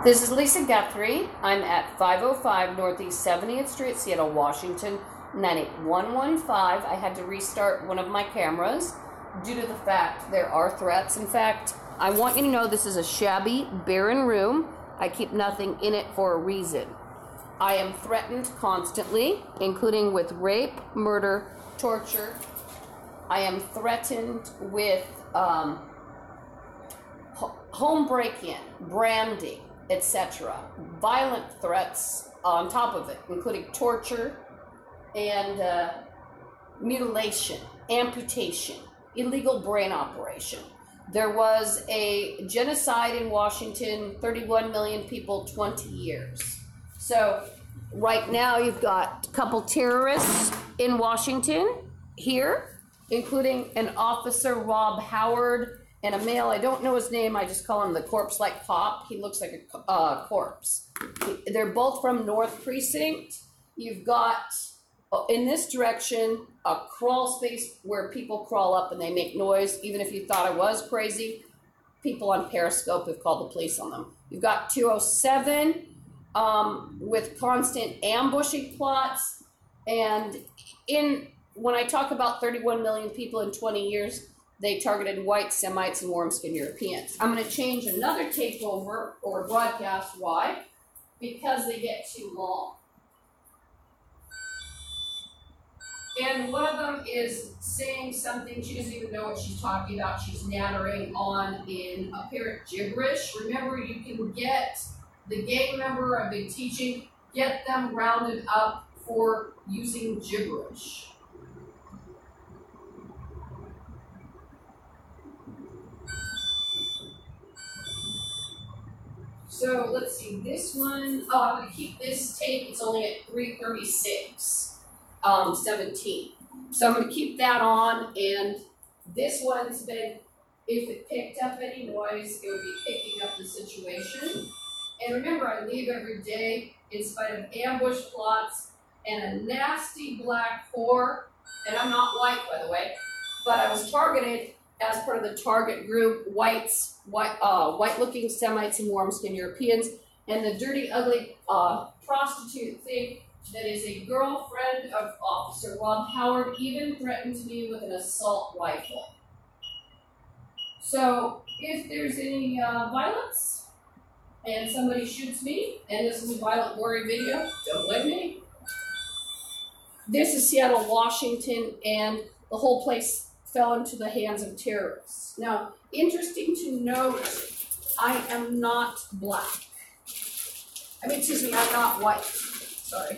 This is Lisa Guthrie. I'm at 505 Northeast 70th Street, Seattle, Washington, 98115. I had to restart one of my cameras due to the fact there are threats. In fact, I want you to know this is a shabby, barren room. I keep nothing in it for a reason. I am threatened constantly, including with rape, murder, torture. I am threatened with home break-in, branding, etc. Violent threats on top of it, including torture and mutilation, amputation, illegal brain operation. There was a genocide in Washington, 31 million people, 20 years. So right now you've got a couple terrorists in Washington here, including an officer, Rob Howard, and a male, I don't know his name, I just call him the corpse-like cop. He looks like a corpse. They're both from North Precinct. You've got, in this direction, a crawl space where people crawl up and they make noise. Even if you thought I was crazy, people on Periscope have called the police on them. You've got 207 with constant ambushing plots. And when I talk about 31 million people in 20 years, they targeted white Semites and warm-skinned Europeans. I'm going to change another takeover or broadcast. Why? Because they get too long. And one of them is saying something, she doesn't even know what she's talking about. She's nattering on in apparent gibberish. Remember, you can get the gang member I've been teaching, get them rounded up for using gibberish. So let's see, this one, I'm going to keep this tape, it's only at 3:36, 17. So I'm going to keep that on, and this one's been, if it picked up any noise, it would be picking up the situation. And remember, I leave every day in spite of ambush plots and a nasty black whore, and I'm not white, by the way, but I was targeted as part of the target group, white-looking Semites and warm-skinned Europeans, and the dirty, ugly prostitute thing that is a girlfriend of Officer Rob Howard even threatened me with an assault rifle. So if there's any violence and somebody shoots me, and this is a violent, gory video, don't blame me. This is Seattle, Washington, and the whole place fell into the hands of terrorists. Now, interesting to note, I am not black. I'm not white. Sorry.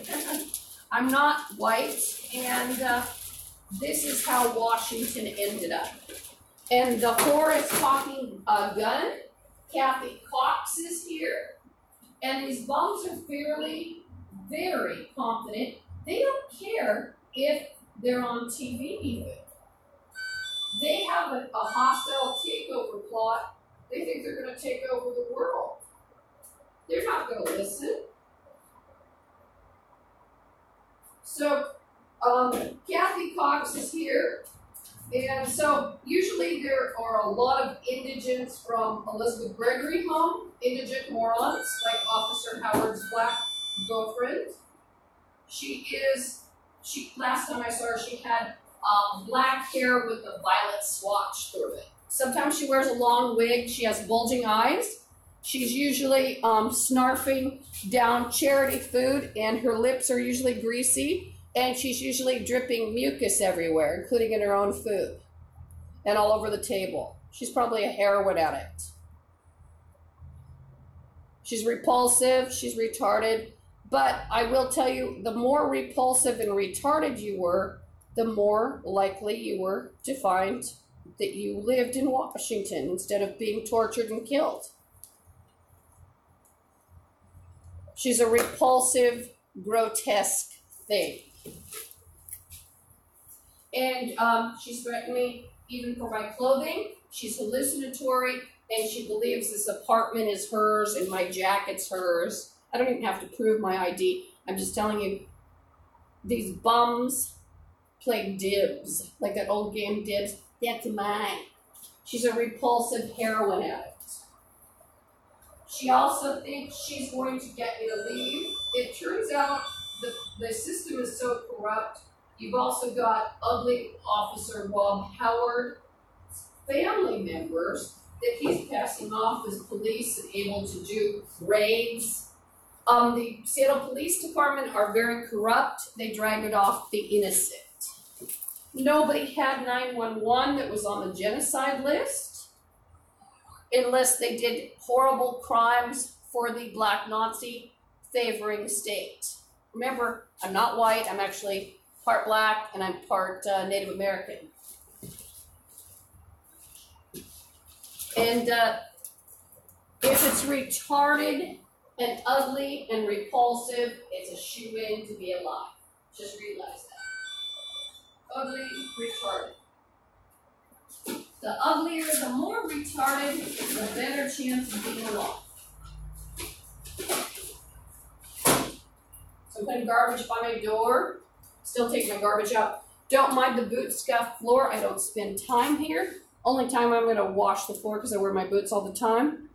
I'm not white, and this is how Washington ended up. And the whore is talking a gun. Kathy Cox is here. And these bums are very confident. They don't care if they're on TV even. They have a hostile takeover plot. They think they're going to take over the world. They're not going to listen. So, Kathy Cox is here. And so, usually there are a lot of indigents from Elizabeth Gregory home, indigent morons, like Officer Howard's black girlfriend. Last time I saw her, she had black hair with a violet swatch through it. Sometimes she wears a long wig. She has bulging eyes. She's usually snarfing down charity food, and her lips are usually greasy, and she's usually dripping mucus everywhere, including in her own food and all over the table. She's probably a heroin addict. She's repulsive. She's retarded. But I will tell you, the more repulsive and retarded you were, the more likely you were to find that you lived in Washington instead of being tortured and killed. She's a repulsive, grotesque thing. And she's threatened me even for my clothing. She's hallucinatory, and she believes this apartment is hers and my jacket's hers. I don't even have to prove my ID. I'm just telling you, these bums play dibs, like that old game Dibs. That's mine. She's a repulsive heroin addict. She also thinks she's going to get me to leave. It turns out the system is so corrupt. You've also got ugly Officer Rob Howard's family members that he's passing off as police and able to do raids. The Seattle Police Department are very corrupt. They drag it off the innocent. Nobody had 911 that was on the genocide list unless they did horrible crimes for the Black Nazi favoring state. Remember, I'm not white. I'm actually part Black and I'm part Native American. And if it's retarded and ugly and repulsive, it's a shoe-in to be alive. Just realize that. Ugly, retarded. The uglier, the more retarded, the better chance of being alive. So I'm putting garbage by my door. Still take my garbage out. Don't mind the boot scuffed floor. I don't spend time here. Only time I'm going to wash the floor because I wear my boots all the time.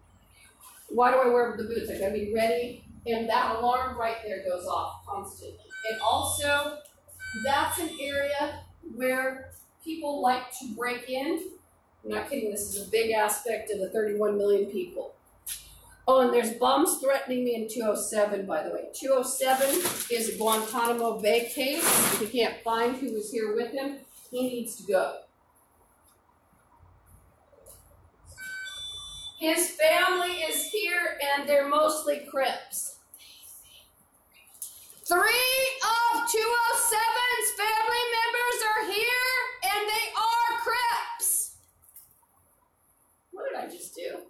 Why do I wear the boots? I got to be ready. And that alarm right there goes off constantly. And also, that's an area where people like to break in. I'm not kidding. This is a big aspect of the 31 million people. Oh, and there's bums threatening me in 207, by the way. 207 is a Guantanamo Bay case. If you can't find who was here with him, he needs to go. His family is here, and they're mostly Crips. 3 of 207's family members are here, and they are Crips. What did I just do?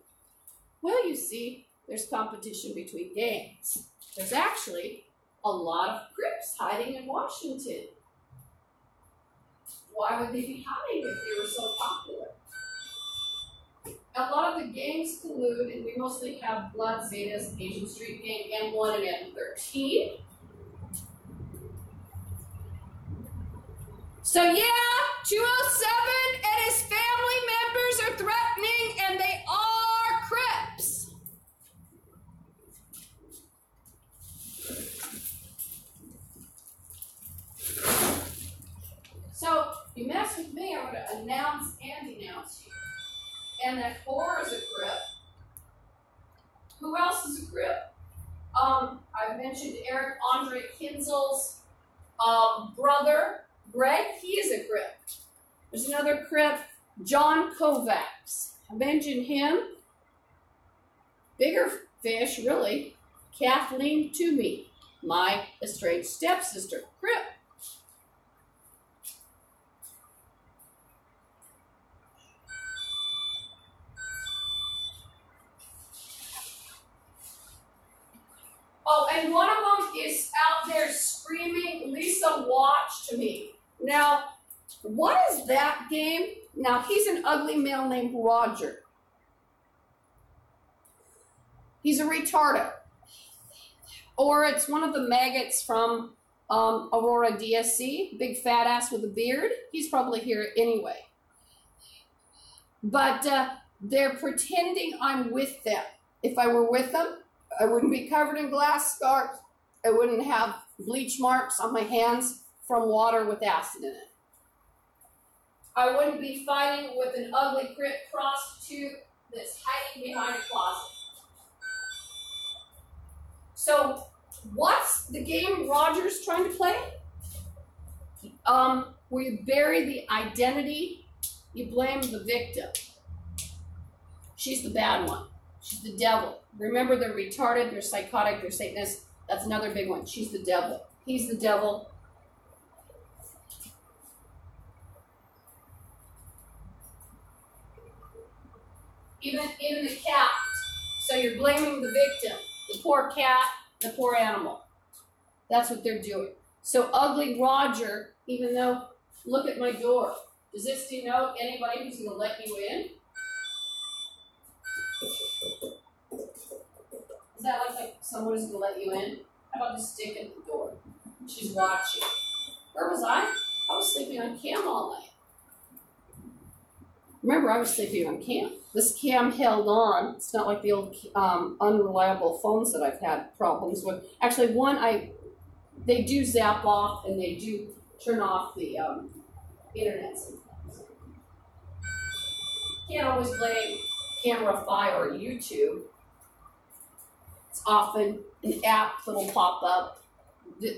Well, you see, there's competition between gangs. There's actually a lot of Crips hiding in Washington. Why would they be hiding if they were so popular? A lot of the gangs collude, and we mostly have Blood, Zetas, Asian Street Gang, M1 and M13. So yeah, 207 and his family members are threatening, and they are Crips. So you mess with me, I'm going to announce and denounce you. And that whore is a Crip. Who else is a Crip? I've mentioned Eric Andre Kinzel's brother, Greg. He is a Crip. There's another Crip, John Kovacs. I mentioned him. Bigger fish, really. Kathleen Toomey, my estranged stepsister, Crip. Oh, and one of them is out there screaming, "Lisa, watch," to me. Now, what is that game? Now, he's an ugly male named Roger. He's a retardo. Or it's one of the maggots from Aurora DSC, big fat ass with a beard. He's probably here anyway. But they're pretending I'm with them. If I were with them, I wouldn't be covered in glass scarves. I wouldn't have bleach marks on my hands from water with acid in it. I wouldn't be fighting with an ugly Crip prostitute that's hiding behind a closet. So, what's the game Roger's trying to play? Where you bury the identity, you blame the victim. She's the bad one. She's the devil. Remember, they're retarded, they're psychotic, they're Satanists. That's another big one. She's the devil. He's the devil. Even the cat. So you're blaming the victim. The poor cat, the poor animal. That's what they're doing. So ugly Roger, even though, look at my door. Does this denote anybody who's going to let you in? Is that like someone is going to let you in? How about just stick at the door? She's watching. Where was I? I was sleeping on cam all night. Remember, I was sleeping on cam. This cam held on. It's not like the old unreliable phones that I've had problems with. Actually, they do zap off and they do turn off the internet sometimes. Can't always blame CameraFi or YouTube. It's often an app that'll pop up.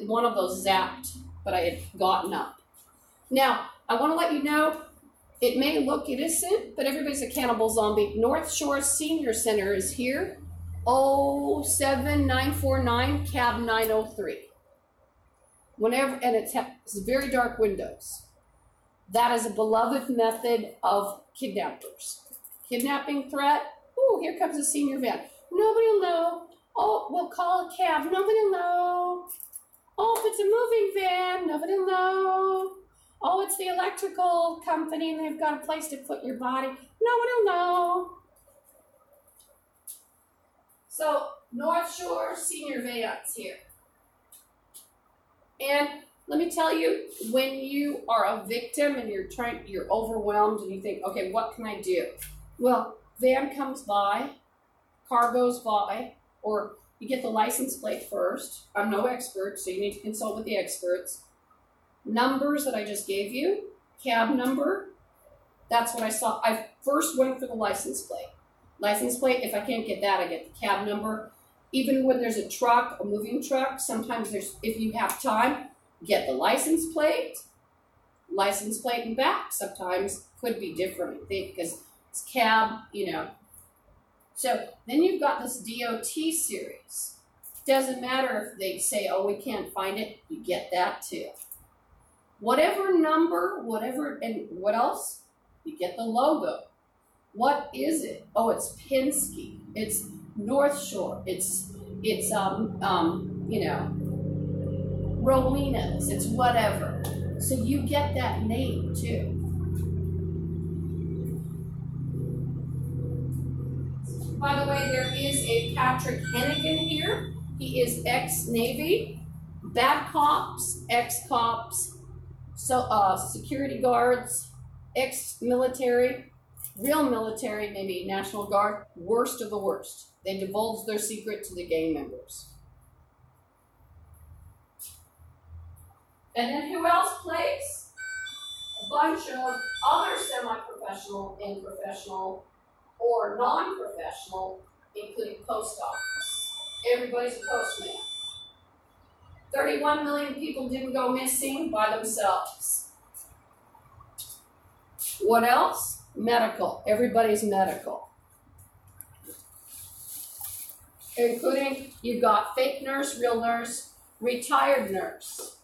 One of those zapped, but I had gotten up. Now, I want to let you know, it may look innocent, but everybody's a cannibal zombie. North Shore Senior Center is here. 07949 cab 903. And it's very dark windows. That is a beloved method of kidnappers. Kidnapping threat. Oh, here comes a senior van. Nobody will know. Oh, we'll call a cab. Nobody will know. Oh, if it's a moving van, nobody will know. Oh, it's the electrical company and they've got a place to put your body. Nobody will know. So, North Shore Senior Vans here. And let me tell you, when you are a victim and you're overwhelmed and you think, okay, what can I do? Well, van comes by, car goes by, or you get the license plate first. I'm no expert, so you need to consult with the experts. Numbers that I just gave you, cab number, that's what I saw. I first went for the license plate. License plate, if I can't get that, I get the cab number. Even when there's a truck, a moving truck, sometimes if you have time, get the license plate and back. Sometimes could be different, I think, because it's cab, you know. So then you've got this DOT series. Doesn't matter if they say, oh, we can't find it, you get that too. Whatever number, and what else? You get the logo. What is it? Oh, it's Penske. It's North Shore. It's you know, Rowlina's. It's whatever. So you get that name too. By the way, there is a Patrick Hennigan here. He is ex-Navy, bad cops, ex-cops, so security guards, ex-military, real military, maybe National Guard, worst of the worst. They divulge their secret to the gang members. And then who else plays? A bunch of other semi-professional and professional or non-professional, including post office. Everybody's a postman. 31 million people didn't go missing by themselves. What else? Medical. Everybody's medical. Including, you've got fake nurse, real nurse, retired nurse.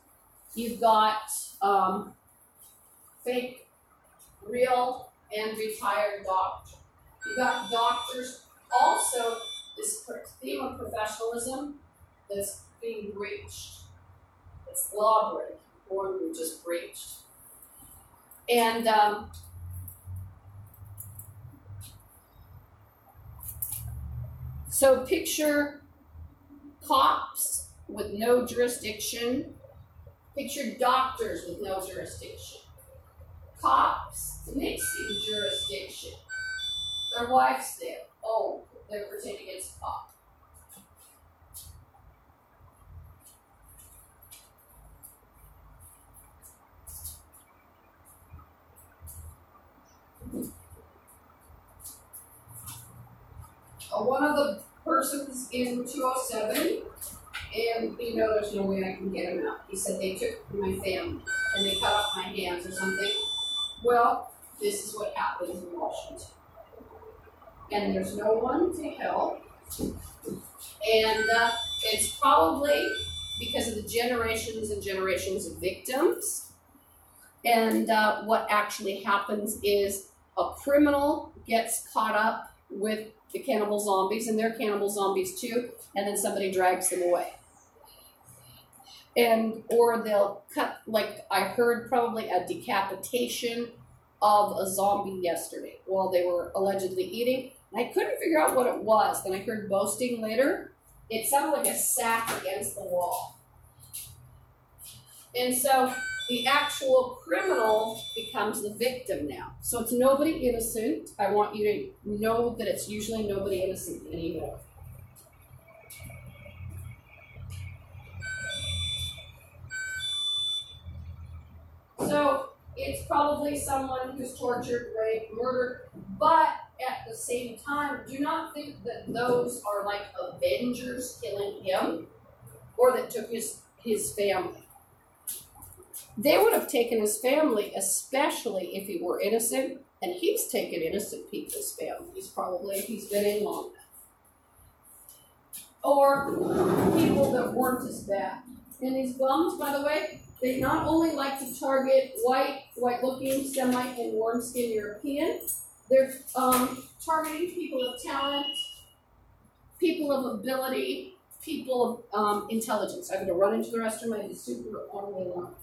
You've got fake, real, and retired doctor. You've got doctors. Also, this theme of professionalism that's being breached. It's law breaking, or we just breached. And so picture cops with no jurisdiction. Picture doctors with no jurisdiction. Cops mixing jurisdiction. Their wife's there. Oh, they're pretending it's a cop. One of the persons in 207, and you know there's no way I can get him out. He said they took my family and they cut off my hands or something. Well, this is what happens in Washington. And there's no one to help. And it's probably because of the generations and generations of victims. And what actually happens is a criminal gets caught up with the cannibal zombies, and they're cannibal zombies too, and then somebody drags them away. Or they'll cut, like I heard probably a decapitation of a zombie yesterday while they were allegedly eating. And I couldn't figure out what it was. Then I heard boasting later. It sounded like a sack against the wall. And so the actual criminal becomes the victim now. So it's nobody innocent. I want you to know that it's usually nobody innocent anymore. So it's probably someone who's tortured, raped, murdered, but at the same time, do not think that those are like avengers killing him or that took his family. They would have taken his family, especially if he were innocent, and he's taken innocent people's families, probably, if he's been in long enough. Or people that weren't as bad. And these bums, by the way, they not only like to target white-looking, Semite, and warm-skinned European, they're targeting people of talent, people of ability, people of intelligence. I'm going to run into the restroom. I have a super orderly line.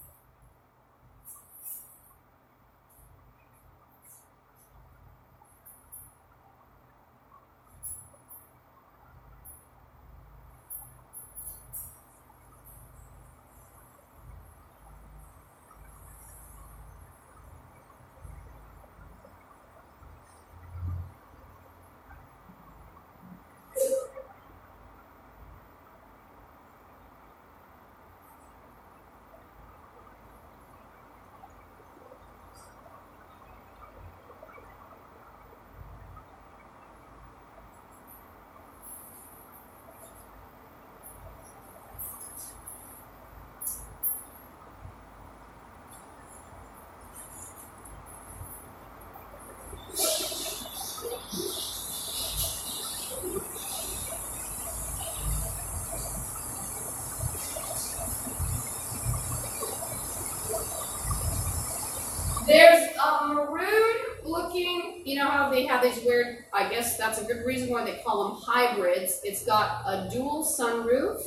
There's a maroon looking, you know how they have these weird, I guess that's a good reason why they call them hybrids. It's got a dual sunroof,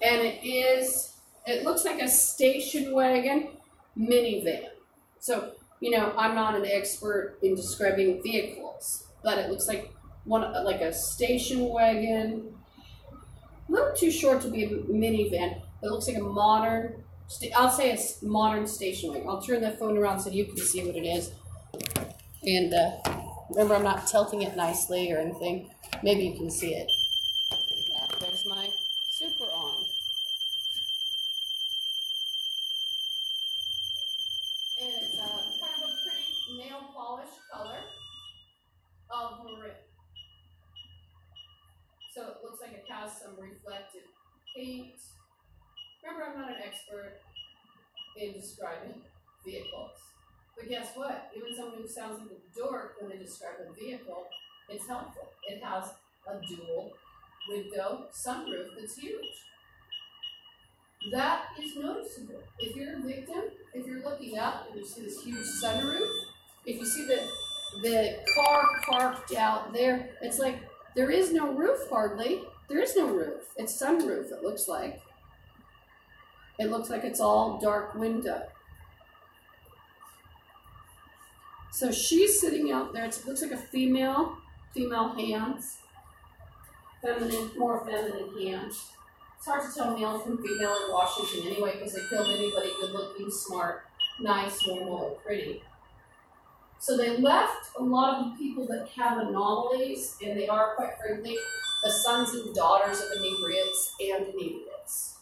and it looks like a station wagon minivan. So, you know, I'm not an expert in describing vehicles, but it looks like like a station wagon, a little too short to be a minivan, but it looks like a modern, I'll say a modern station wagon. I'll turn the phone around so you can see what it is. And remember, I'm not tilting it nicely or anything. Maybe you can see it. Yeah, there's my super on. And it's kind of a pretty nail polish color of maroon. So it looks like it has some reflective paint. Remember, I'm not an expert in describing vehicles. But guess what? Even someone who sounds like a dork when they describe a vehicle, it's helpful. It has a dual window sunroof that's huge. That is noticeable. If you're a victim, if you're looking up and you see this huge sunroof, if you see the car parked out there, it's like there is no roof hardly. There is no roof. It's sunroof, it looks like. It looks like it's all dark window. So she's sitting out there. It looks like a female hands, more feminine hands. It's hard to tell male from female in Washington anyway, because they killed anybody good looking, smart, nice, normal, or pretty. So they left a lot of the people that have anomalies, and they are, quite frankly, the sons and daughters of inebriates and inebriates.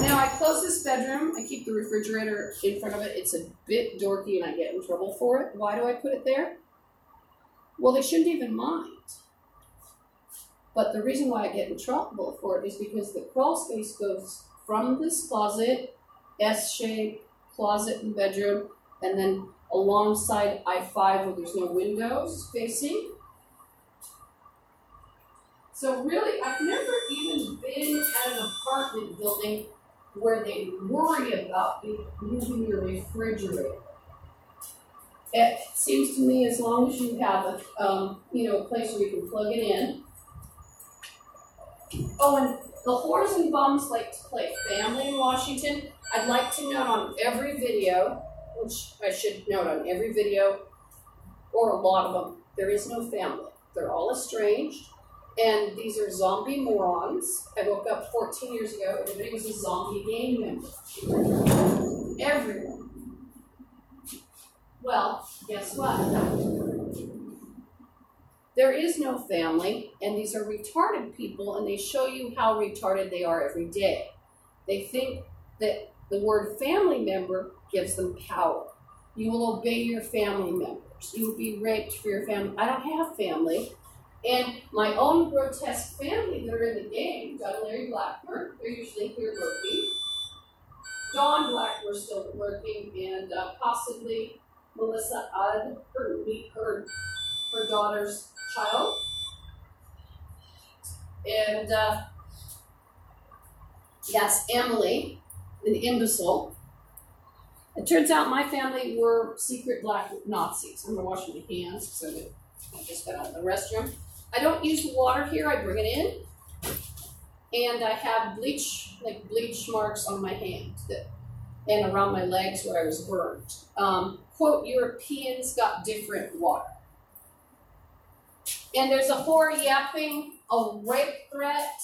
Now, I close this bedroom. I keep the refrigerator in front of it. It's a bit dorky, and I get in trouble for it. Why do I put it there? Well, they shouldn't even mind. But the reason why I get in trouble for it is because the crawl space goes from this closet, S-shaped closet and bedroom, and then alongside I-5 where there's no windows facing. So really, I've never even been at an apartment building where they worry about moving your refrigerator. It seems to me as long as you have a place where you can plug it in. Oh, and the whores and bums like to play family in Washington. I'd like to note on every video, which I should note on every video, or a lot of them, there is no family. They're all estranged. And these are zombie morons. I woke up 14 years ago. Everybody was a zombie gang member. Everyone. Well, guess what? There is no family, and these are retarded people, and they show you how retarded they are every day. They think that the word family member gives them power. You will obey your family members. You will be raped for your family. I don't have family. And my own grotesque family that are in the game, John Larry Blackmer, they're usually here working. Dawn Blackmer still working, and possibly Melissa Udd, her daughter's child. And that's Emily, an imbecile. It turns out my family were secret black Nazis. I'm gonna wash my hands because I just got out of the restroom. I don't use water here, I bring it in. And I have bleach marks on my hands and around my legs where I was burned. Quote, Europeans got different water. And there's a whore yapping a rape threat,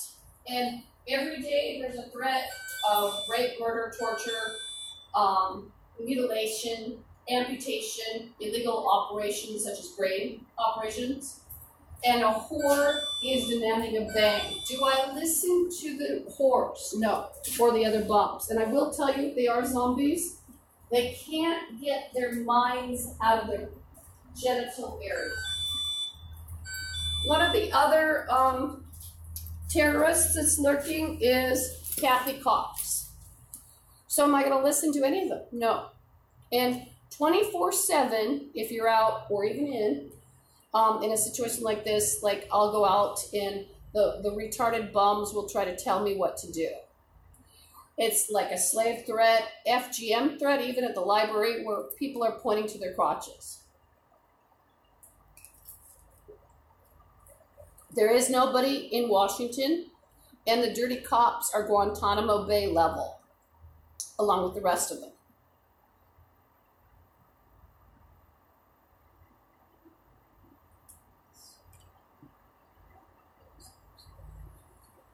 and every day there's a threat of rape, murder, torture, mutilation, amputation, illegal operations such as brain operations. And a whore is demanding a bang. Do I listen to the whores? No. Or the other bums. And I will tell you, they are zombies. They can't get their minds out of their genital area. One of the other terrorists that's lurking is Kathy Cox. So am I going to listen to any of them? No. And 24/7, if you're out or even in a situation like this, like I'll go out and the retarded bums will try to tell me what to do. It's like a slave threat, FGM threat, even at the library where people are pointing to their crotches. There is nobody in Washington, and the dirty cops are Guantanamo Bay level, along with the rest of them.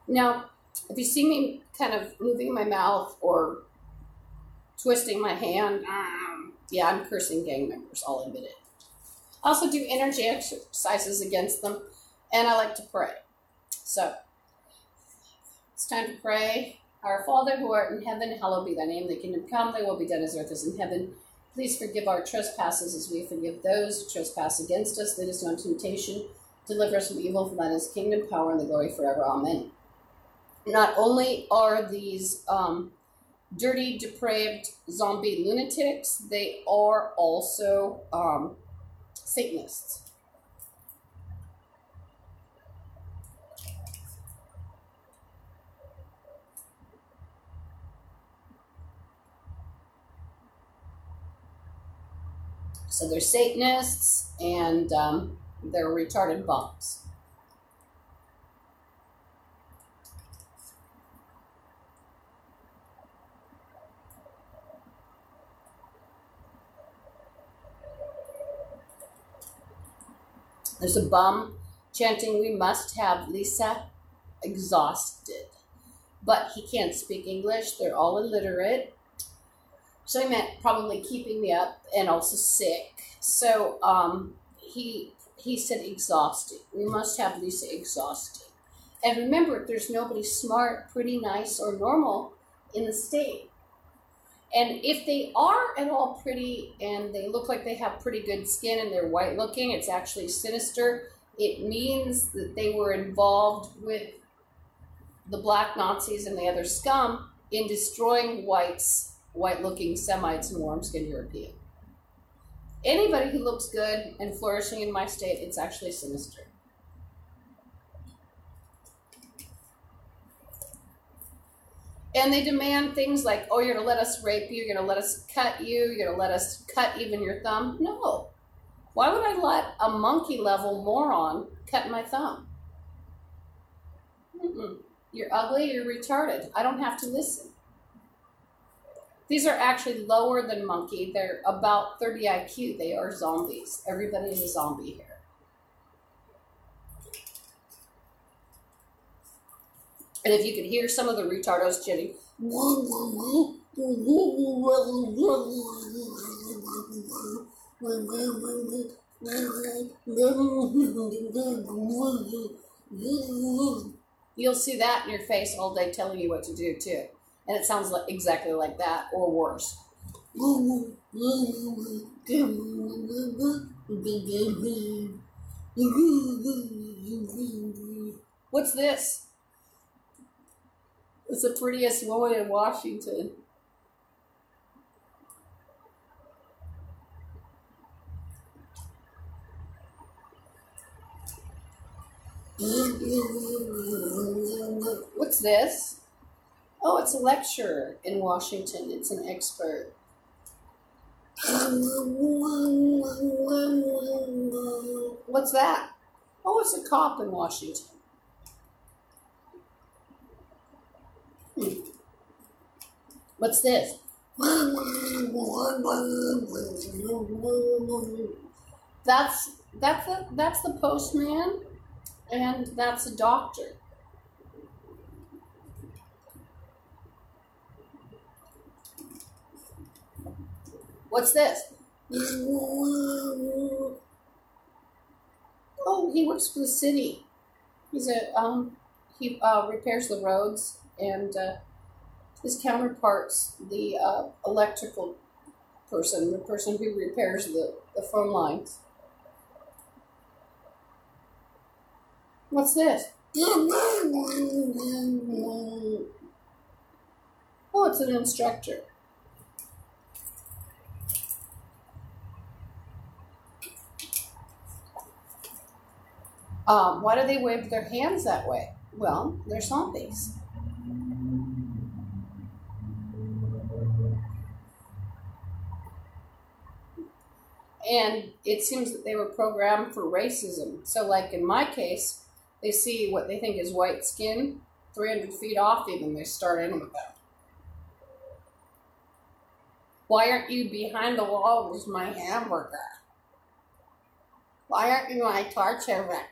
Now, if you see me kind of moving my mouth or twisting my hand, yeah, I'm cursing gang members, I'll admit it. I also do energy exercises against them, and I like to pray. So, it's time to pray. Our Father who art in heaven, hallowed be thy name. Thy kingdom come, thy will be done as earth is in heaven. Please forgive our trespasses as we forgive those who trespass against us. Lead us not into temptation. Deliver us from evil, for thine is the kingdom, power, and the glory forever. Amen. Not only are these dirty, depraved zombie lunatics, they are also Satanists. So they're Satanists, and they're retarded bums. There's a bum chanting, "We must have Lisa exhausted." But he can't speak English. They're all illiterate. So he meant probably keeping me up and also sick. So he said exhausted. We must have Lisa exhausted. And remember, there's nobody smart, pretty, nice, or normal in the state. And if they are at all pretty and they look like they have pretty good skin and they're white looking, it's actually sinister. It means that they were involved with the black Nazis and the other scum in destroying white-looking Semites and warm-skinned Europeans. Anybody who looks good and flourishing in my state, it's actually sinister. And they demand things like, oh, you're going to let us rape you, you're going to let us cut you, you're going to let us cut even your thumb. No. Why would I let a monkey-level moron cut my thumb? You're ugly, you're retarded. I don't have to listen. These are actually lower than monkey. They're about 30 IQ. They are zombies. Everybody is a zombie here. And if you could hear some of the retardos chatting, you'll see that in your face all day telling you what to do too. And it sounds like exactly like that or worse. What's this? It's the prettiest woman in Washington. What's this? Oh, it's a lecturer in Washington. It's an expert. What's that? Oh, it's a cop in Washington. What's this? That's the postman, and that's a doctor. What's this? Oh, he works for the city. He's he repairs the roads, and his counterpart's the electrical person, the person who repairs the phone lines. What's this? Oh, it's an instructor. Why do they wave their hands that way? Well, they're zombies. And it seems that they were programmed for racism. So like in my case, they see what they think is white skin 300 feet off even. They start in with that. Why aren't you behind the wall with my hamburger? Why aren't you my torture victim?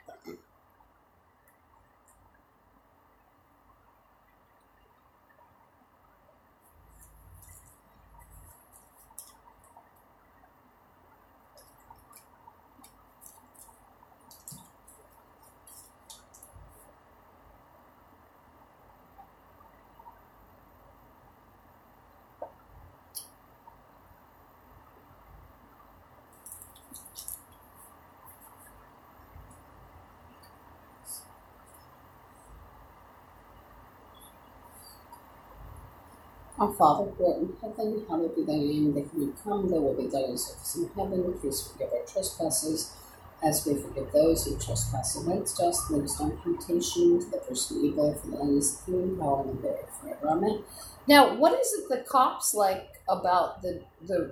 Our Father who art in heaven, hallowed be thy name. Thy kingdom come, thy will be done on earth as in heaven. Please forgive our trespasses, as we forgive those who trespass against us. Lead us not into temptation, to the person evil, for thine is the kingdom, power, and the glory forever. Amen. Now, what is it the cops like about the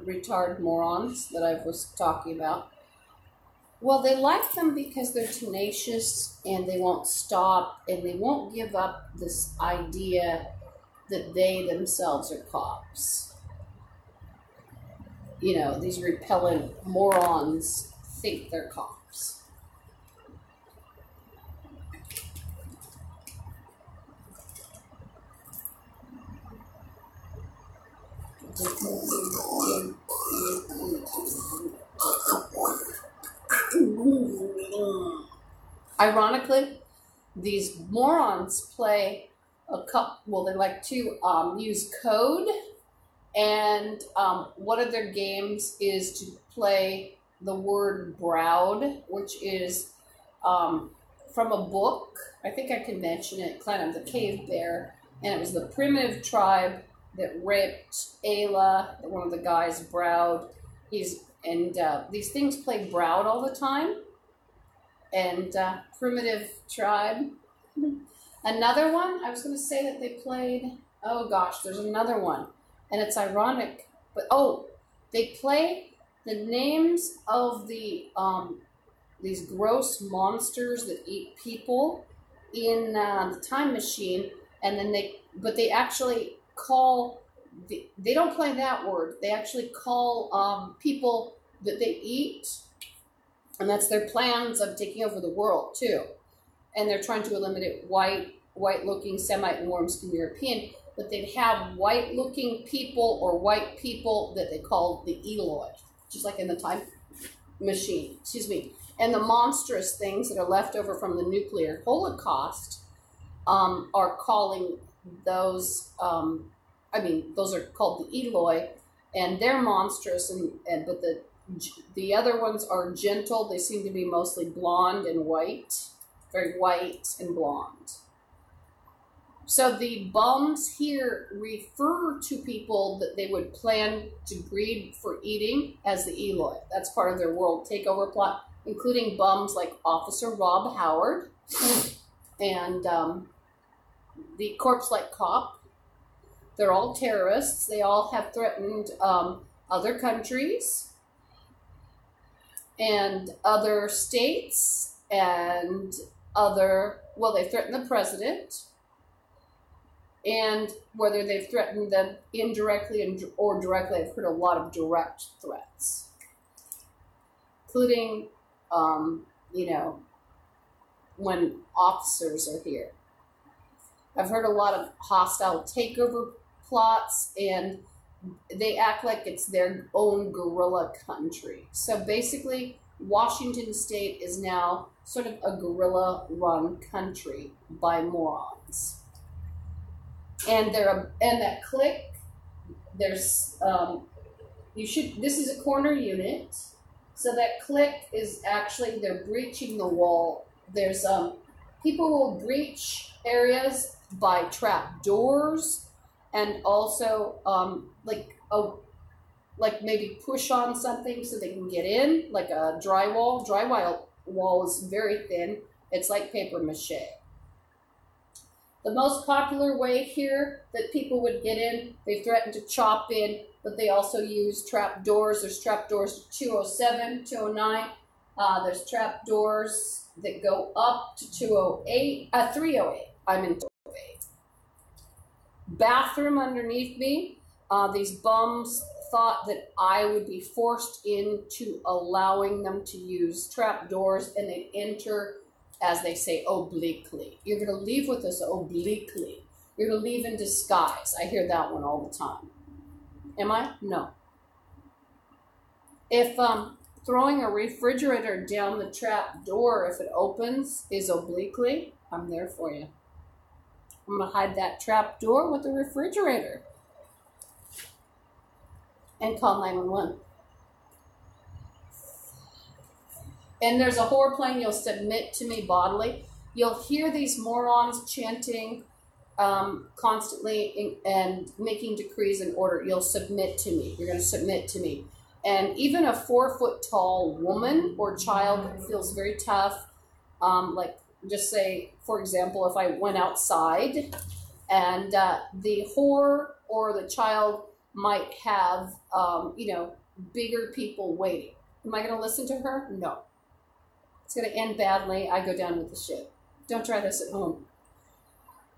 retard morons that I was talking about? Well, they like them because they're tenacious and they won't stop and they won't give up this idea that they themselves are cops. You know, these repellent morons think they're cops. Ironically, these morons play they like to use code, and one of their games is to play the word browed, which is from a book. I think I can mention it, kind of the cave bear, and it was the primitive tribe that ripped Ayla, one of the guys, browed. These things play browed all the time, and primitive tribe. Another one, I was going to say that they played, oh gosh, there's another one. And it's ironic, but they play the names of the these gross monsters that eat people in the time machine, and then they actually call, they don't play that word, they actually call people that they eat, and that's their plans of taking over the world too. And they're trying to eliminate white white-looking Semite and warm-skinned European, but they'd have white-looking people or white people that they called the Eloi, just like in the time machine, excuse me. And the monstrous things that are left over from the nuclear Holocaust are calling those, those are called the Eloi, and they're monstrous, but the other ones are gentle. They seem to be mostly blonde and white, very white and blonde. So the bums here refer to people that they would plan to breed for eating as the Eloi. That's part of their world takeover plot, including bums like Officer Rob Howard and the corpse-like cop. They're all terrorists. They all have threatened other countries and other states and they threatened the president. And whether they've threatened them indirectly or directly, I've heard a lot of direct threats, including, when officers are here. I've heard a lot of hostile takeover plots, and they act like it's their own guerrilla country. So basically, Washington State is now sort of a guerrilla-run country by morons. And that clique, this is a corner unit. So that clique is actually, they're breaching the wall. There's, people will breach areas by trap doors and also, like maybe push on something so they can get in, like a drywall. Drywall wall is very thin. It's like paper mache. The most popular way here that people would get in, they threaten to chop in, but they also use trap doors. There's trap doors to 207, 209. There's trap doors that go up to 308. I'm in 208. Bathroom underneath me. These bums thought that I would be forced into allowing them to use trap doors, and they'd enter, as they say, obliquely. You're going to leave with us obliquely. You're going to leave in disguise. I hear that one all the time. Am I? No. If throwing a refrigerator down the trap door, if it opens, is obliquely, I'm there for you. I'm going to hide that trap door with the refrigerator and call 911. And there's a whore playing, you'll submit to me bodily. You'll hear these morons chanting constantly and making decrees and order. You'll submit to me. You're going to submit to me. And even a 4-foot-tall woman or child feels very tough. Like, just say, for example, if I went outside and the whore or the child might have, bigger people waiting. Am I going to listen to her? No. It's going to end badly. I go down with the ship. Don't try this at home.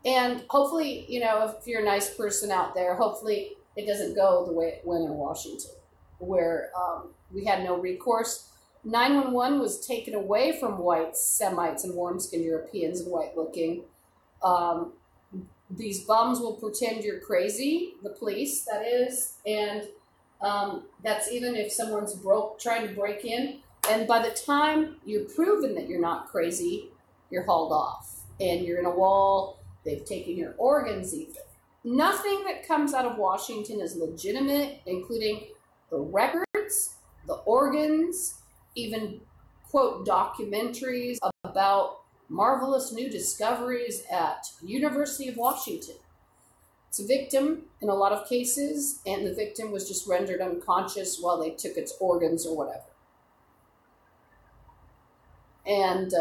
And hopefully, if you're a nice person out there, hopefully it doesn't go the way it went in Washington, where we had no recourse. 911 was taken away from white Semites and warm-skinned Europeans and white-looking. These bums will pretend you're crazy, the police, that is, and that's even if someone's trying to break in. And by the time you're proven that you're not crazy, you're hauled off. And you're in a wall. They've taken your organs even. Nothing that comes out of Washington is legitimate, including the records, the organs, even, quote, documentaries about marvelous new discoveries at University of Washington. It's a victim in a lot of cases, and the victim was just rendered unconscious while they took its organs or whatever. And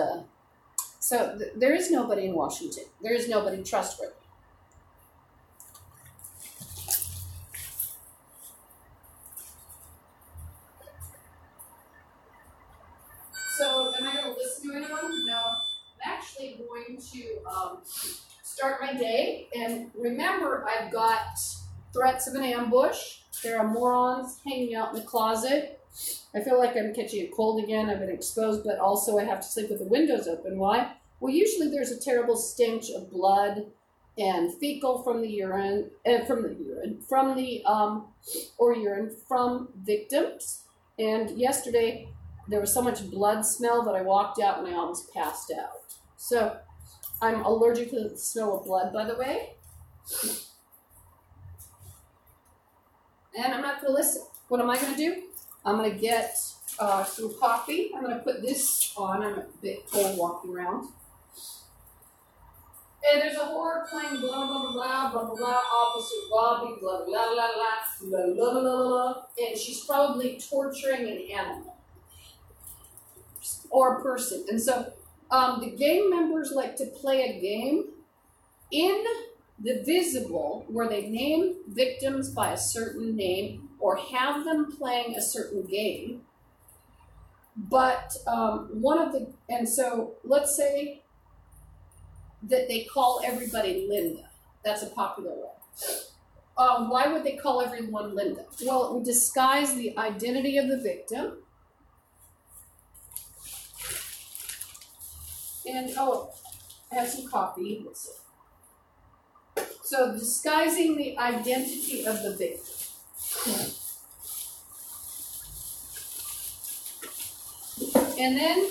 so there is nobody in Washington. There is nobody trustworthy. So am I going to listen to anyone? No. I'm actually going to start my day. And remember, I've got threats of an ambush. There are morons hanging out in the closet. I feel like I'm catching a cold again. I've been exposed, but also I have to sleep with the windows open. Why? Well, usually there's a terrible stench of blood and fecal from the urine, from victims. And yesterday there was so much blood smell that I walked out and I almost passed out. So I'm allergic to the smell of blood, by the way. And I'm not going to listen. What am I going to do? I'm going to get some coffee. I'm going to put this on. I'm a bit cold walking around. And there's a horror playing blah, blah, blah, blah, blah, blah, Officer Bobby, blah, blah, blah, blah, blah, blah, blah, blah, and she's probably torturing an animal or a person. And so the gang members like to play a game in the visible where they name victims by a certain name or have them playing a certain game. But so let's say that they call everybody Linda. That's a popular one. Why would they call everyone Linda? Well, it would disguise the identity of the victim. And, I have some coffee. So, disguising the identity of the victim. And then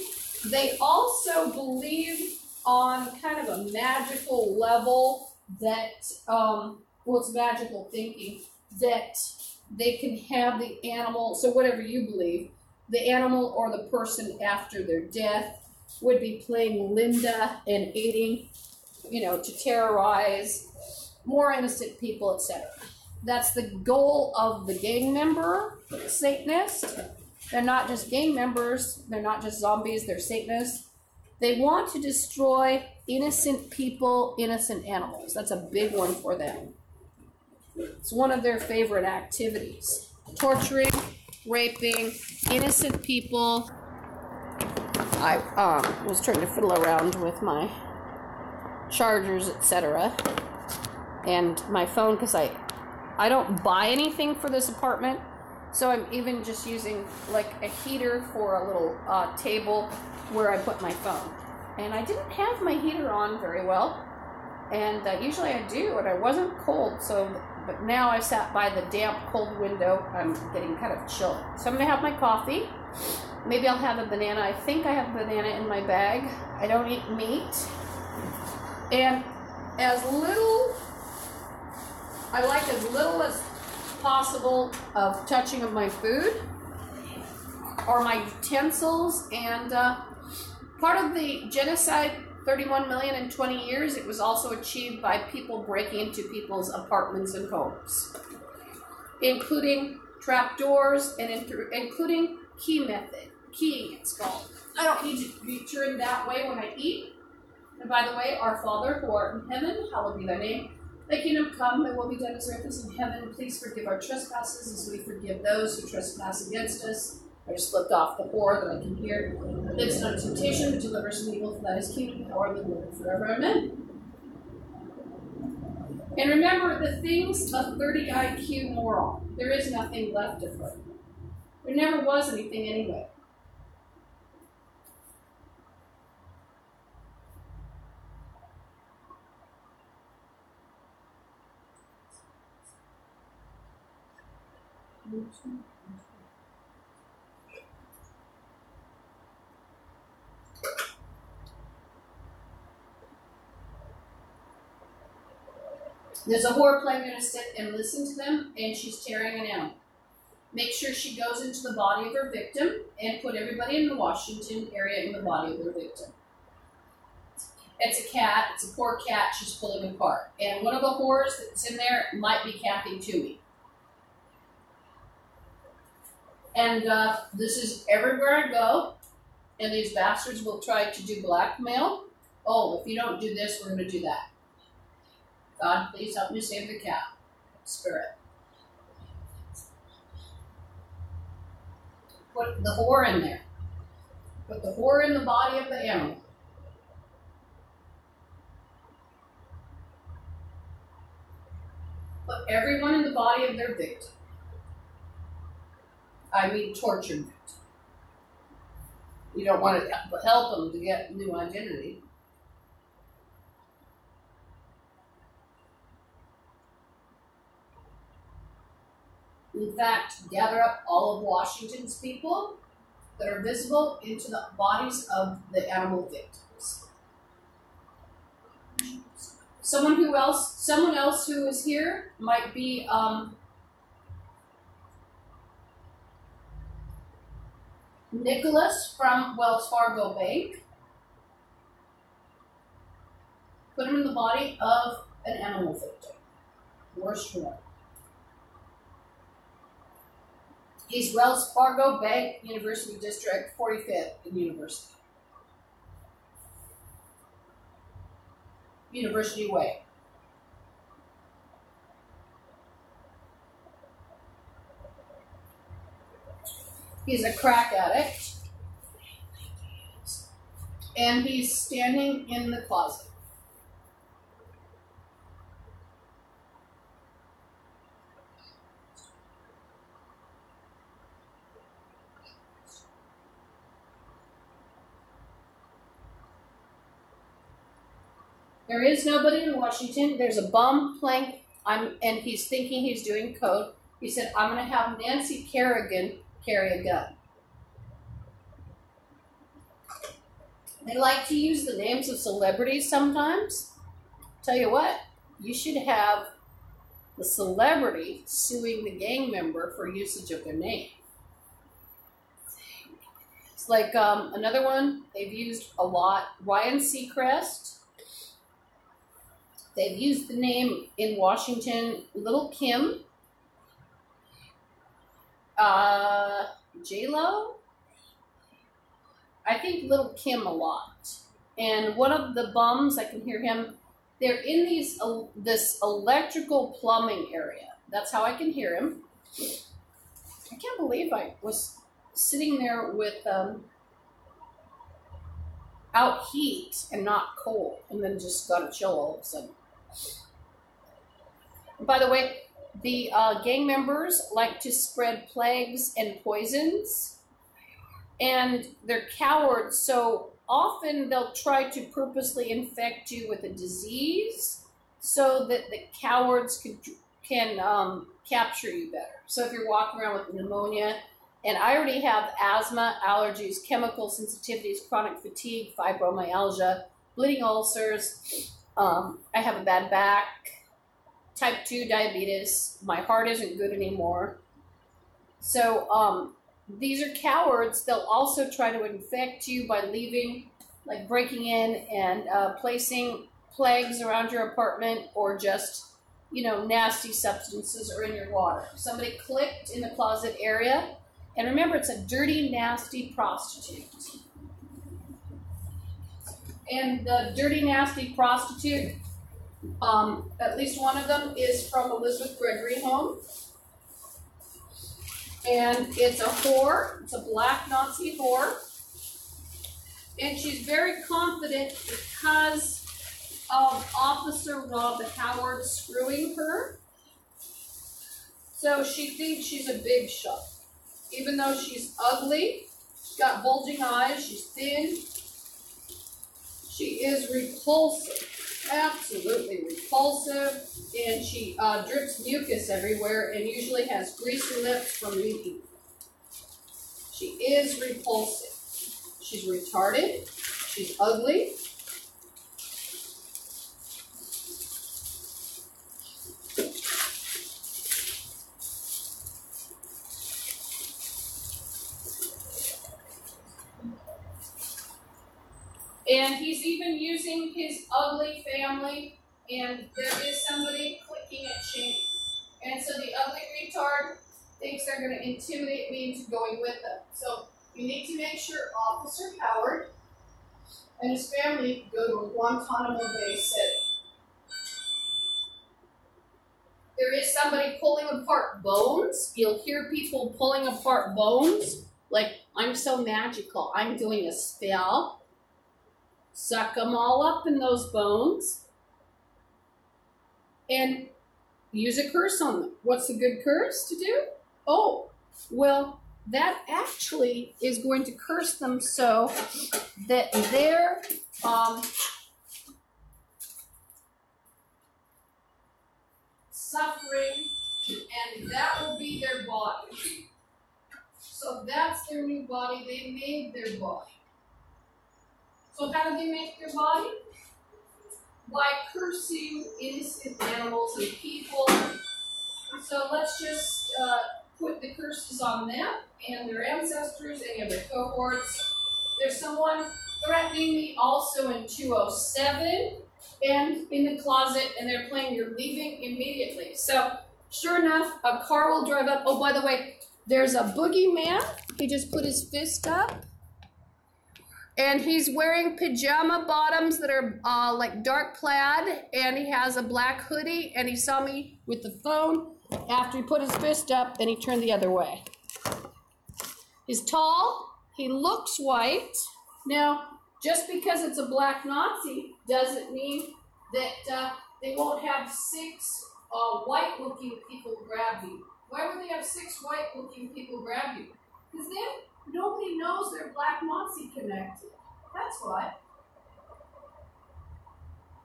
they also believe on kind of a magical level that, it's magical thinking, that they can have the animal, so whatever you believe, the animal or the person after their death would be playing Linda and aiding, to terrorize more innocent people, etc. That's the goal of the gang member, the Satanist. They're not just gang members, they're not just zombies, they're Satanists. They want to destroy innocent people, innocent animals. That's a big one for them. It's one of their favorite activities. Torturing, raping, innocent people. I was trying to fiddle around with my chargers, etc. And my phone, because I don't buy anything for this apartment. So I'm even just using like a heater for a little table where I put my phone. And I didn't have my heater on very well. And usually I do, and I wasn't cold. But now I sat by the damp, cold window. I'm getting kind of chilly. So I'm going to have my coffee. Maybe I'll have a banana. I think I have a banana in my bag. I don't eat meat. And I like as little as possible of touching of my food or my utensils. And part of the genocide, 31 million in 20 years, it was also achieved by people breaking into people's apartments and homes, including trapdoors and including keying, it's called. I don't need to be turned that way when I eat. And by the way, our Father who art in heaven, hallowed be thy name. Thy kingdom come, thy will be done as earth as in heaven. Please forgive our trespasses as we forgive those who trespass against us. I just flipped off the whore that I can hear. Lead us not into temptation, but deliver us from evil. For thine is kingdom, power, and glory forever. Amen. And remember, the thing's a 30 IQ moron. There is nothing left of her. There never was anything anyway. There's a whore play. I'm going to sit and listen to them, and she's tearing an animal. Make sure she goes into the body of her victim and put everybody in the Washington area in the body of their victim. It's a cat. It's a poor cat she's pulling apart. And one of the whores that's in there might be Kathy Toomey. And this is everywhere I go, and these bastards will try to do blackmail. Oh, if you don't do this, we're going to do that. God, please help me save the cat. Spirit. Put the whore in there. Put the whore in the body of the animal. Put everyone in the body of their victim. I mean tortured victim. You don't want to help them to get new identity. In fact, gather up all of Washington's people that are visible into the bodies of the animal victims. Someone else who is here might be Nicholas from Wells Fargo Bank. Put him in the body of an animal victim. Worst one. He's Wells Fargo Bank, University District, 45th in University. University Way. He's a crack addict. And he's standing in the closet. There is nobody in Washington. There's a bum playing, and he's thinking he's doing code. He said, I'm going to have Nancy Kerrigan carry a gun. They like to use the names of celebrities sometimes. Tell you what, you should have the celebrity suing the gang member for usage of their name. It's like another one they've used a lot, Ryan Seacrest. They've used the name in Washington, Little Kim, J-Lo. I think Little Kim a lot. And one of the bums, I can hear him, they're in this electrical plumbing area. That's how I can hear him. I can't believe I was sitting there with out heat and not cold, and then just got a chill all of a sudden. By the way, the gang members like to spread plagues and poisons, and they're cowards, so often they'll try to purposely infect you with a disease so that the cowards can capture you better. So if you're walking around with pneumonia, and I already have asthma, allergies, chemical sensitivities, chronic fatigue, fibromyalgia, bleeding ulcers, I have a bad back, type 2 diabetes, my heart isn't good anymore. So these are cowards. They'll also try to infect you by leaving, like breaking in and placing plagues around your apartment, or just, nasty substances are in your water. Somebody clicked in the closet area, and remember, it's a dirty, nasty prostitute. And the dirty, nasty prostitute, at least one of them is from Elizabeth Gregory home. And it's a whore. It's a black Nazi whore. And she's very confident because of Officer Rob Howard screwing her. So she thinks she's a big shot. Even though she's ugly, she's got bulging eyes, she's thin, she is repulsive, absolutely repulsive, and she drips mucus everywhere and usually has greasy lips from leaking. She is repulsive. She's retarded, she's ugly. And he's even using his ugly family, and there is somebody clicking at Shane. And so the ugly retard thinks they're going to intimidate me into going with them. So you need to make sure Officer Howard and his family go to a Guantanamo Bay setting. There is somebody pulling apart bones. You'll hear people pulling apart bones, like, I'm so magical, I'm doing a spell. Suck them all up in those bones and use a curse on them. What's a good curse to do? Oh, well, that actually is going to curse them so that their suffering And that will be their body. So that's their new body. They made their body. So how do they make their body? By cursing innocent animals and people. So let's just put the curses on them and their ancestors, any of their cohorts. There's someone threatening me also in 207 and in the closet, and they're playing "You're leaving immediately." So sure enough, a car will drive up. Oh, by the way, there's a boogeyman. He just put his fist up. And he's wearing pajama bottoms that are like dark plaid, and he has a black hoodie, and he saw me with the phone after he put his fist up, and he turned the other way. He's tall, he looks white. Now, just because it's a black Nazi doesn't mean that they won't have 6 white-looking people grab you. Why would they have 6 white-looking people grab you? Because then nobody knows they're black Nazi connected. That's why.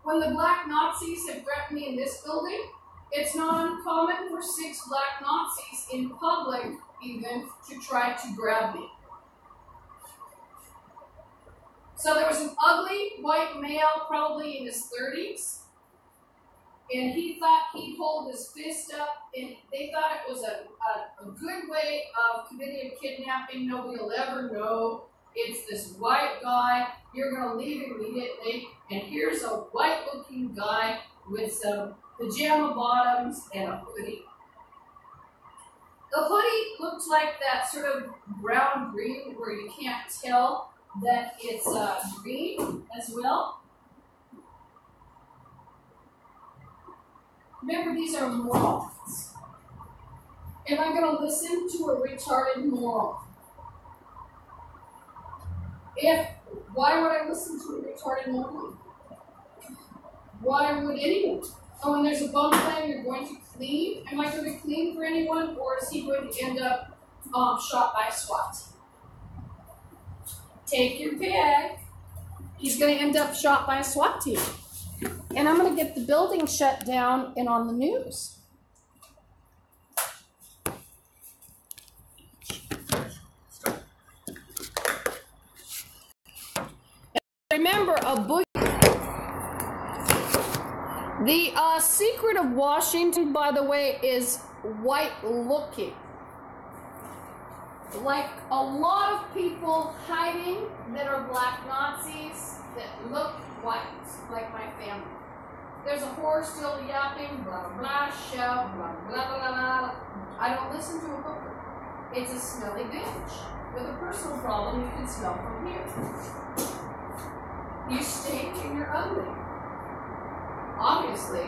When the black Nazis have grabbed me in this building, it's not uncommon for 6 black Nazis in public even to try to grab me. So there was an ugly white male, probably in his 30s, and he thought he'd hold his fist up, and they thought it was a good way of committing a kidnapping. Nobody will ever know. It's this white guy. You're going to leave immediately, and here's a white-looking guy with some pajama bottoms and a hoodie. The hoodie looks like that sort of brown-green where you can't tell that it's green as well. Remember, these are morons. Am I going to listen to a retarded moron? Why would I listen to a retarded moron? Why would anyone? Oh, and there's a bum plan you're going to clean. Am I going to clean for anyone, or is he going to end up shot by a SWAT team? Take your pick. He's going to end up shot by a SWAT team. And I'm going to get the building shut down and on the news. Remember, a boogie. The secret of Washington, by the way, is white-looking. Like a lot of people hiding that are black Nazis that look white, like my family. There's a whore still yapping, blah, blah, blah, shout, blah, blah, blah, blah. I don't listen to a hooker. It's a smelly bitch with a personal problem you can smell from here. You stink and you're ugly. Obviously,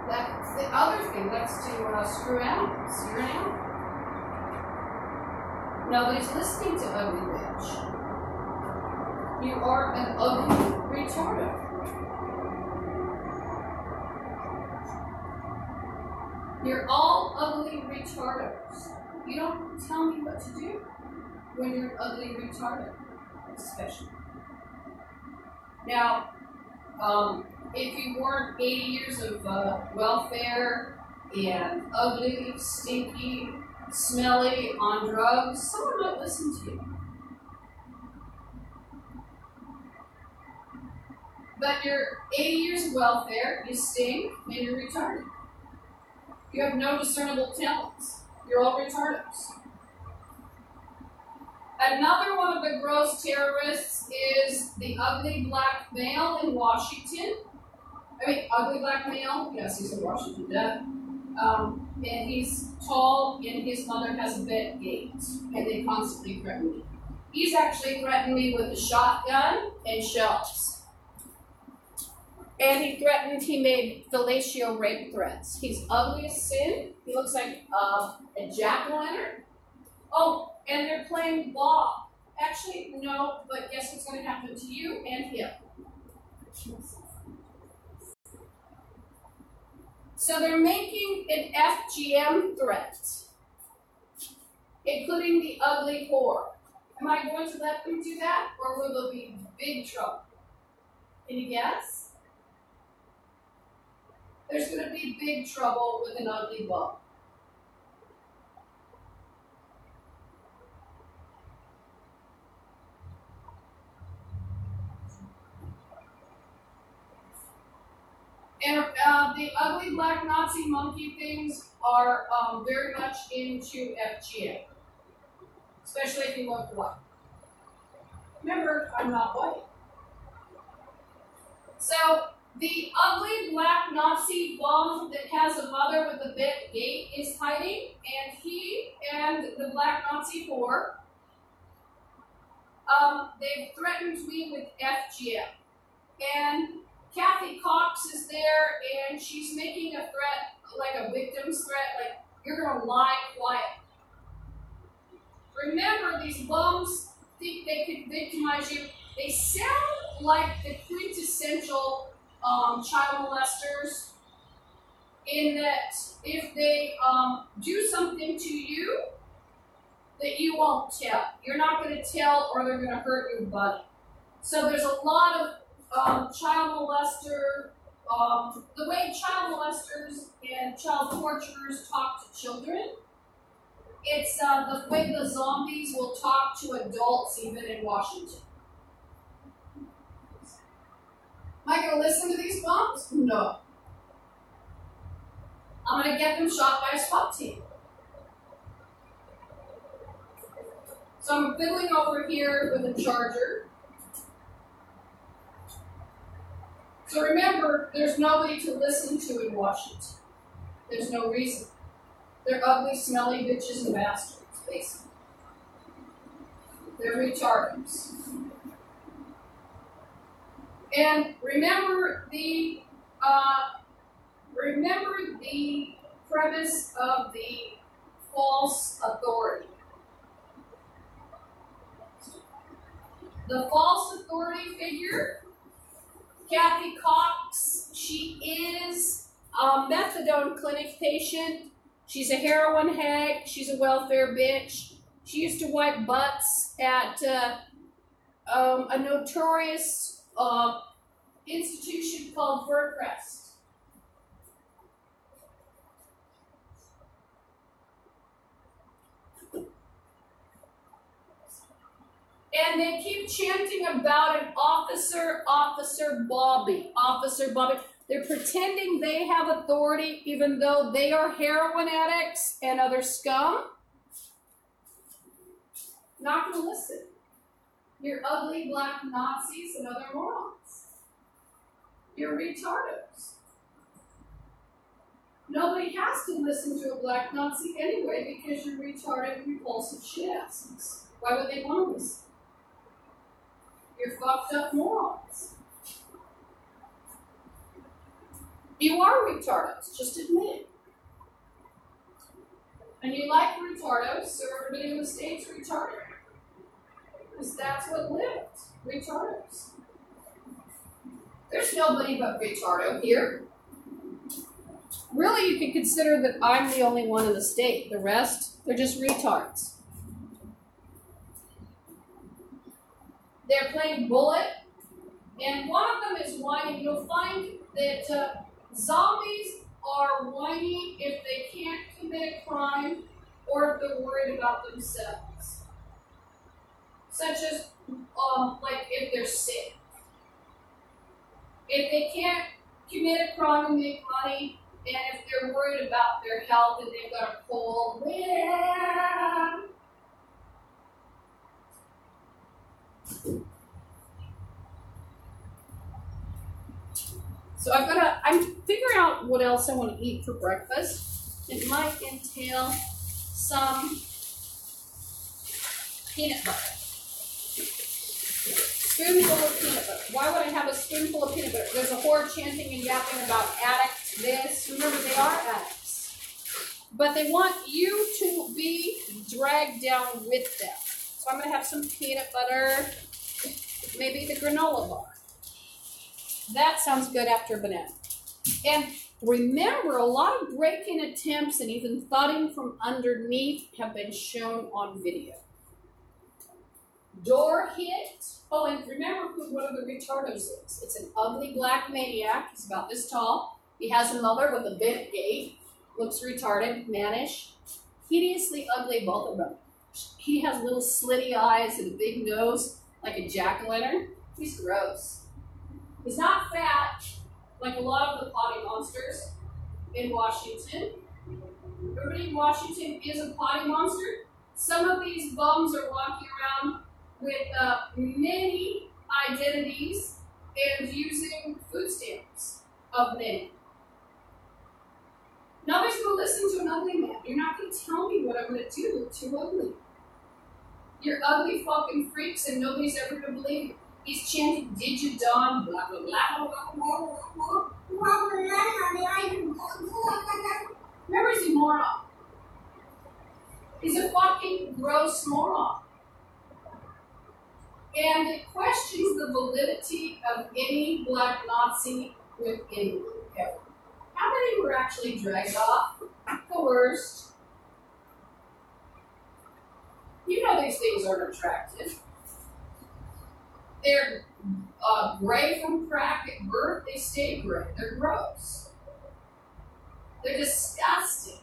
that's the other thing. That's to screw animals. You're an animal. Nobody's listening to ugly bitch. You are an ugly retardo. You're all ugly retardos. You don't tell me what to do when you're an ugly retardo, especially. Now, if you weren't 80 years of welfare and ugly, stinky, smelly, on drugs, someone might listen to you. But you're 80 years of welfare, you stink, and you're retarded. You have no discernible talents. You're all retardos. Another one of the gross terrorists is the ugly black male in Washington. Ugly black male, yes, he's in Washington, yeah. And he's tall, and his mother has a bent gait, and they constantly threaten me. He's actually threatened me with a shotgun and shells. And he made fellatio rape threats. He's ugly as sin. He looks like a jack-o'-lantern. Oh, and they're playing Bob. Actually, no, but guess what's going to happen to you and him? So they're making an FGM threat, including the ugly whore. Am I going to let them do that, or will there be big trouble? Can you guess? there's going to be big trouble with an ugly bum. And the ugly black Nazi monkey things are very much into FGM, especially if you look white. Remember, I'm not white. So the ugly black Nazi bum that has a mother with a bent gait is hiding, and he and the black Nazi whore, they've threatened me with FGM. And Kathy Cox is there, and she's making a threat, like a victim's threat, like, you're going to lie quiet. Remember, these bums think they could victimize you. They sound like the quintessential child molesters, in that if they do something to you, that you won't tell. You're not going to tell, or they're going to hurt your buddy. So there's a lot of child molester, the way child molesters and child torturers talk to children, it's the way the zombies will talk to adults, even in Washington. Am I going to listen to these bums? No. I'm going to get them shot by a SWAT team. So I'm fiddling over here with a charger. So remember, there's nobody to listen to in Washington. There's no reason. They're ugly, smelly bitches and bastards, basically. They're retards. And remember the premise of the false authority. The false authority figure, Kathy Cox, she is a methadone clinic patient. She's a heroin hag. She's a welfare bitch. She used to wipe butts at a notorious institution called Vercrest. And they keep chanting about an officer, Officer Bobby, Officer Bobby. They're pretending they have authority even though they are heroin addicts and other scum. Not going to listen. You're ugly black Nazis and other morons. You're retardos. Nobody has to listen to a black Nazi anyway because you're retarded, repulsive shit asses. Why would they want to listen? You're fucked up morons. You are retardos, just admit it. And you like retardos, so everybody in the States retarded. Because that's what lived, retardos. There's nobody but retardo here. Really, you can consider that I'm the only one in the state. The rest, they're just retards. They're playing bullet, and one of them is whining. You'll find that zombies are whiny if they can't commit a crime or if they're worried about themselves. Such as, like if they're sick. If they can't commit a crime and make money, and if they're worried about their health and they've got a cold, so I'm figuring out what else I want to eat for breakfast. It might entail some peanut butter. Spoonful of peanut butter. Why would I have a spoonful of peanut butter? There's a whore chanting and yapping about addicts, this. Remember, they are addicts. But they want you to be dragged down with them. So I'm going to have some peanut butter, maybe the granola bar. That sounds good after a banana. And remember, a lot of break-in attempts and even thudding from underneath have been shown on video. Door hit. Oh, and remember who one of the retardos is. It's an ugly black maniac. He's about this tall. He has a mother with a big gait, looks retarded, mannish, hideously ugly, both of them. He has little slitty eyes and a big nose like a jack-o'-lantern. He's gross. He's not fat like a lot of the potty monsters in Washington. Everybody in Washington is a potty monster. Some of these bums are walking around with many identities and using food stamps of men. Nobody's going to listen to an ugly man. You're not going to tell me what I'm going to do. You're too ugly. You're ugly fucking freaks and nobody's ever going to believe you. He's chanting Digidon, blah, blah, blah, blah, blah, blah, blah. Remember, he's a moron. He's a fucking gross moron. And it questions the validity of any black Nazi with anyone ever. How many were actually dragged off, coerced? You know these things aren't attractive. They're gray from crack at birth. They stay gray. They're gross. They're disgusting.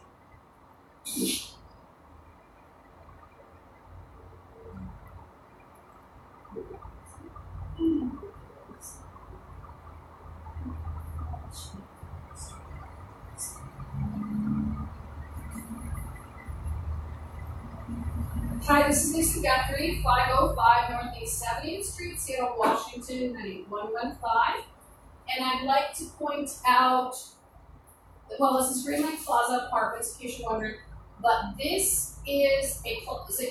Hi, this is Lisa Guthrie, 505 Northeast 70th Street, Seattle, Washington, 98115. And I'd like to point out, well, this is Green Lake Plaza Apartments, in case you're wondering, but this is a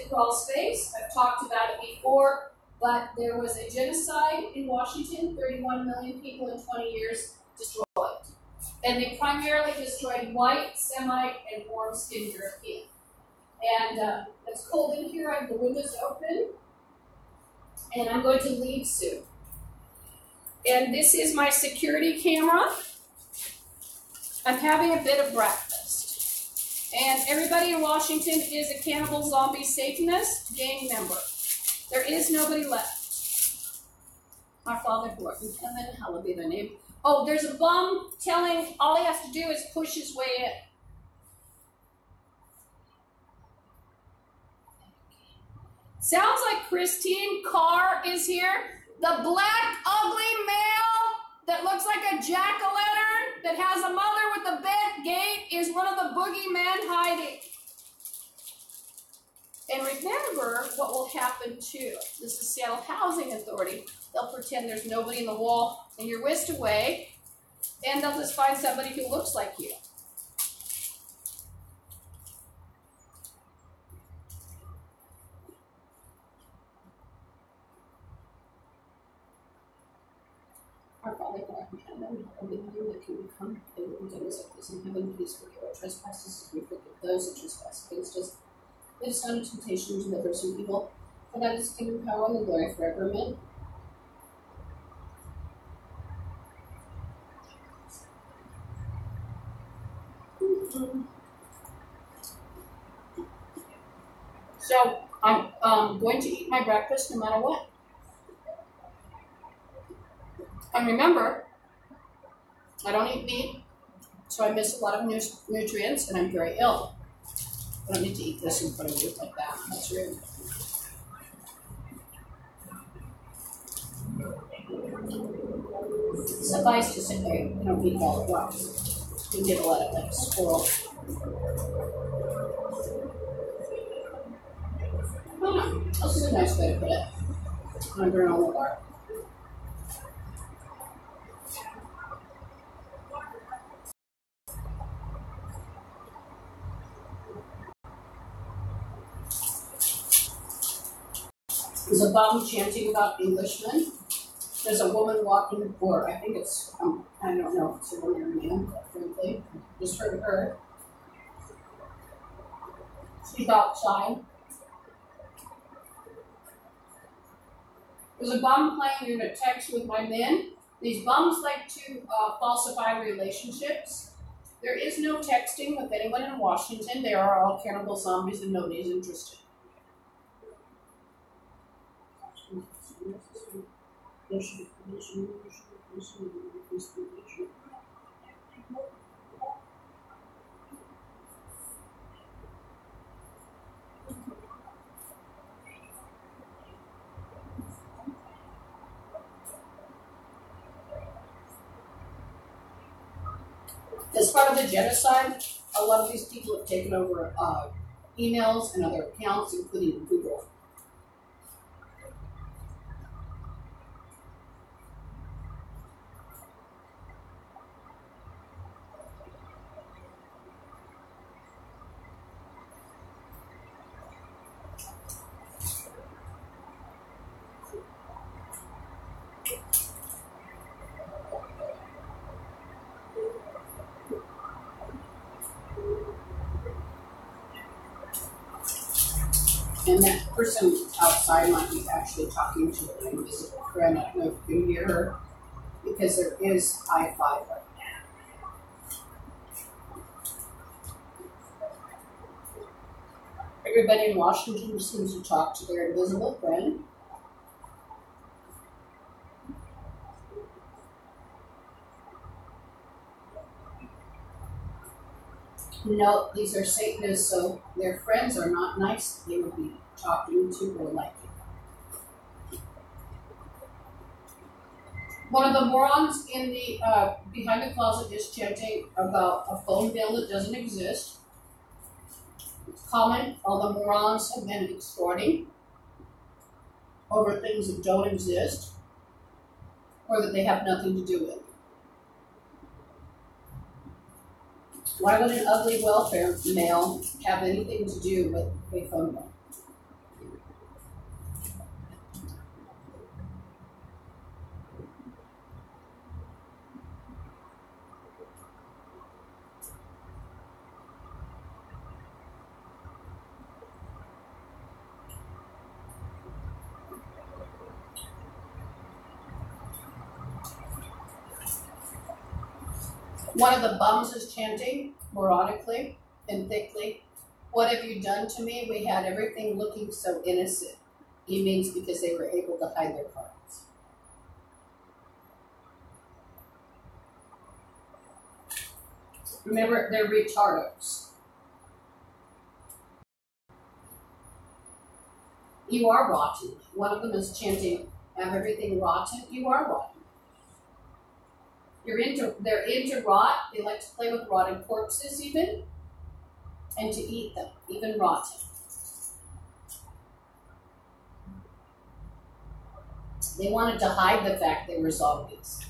crawl space. I've talked about it before, but there was a genocide in Washington, 31 million people in 20 years destroyed. And they primarily destroyed white, Semite, and warm-skinned European. And it's cold in here. I have the windows open. And I'm going to leave soon. And this is my security camera. I'm having a bit of breakfast. And everybody in Washington is a cannibal zombie Satanist gang member. There is nobody left. Our Father who art in heaven, hallowed be thy name. Oh, there's a bum telling all he has to do is push his way in. Sounds like Christine Carr is here. The black, ugly male that looks like a jack-o'-lantern that has a mother with a bent gait is one of the boogeymen hiding. And remember what will happen too. This is Seattle Housing Authority. They'll pretend there's nobody in the wall and you're whisked away, and they'll just find somebody who looks like you. Our Father who art in heaven, hallowed be thy name. Thy kingdom come. Thy will be done as it is in heaven. Please forgive our trespasses as we forgive those who trespass against us. Lead us not into temptation, to deliver us from evil. For that is the kingdom, power, and the glory forever. Amen. So I'm going to eat my breakfast no matter what. And remember, I don't eat meat, so I miss a lot of nutrients, and I'm very ill. I don't need to eat this in front of you like that. That's rude. Suffice to say, you don't eat all at once. You get a lot of like a squirrel. I don't know. This is a nice way to put it. I'm burn all the bark. There's a bum chanting about Englishmen. There's a woman walking, or I think it's, I don't know if it's a woman or a man, but frankly, I just heard her. She's outside. There's a bum playing in a text with my men. These bums like to falsify relationships. There is no texting with anyone in Washington. They are all cannibal zombies and nobody's interested. As part of the genocide, a lot of these people have taken over emails and other accounts, including Google. And that person outside might be actually talking to an invisible friend. I don't know if you can hear her, because there is high five right now. Everybody in Washington seems to talk to their invisible friend. No, these are Satanists, so their friends are not nice. They would be talking to or liking. One of the morons in the behind the closet is chanting about a phone bill that doesn't exist. It's common. All the morons have been extorting over things that don't exist or that they have nothing to do with. Why would an ugly welfare mail have anything to do with a phone bill? One of the bums is chanting, moronically and thickly, "What have you done to me? We had everything looking so innocent." He means because they were able to hide their cards. Remember, they're retardos. You are rotten. One of them is chanting, "Have everything rotten." You are rotten. They're into rot. They like to play with rotted corpses even, and to eat them, even rotten. They wanted to hide the fact they were zombies.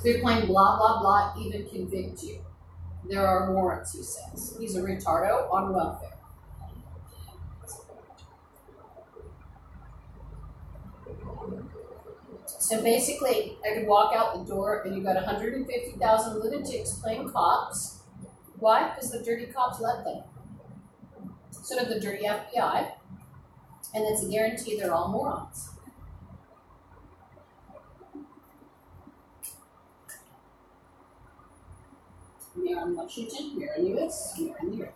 They're playing blah, blah, blah, even convict you. There are warrants, he says. He's a retardo on welfare. So basically, I could walk out the door and you got 150,000 lunatics playing cops. Why? Because the dirty cops let them. So did the dirty FBI. And it's a guarantee they're all morons. We're in Washington, we're in the US, we're in Europe.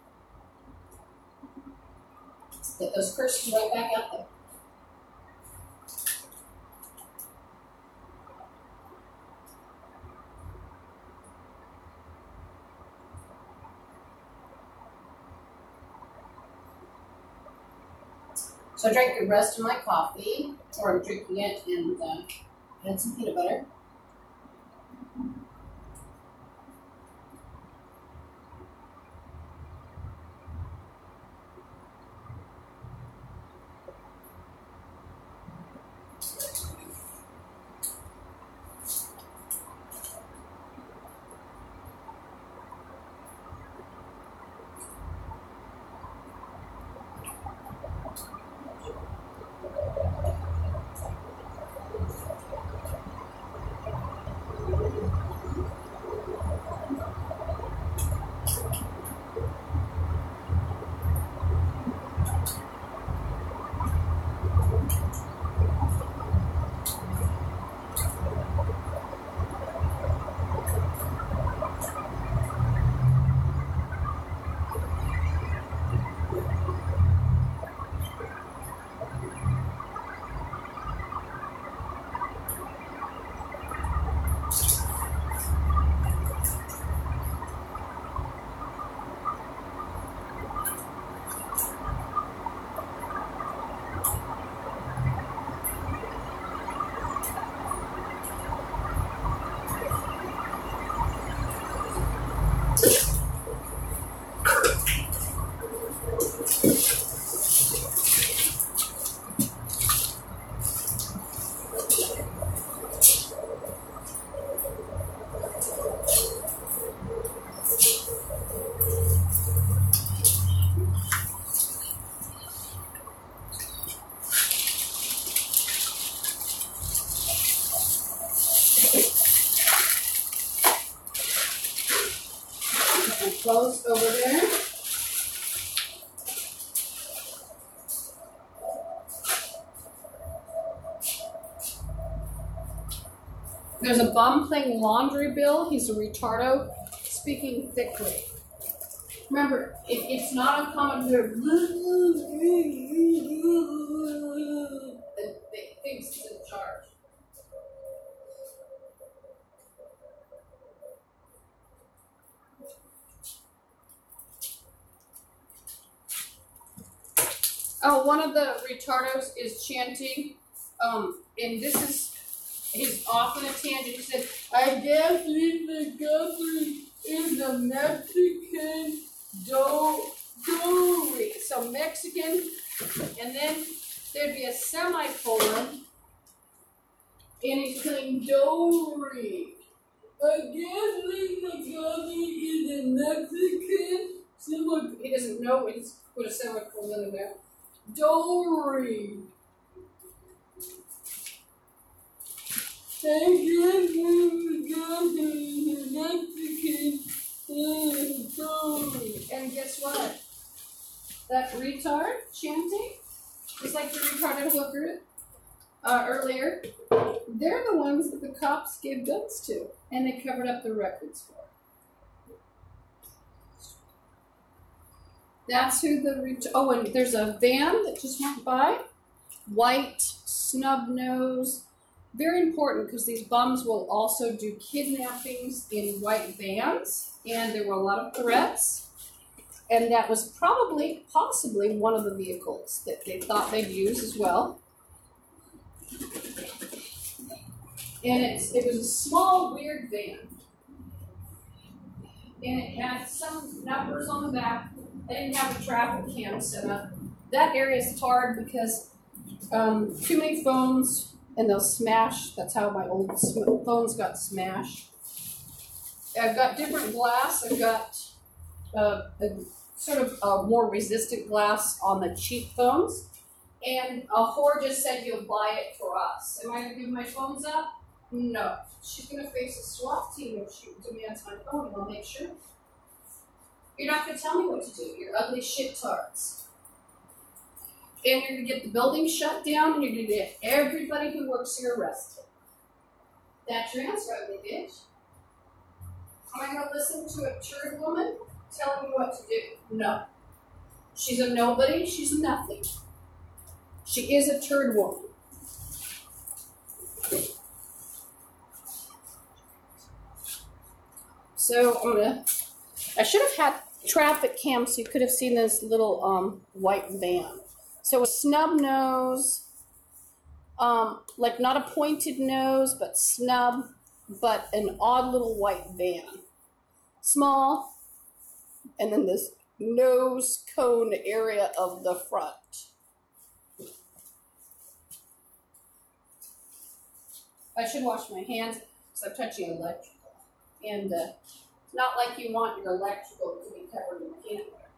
Get those curses right back out there. So I drank the rest of my coffee, or I'm drinking it, and had some peanut butter. clothes over there. There's a bum playing laundry bill. He's a retardo, speaking thickly. Remember, it's not uncommon to hear and thinks he's in charge. Oh, one of the retardos is chanting, and this is. He's off on a tangent. He said, I guess the Guthrie is a Mexican jewelry. So Mexican, and then there'd be a semicolon, and he's saying jewelry. I guess the Guthrie is a Mexican semicolon. He doesn't know, he just put a semicolon in there. Jewelry. And guess what? That retard chanting, just like the retarded hooker earlier, they're the ones that the cops gave guns to, and they covered up their records for. That's who the oh, and there's a van that just went by, white, snub nose. Very important because these bums will also do kidnappings in white vans, and there were a lot of threats, and that was possibly one of the vehicles that they thought they'd use as well. And it was a small, weird van, and it had some numbers on the back. They didn't have a traffic cam set up. That area is hard because too many phones. And they'll smash. That's how my old phones got smashed. I've got different glass. I've got a sort of a more resistant glass on the cheap phones. And a whore just said, you'll buy it for us. Am I going to give my phones up? No. She's going to face a SWAT team if she demands my phone, and I'll make sure. You're not going to tell me what to do. You're ugly shit-tards. And you're going to get the building shut down, and you're going to get everybody who works here arrested. That's your answer, ugly bitch. Am I going to listen to a turd woman telling me what to do? No. She's a nobody. She's a nothing. She is a turd woman. So I should have had traffic cams so you could have seen this little white van. So a snub nose, like not a pointed nose, but snub, but an odd little white van. Small, and then this nose cone area of the front. I should wash my hands because I'm touching electrical. And it's not like you want your electrical to be covered in peanut butter.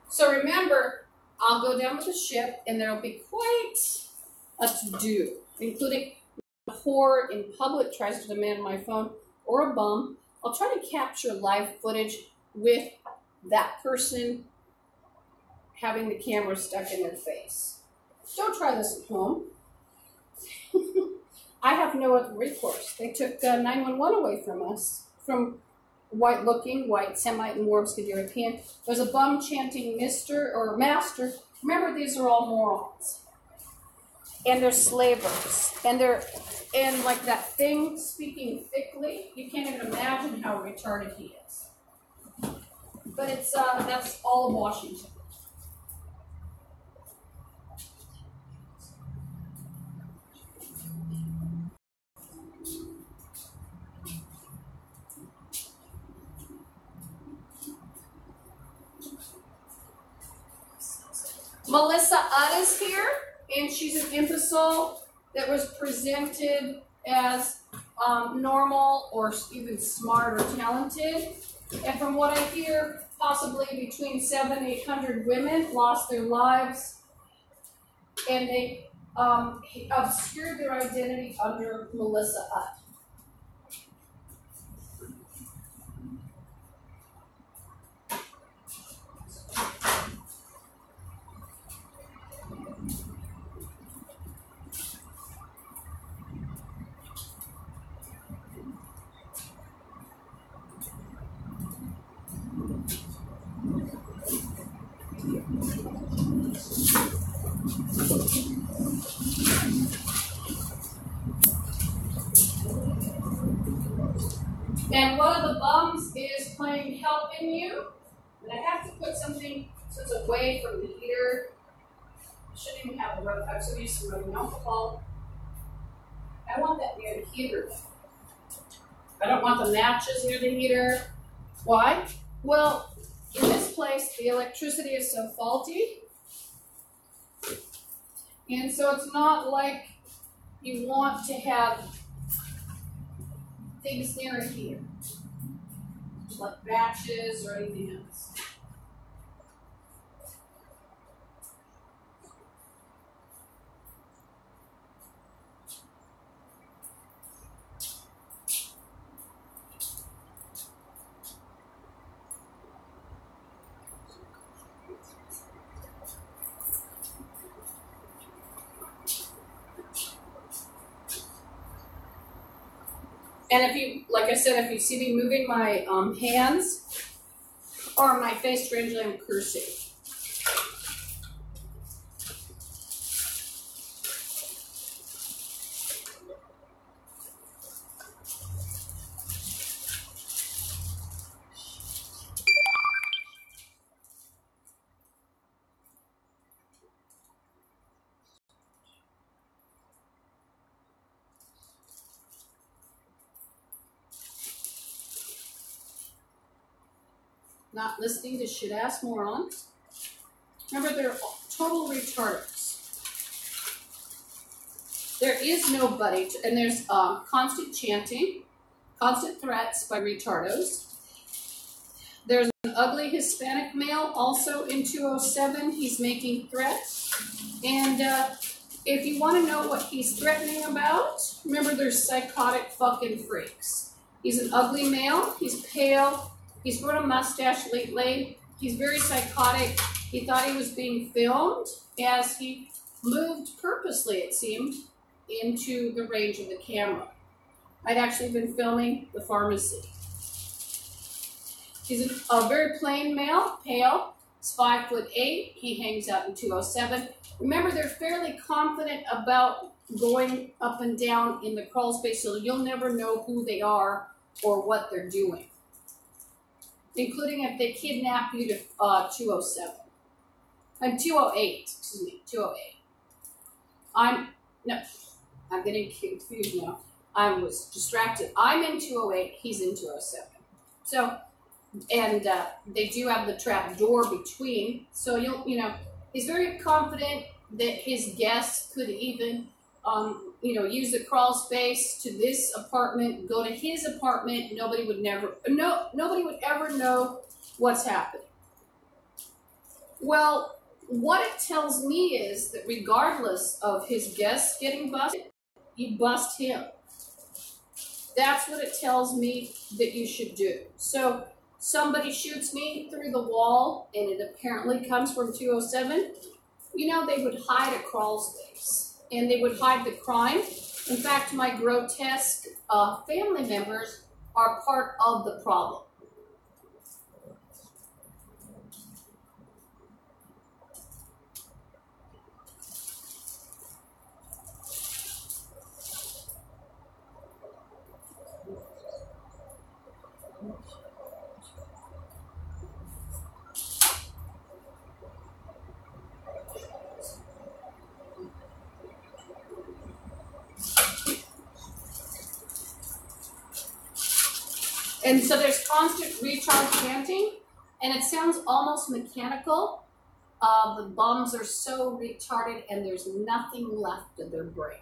So remember, I'll go down with the ship, and there'll be quite a to-do, including a whore in public tries to demand my phone, or a bum. I'll try to capture live footage with that person having the camera stuck in their face. Don't try this at home. I have no other recourse. They took 911 away from us, from white-looking, white Semite and Warpskid European. There's a bum chanting Mr. or Master. Remember, these are all morons. And they're slavers. And like that thing speaking thickly, you can't even imagine how retarded he is. But it's that's all of Washington. Melissa Utt is here, and she's an imbecile that was presented as normal or even smart or talented. And from what I hear, possibly between 700 and 800 women lost their lives, and they obscured their identity under Melissa Hutt. And one of the bums is playing Helping You. And I have to put something so it's away from the heater. I shouldn't even have a rope. I'm going to use some rubbing alcohol. I want that near the heater. I don't want the matches near the heater. Why? Well, in this place, the electricity is so faulty. And so it's not like you want to have things near a heater, like matches or anything else. And if you, like I said, if you see me moving my hands or my face, strangely, I'm cursing. Not listening to shit-ass morons. Remember, they're total retards. There is nobody, and there's constant chanting, constant threats by retardos. There's an ugly Hispanic male also in 207. He's making threats. And if you want to know what he's threatening about, remember, there's psychotic fucking freaks. He's an ugly male. He's pale. He's grown a mustache lately. He's very psychotic. He thought he was being filmed as he moved purposely, it seemed, into the range of the camera. I'd actually been filming the pharmacy. He's a very plain male, pale. He's 5'8". He hangs out in 207. Remember, they're fairly confident about going up and down in the crawl space, so you'll never know who they are or what they're doing, including if they kidnap you to 207. I'm 208, excuse me, 208. I'm getting confused now. I was distracted. I'm in 208, he's in 207. So, and they do have the trap door between, so he's very confident that his guests could even, use the crawl space to this apartment, go to his apartment. Nobody would ever know what's happening. Well, what it tells me is that regardless of his guests getting busted, you bust him. That's what it tells me that you should do. So somebody shoots me through the wall and it apparently comes from 207, they would hide a crawl space and they would hide the crime. In fact, my grotesque family members are part of the problem. And so there's constant recharge chanting, and it sounds almost mechanical. The bums are so retarded, and there's nothing left of their brain.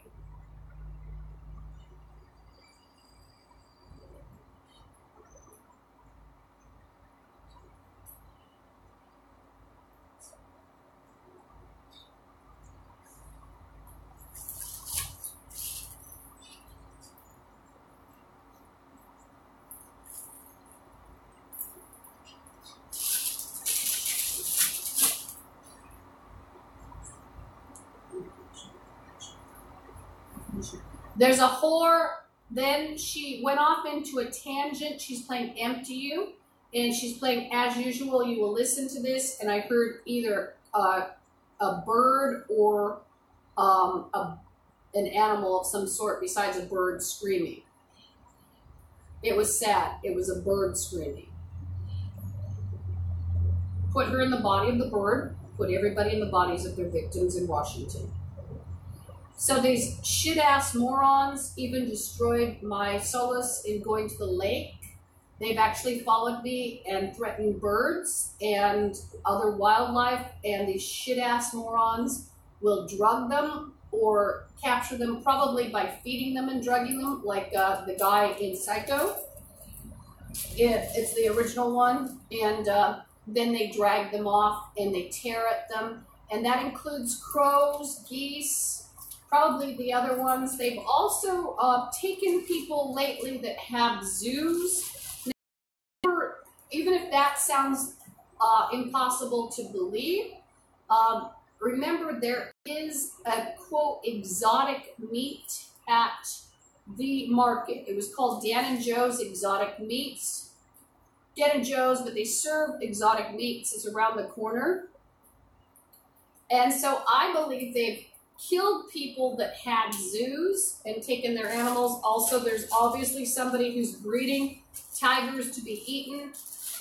There's a whore. Then she went off into a tangent. She's playing Empty You, and she's playing As Usual. You will listen to this, and I heard either a bird or an animal of some sort besides a bird screaming. It was sad. It was a bird screaming. Put her in the body of the bird. Put everybody in the bodies of their victims in Washington. So these shit-ass morons even destroyed my solace in going to the lake. They've actually followed me and threatened birds and other wildlife, and these shit-ass morons will drug them or capture them, probably by feeding them and drugging them, like the guy in Psycho. It's the original one, and then they drag them off and they tear at them, and that includes crows, geese, probably the other ones. They've also taken people lately that have zoos. Even if that sounds impossible to believe, remember there is a, quote, exotic meat at the market. It was called Dan and Joe's Exotic Meats. Dan and Joe's, but they serve exotic meats. It's around the corner. And so I believe they've killed people that had zoos and taken their animals. Also, there's obviously somebody who's breeding tigers to be eaten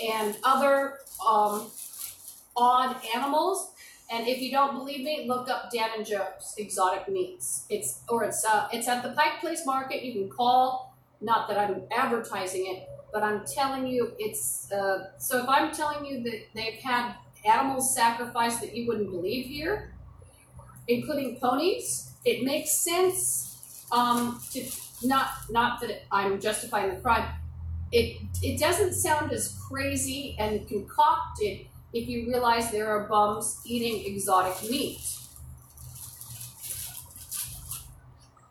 and other odd animals. And if you don't believe me, look up Dan and Joe's Exotic Meats. It's at the Pike Place Market. You can call. Not that I'm advertising it, but I'm telling you it's. So if I'm telling you that they've had animals sacrificed that you wouldn't believe here, including ponies, it makes sense. To not that I'm justifying the crime. It doesn't sound as crazy and concocted if you realize there are bums eating exotic meat.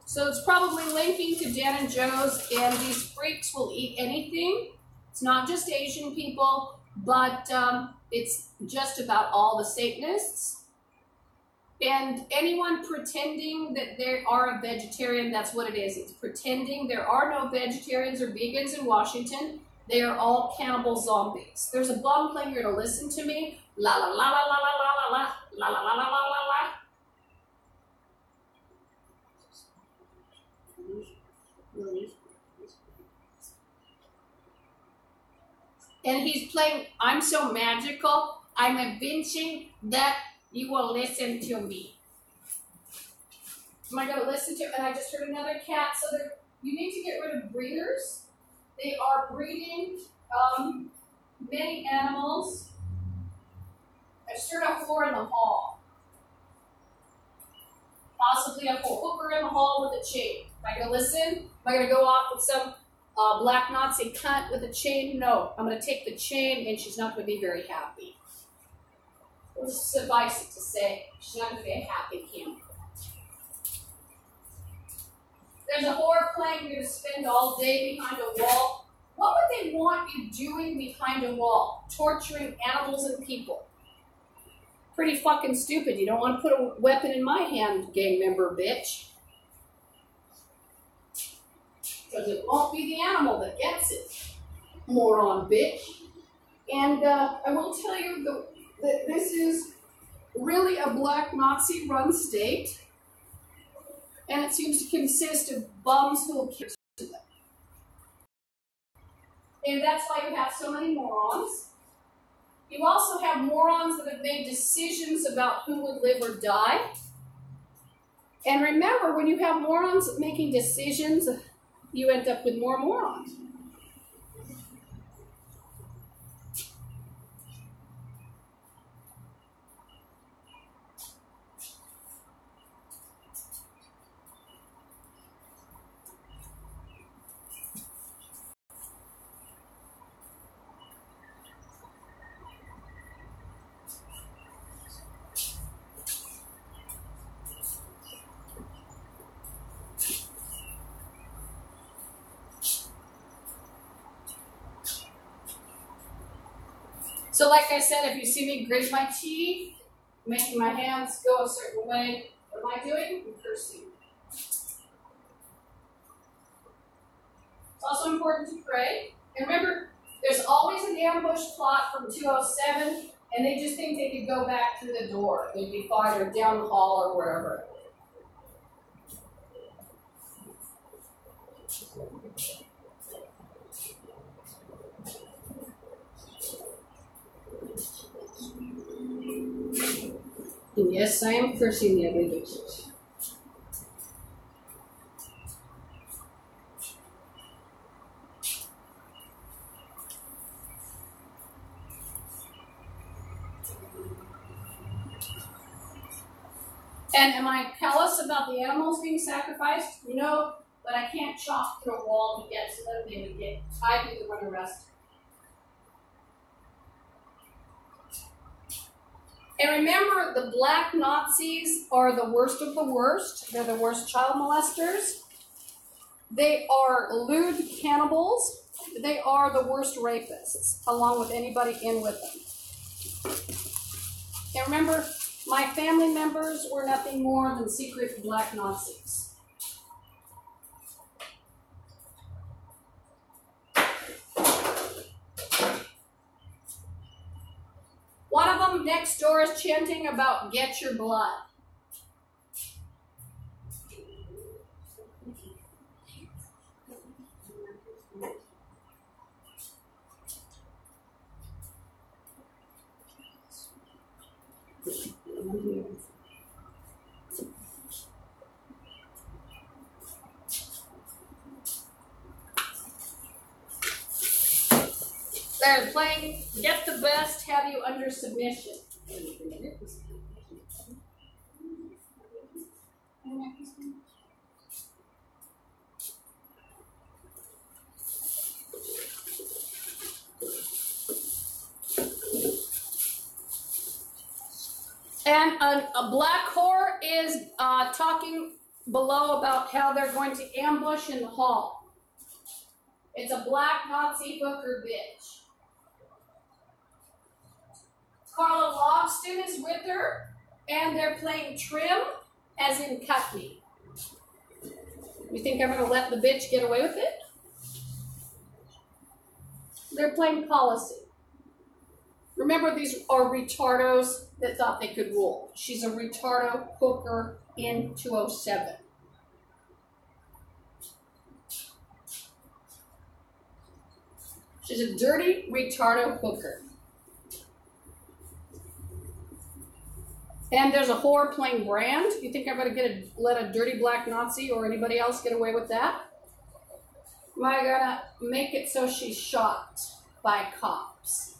So it's probably linking to Dan and Joe's, and these freaks will eat anything. It's not just Asian people, but it's just about all the Satanists. And anyone pretending that they are a vegetarian, that's what it is. It's pretending. There are no vegetarians or vegans in Washington. They are all cannibal zombies. There's a bum playing here to listen to me. La la la la la la la la la la la la la la la. And he's playing, I'm so magical, I'm evincing that you will listen to me. Am I going to listen to, and I just heard another cat, so you need to get rid of breeders. They are breeding many animals. I just heard a whore in the hall. Possibly a hooker in the hall with a chain. Am I going to listen? Am I going to go off with some black Nazi cunt with a chain? No. I'm going to take the chain, and she's not going to be very happy. We'll just suffice it to say, she's not going to be a happy camper. There's a whore playing you're going to spend all day behind a wall. What would they want you doing behind a wall? Torturing animals and people. Pretty fucking stupid. You don't want to put a weapon in my hand, gang member bitch. Because it won't be the animal that gets it. Moron bitch. And I will tell you that this is really a black Nazi run state. And it seems to consist of bums who will kill to them. And that's why you have so many morons. You also have morons that have made decisions about who will live or die. And remember, when you have morons making decisions, you end up with more morons. So like I said, if you see me grit my teeth, making my hands go a certain way, what am I doing? I'm cursing. It's also important to pray. And remember, there's always an ambush plot from 207, and they just think they could go back through the door. They'd be fine, or down the hall or wherever. And yes, I am cursing the ugly bitches. And am I callous about the animals being sacrificed? You know, but I can't chop through a wall to get to them. They would get, I'd be the one arrested. And remember, the black Nazis are the worst of the worst. They're the worst child molesters. They are lewd cannibals. They are the worst rapists, along with anybody in with them. And remember, my family members were nothing more than secret black Nazis. One of them next door is chanting about "get your blood." They're playing "Get the Best, Have You Under Submission." And a black whore is talking below about how they're going to ambush in the hall. It's a black Nazi hooker bitch. Carla Logston is with her, and they're playing trim, as in cut me. You think I'm going to let the bitch get away with it? They're playing policy. Remember, these are retardos that thought they could rule. She's a retardo hooker in 207. She's a dirty retardo hooker. And there's a whore playing Brand. You think I'm going to let a dirty black Nazi or anybody else get away with that? Am I going to make it so she's shot by cops?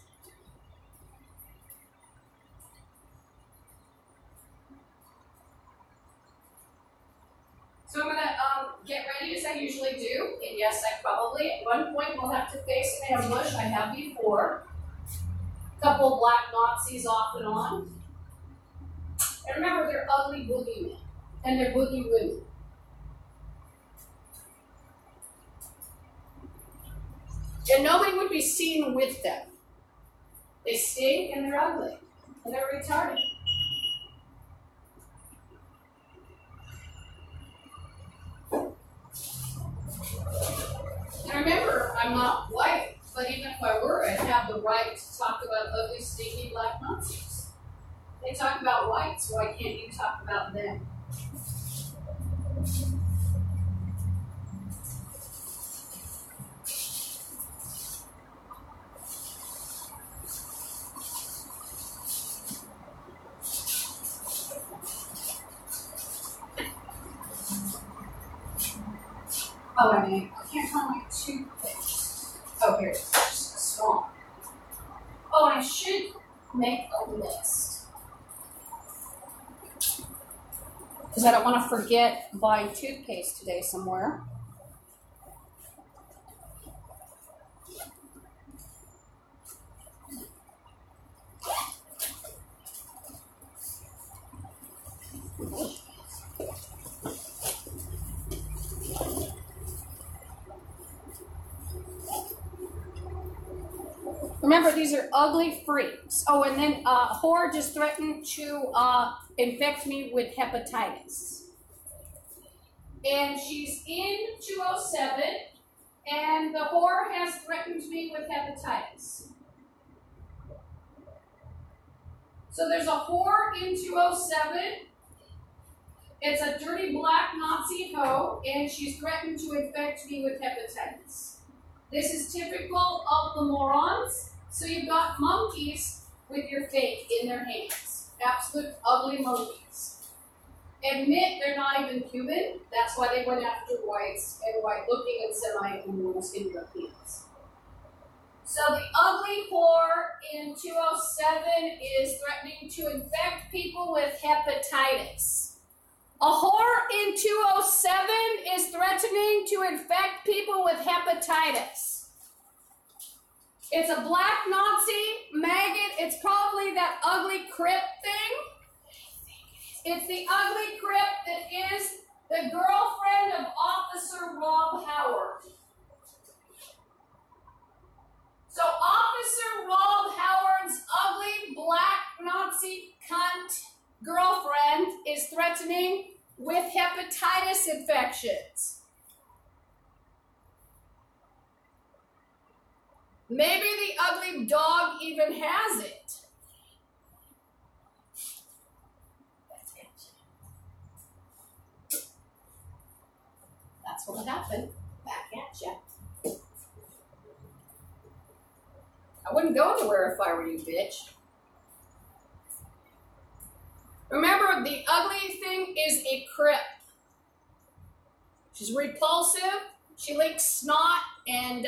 So I'm going to get ready as I usually do. And yes, I probably at one point will have to face an ambush. I have before. A couple of black Nazis off and on. And remember, they're ugly boogie men. And they're boogie women. And nobody would be seen with them. They stink and they're ugly. And they're retarded. And remember, I'm not white, but even if I were, I'd have the right to talk about ugly, stinky black Nazis. They talk about whites, why can't you talk about them? Oh, I can't find my toothpaste. Oh, here it is. Just a small. Oh, and I should make a list. Because I don't want to forget buying toothpaste today somewhere. Remember, these are ugly freaks. Oh, and then whore just threatened to infect me with hepatitis. And she's in 207, And the whore has threatened me with hepatitis. So there's a whore in 207. It's a dirty black Nazi hoe, and she's threatened to infect me with hepatitis. This is typical of the morons. So you've got monkeys with your fate in their hands. Absolute ugly monkeys. Admit they're not even human. That's why they went after whites and white-looking and semi-enormous Europeans. So the ugly whore in 207 is threatening to infect people with hepatitis. A whore in 207 is threatening to infect people with hepatitis. It's a black Nazi maggot. It's probably that ugly Crip thing. It's the ugly Crip that is the girlfriend of Officer Rob Howard. So Officer Rob Howard's ugly black Nazi cunt girlfriend is threatening with hepatitis infections. Maybe the ugly dog even has it. That's what happened. Back at ya. I wouldn't go anywhere if I were you, bitch. Remember, the ugly thing is a Crip. She's repulsive. She leaks snot and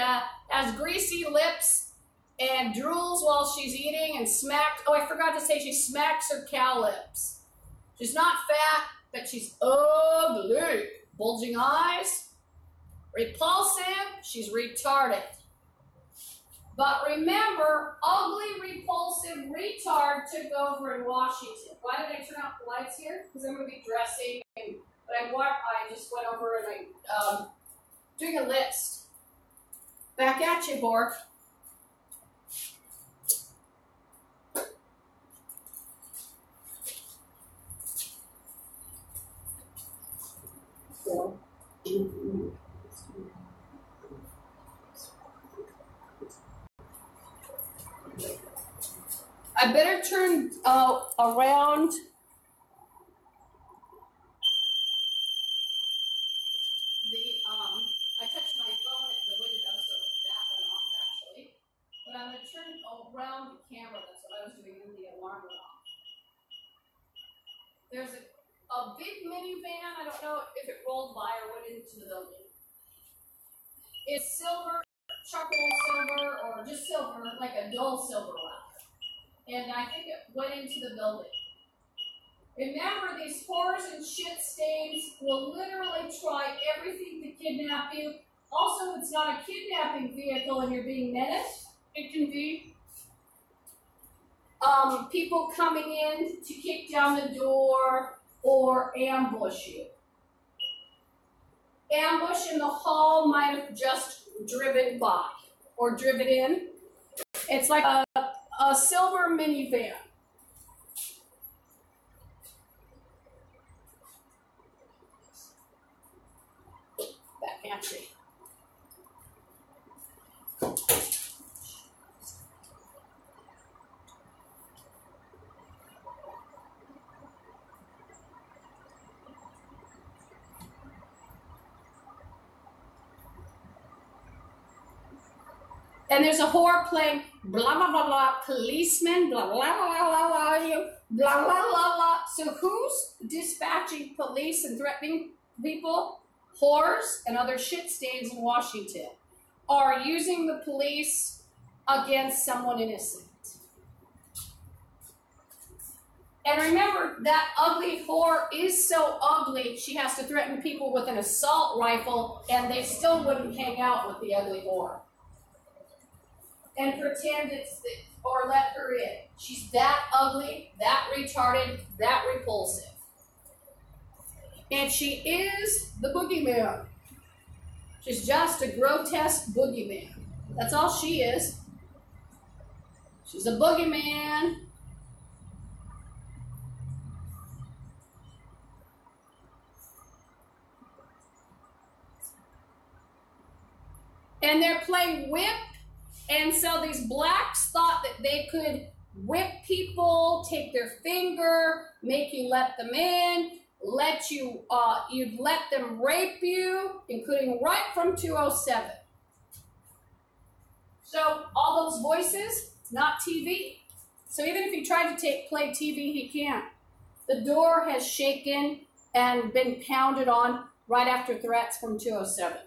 has greasy lips and drools while she's eating and smacks. Oh, I forgot to say she smacks her cow lips. She's not fat, but she's ugly. Bulging eyes. Repulsive. She's retarded. But remember, ugly, repulsive retard took over in Washington. Why did I turn off the lights here? Because I'm going to be dressing. But I just went over and I doing a list. Back at you, whore. I better turn around. I touched my phone at the window, so that went off actually. But I'm going to turn around the camera. That's what I was doing, and the alarm went off. There's a big minivan. I don't know if it rolled by or went into the building. It's silver, charcoal silver, or just silver, like a dull silver rather. And I think it went into the building. Remember, these whores and shit stains will literally try everything to kidnap you. Also, it's not a kidnapping vehicle and you're being menaced. It can be people coming in to kick down the door or ambush you. Ambush in the hall might have just driven by or driven in. It's like a silver minivan. Back at you. And there's a whore playing blah, blah, blah, blah, policeman, blah, blah, blah, blah, blah, blah, blah, blah, blah. So who's dispatching police and threatening people? Whores and other shit stains in Washington are using the police against someone innocent. And remember, that ugly whore is so ugly, she has to threaten people with an assault rifle, and they still wouldn't hang out with the ugly whore. And pretend or let her in. She's that ugly, that retarded, that repulsive. And she is the boogeyman. She's just a grotesque boogeyman. That's all she is. She's a boogeyman. And they're playing whip. And so these blacks thought that they could whip people, take their finger, make you let them in, you'd let them rape you, including right from 207. So all those voices, it's not TV. So even if he tried to play TV, he can't. The door has shaken and been pounded on right after threats from 207.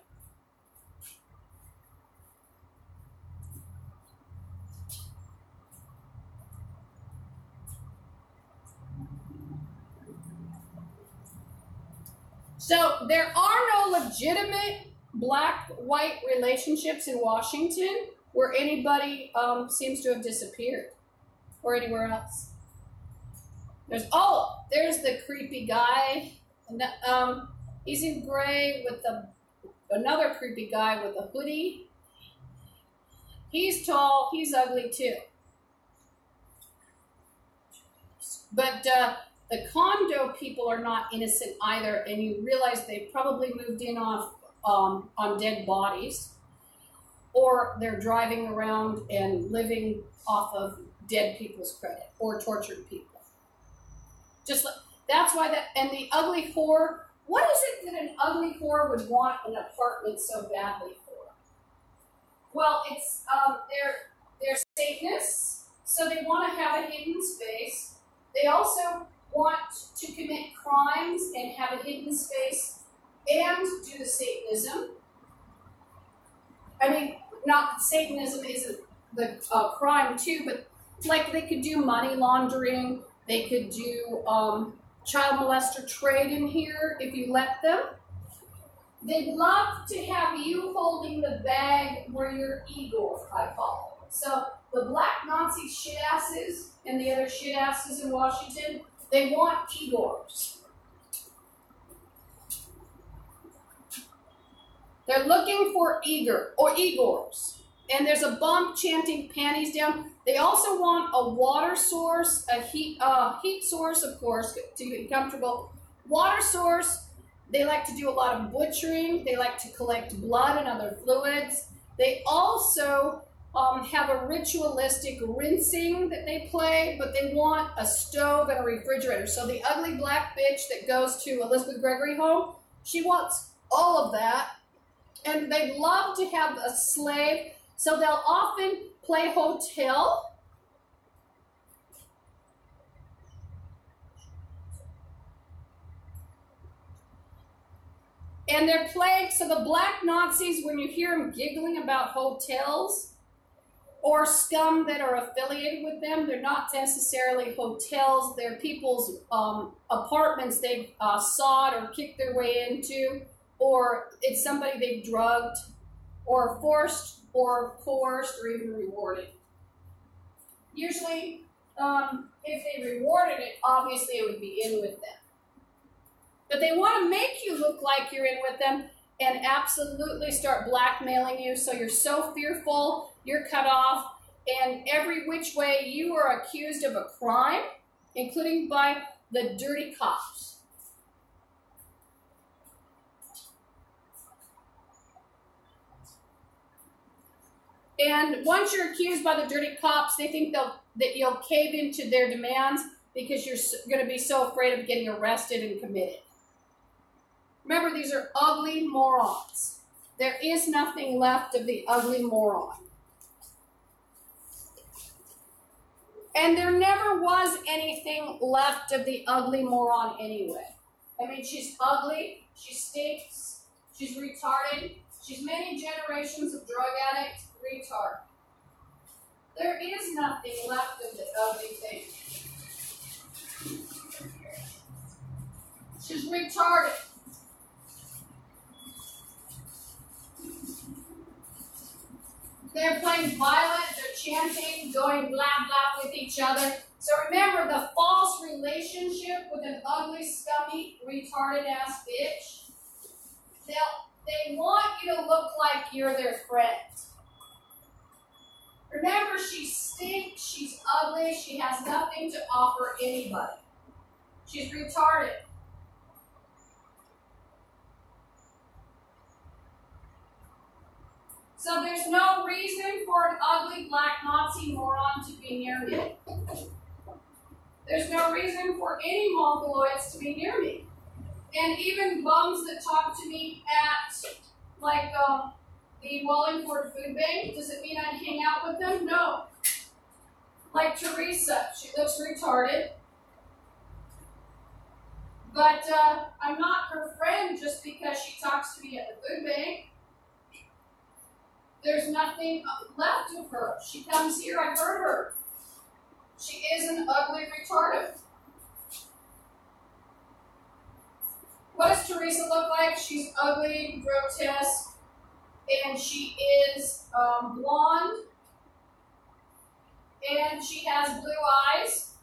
So there are no legitimate black-white relationships in Washington where anybody seems to have disappeared or anywhere else. There's the creepy guy. And he's in gray with another creepy guy with a hoodie. He's tall. He's ugly too. But the condo people are not innocent either, and you realize they probably moved in on dead bodies, or they're driving around and living off of dead people's credit or tortured people. That's why and the ugly whore. What is it that an ugly whore would want an apartment so badly for? Well, it's they're Satanists, so they want to have a hidden space. They also want to commit crimes and have a hidden space and do the Satanism. I mean, not Satanism isn't the crime too, but like they could do money laundering, they could do child molester trade in here if you let them. They'd love to have you holding the bag where your Igor, I call it. So the black Nazi shit-asses and the other shit-asses in Washington, they want Igors. They're looking for Igors. And there's a bump chanting panties down. They also want a water source, a heat source, of course, to get comfortable. Water source. They like to do a lot of butchering. They like to collect blood and other fluids. They also have a ritualistic rinsing that they play, but they want a stove and a refrigerator. So the ugly black bitch that goes to Elizabeth Gregory home, she wants all of that. And they'd love to have a slave, so they'll often play hotel. And they're playing, so the black Nazis, when you hear them giggling about hotels or scum that are affiliated with them, they're not necessarily hotels. They're people's apartments they've sought or kicked their way into, or it's somebody they've drugged or forced or coerced or even rewarded. Usually, if they rewarded it, obviously it would be in with them. But they want to make you look like you're in with them and absolutely start blackmailing you, so you're so fearful, you're cut off, and every which way you are accused of a crime, including by the dirty cops. And once you're accused by the dirty cops, they think that you'll cave into their demands because you're going to be so afraid of getting arrested and committed. Remember, these are ugly morons. There is nothing left of the ugly moron. And there never was anything left of the ugly moron anyway. I mean, she's ugly, she stinks, she's retarded, she's many generations of drug addict, retard. There is nothing left of the ugly thing. She's retarded. They're playing violent, they're chanting, going blah blah with each other. So remember, the false relationship with an ugly, scummy, retarded ass bitch, they want you to look like you're their friend. Remember, she stinks, she's ugly, she has nothing to offer anybody. She's retarded. So there's no reason for an ugly black Nazi moron to be near me. There's no reason for any Mongoloids to be near me. And even bums that talk to me at, like, the Wallingford Food Bank, does it mean I'd hang out with them? No. Like Teresa, she looks retarded. But I'm not her friend just because she talks to me at the food bank. There's nothing left of her. She comes here, I've heard her. She is an ugly retarded. What does Teresa look like? She's ugly, grotesque, and she is blonde, and she has blue eyes.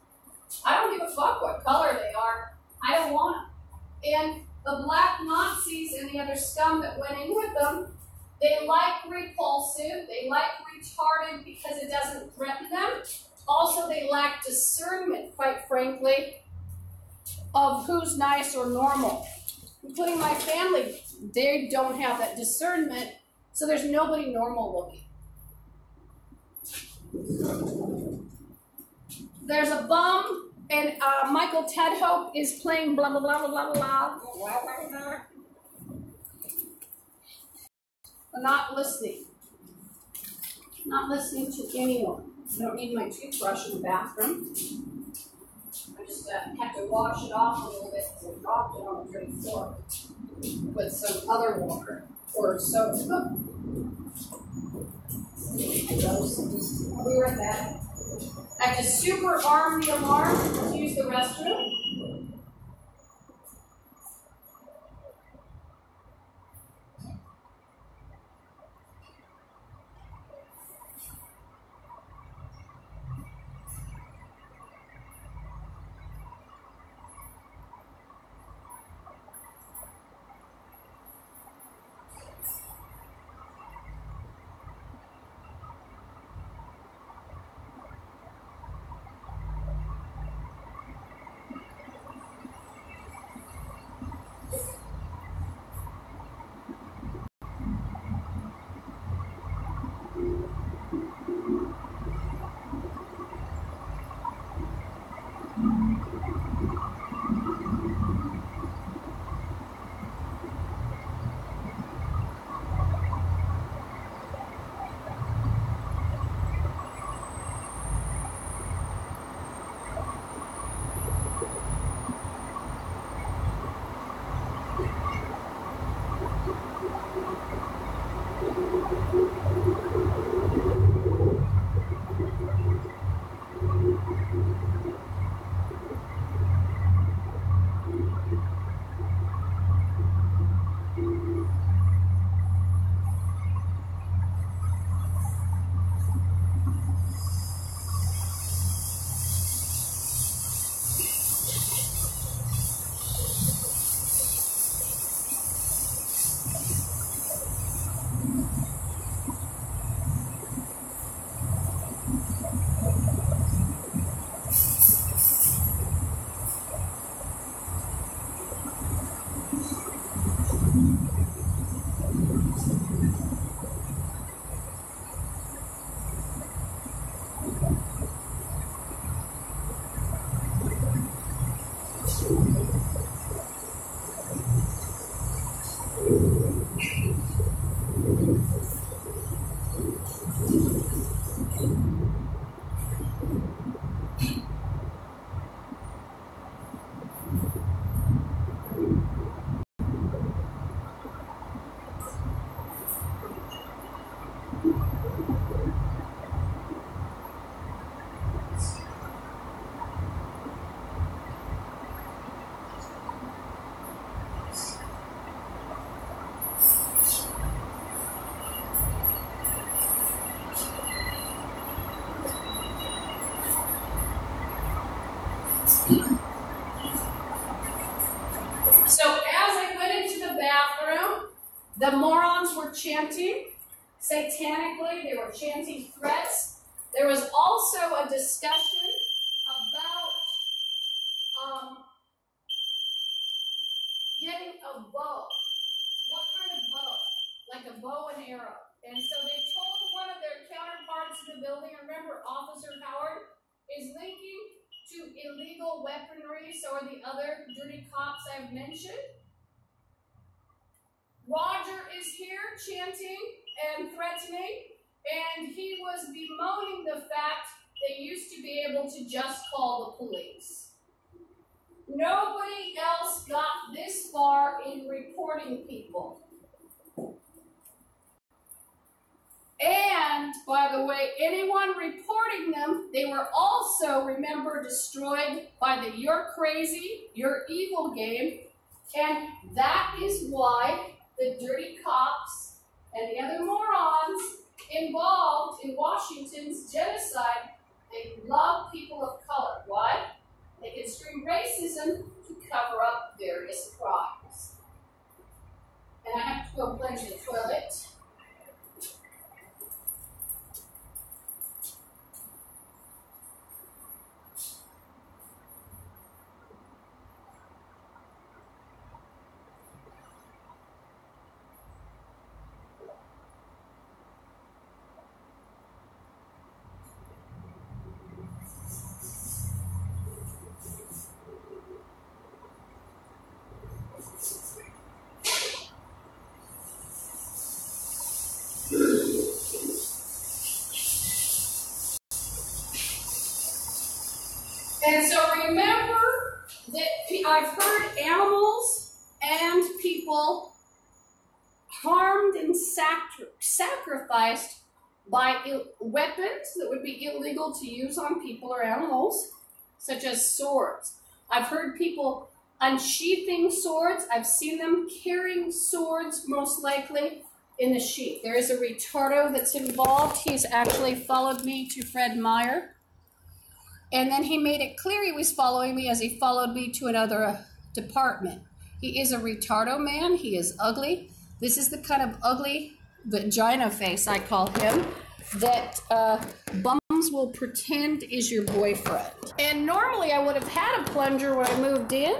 I don't give a fuck what color they are. I don't want them. And the black Nazis and the other scum that went in with them, they like repulsive, they like retarded because it doesn't threaten them. Also, they lack discernment, quite frankly, of who's nice or normal. Including my family, they don't have that discernment, so there's nobody normal looking. There's a bum, and Michael Tedhope is playing blah, blah, blah, blah, blah, blah. I'm not listening. Not listening to anyone. I don't need my toothbrush in the bathroom. I just have to wash it off a little bit because I dropped it on the dirty floor with some other water or soap. I'll be right back. I have to super arm the alarm to use the restroom. So as I went into the bathroom, the morons were chanting satanically. They were chanting threats. There was also a discussion about getting a bow. What kind of bow? Like a bow and arrow. And so they told one of their counterparts in the building, remember Officer Howard is linking to illegal weaponry, so are the other dirty cops I've mentioned. Roger is here chanting and threatening, and he was bemoaning the fact they used to be able to just call the police. Nobody else got this far in reporting people. And, by the way, anyone reporting them, they were also, remember, destroyed by the "you're crazy, you're evil" game. And that is why the dirty cops and the other morons involved in Washington's genocide, they love people of color. Why? They can scream racism to cover up various crimes. And I have to go plunge in the toilet. And so remember that I've heard animals and people harmed and sacrificed by weapons that would be illegal to use on people or animals, such as swords. I've heard people unsheathing swords. I've seen them carrying swords, most likely, in the sheath. There is a retardo that's involved. He's actually followed me to Fred Meyer. And then he made it clear he was following me as he followed me to another department. He is a retardo man. He is ugly. This is the kind of ugly vagina face, I call him, that bums will pretend is your boyfriend. And normally I would have had a plunger when I moved in,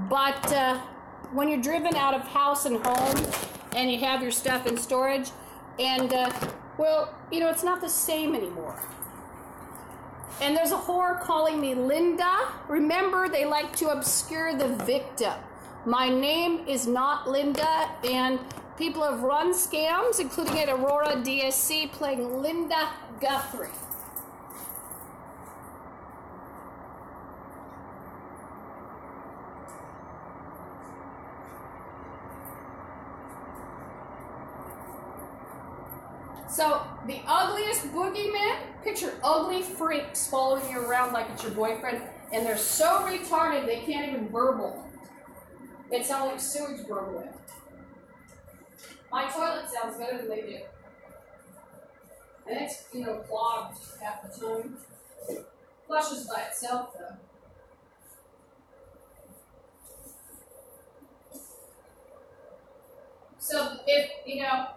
but when you're driven out of house and home and you have your stuff in storage, and well, you know, it's not the same anymore. And there's a whore calling me Linda. Remember, they like to obscure the victim. My name is not Linda, and people have run scams, including at Aurora DSC, playing Linda Guthrie. So, the ugliest boogeyman, picture ugly freaks following you around like it's your boyfriend, and they're so retarded they can't even burble. It sounds like sewage burbling. My toilet sounds better than they do. And it's, you know, clogged half the time. Flushes by itself, though. So, if, you know,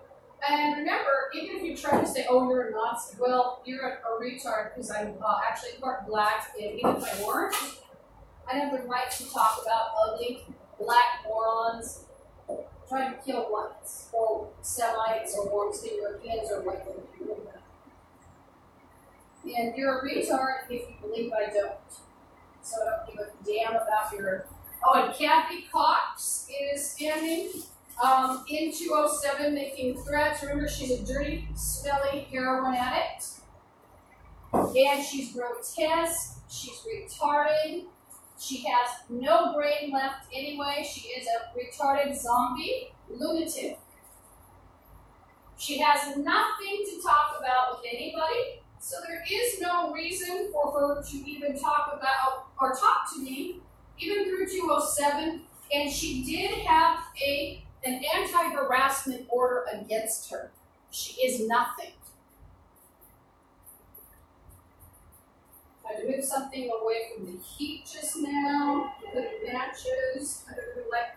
and remember, even if you try to say, oh, you're a Nazi, well, you're a retard, because I'm actually part black, and even if I weren't, I have the right to talk about ugly black morons trying to kill whites, or Semites, or more Eastern Europeans, or white people. And you're a retard if you believe I don't. So I don't give a damn about your... Oh, and Kathy Cox is standing in 207 making threats. Remember, she's a dirty, smelly heroin addict. And she's grotesque. She's retarded. She has no brain left anyway. She is a retarded zombie lunatic. She has nothing to talk about with anybody. So there is no reason for her to even talk about or talk to me, even through 207. And she did have an anti-harassment order against her. She is nothing. I moved something away from the heat just now. Put matches. I don't really like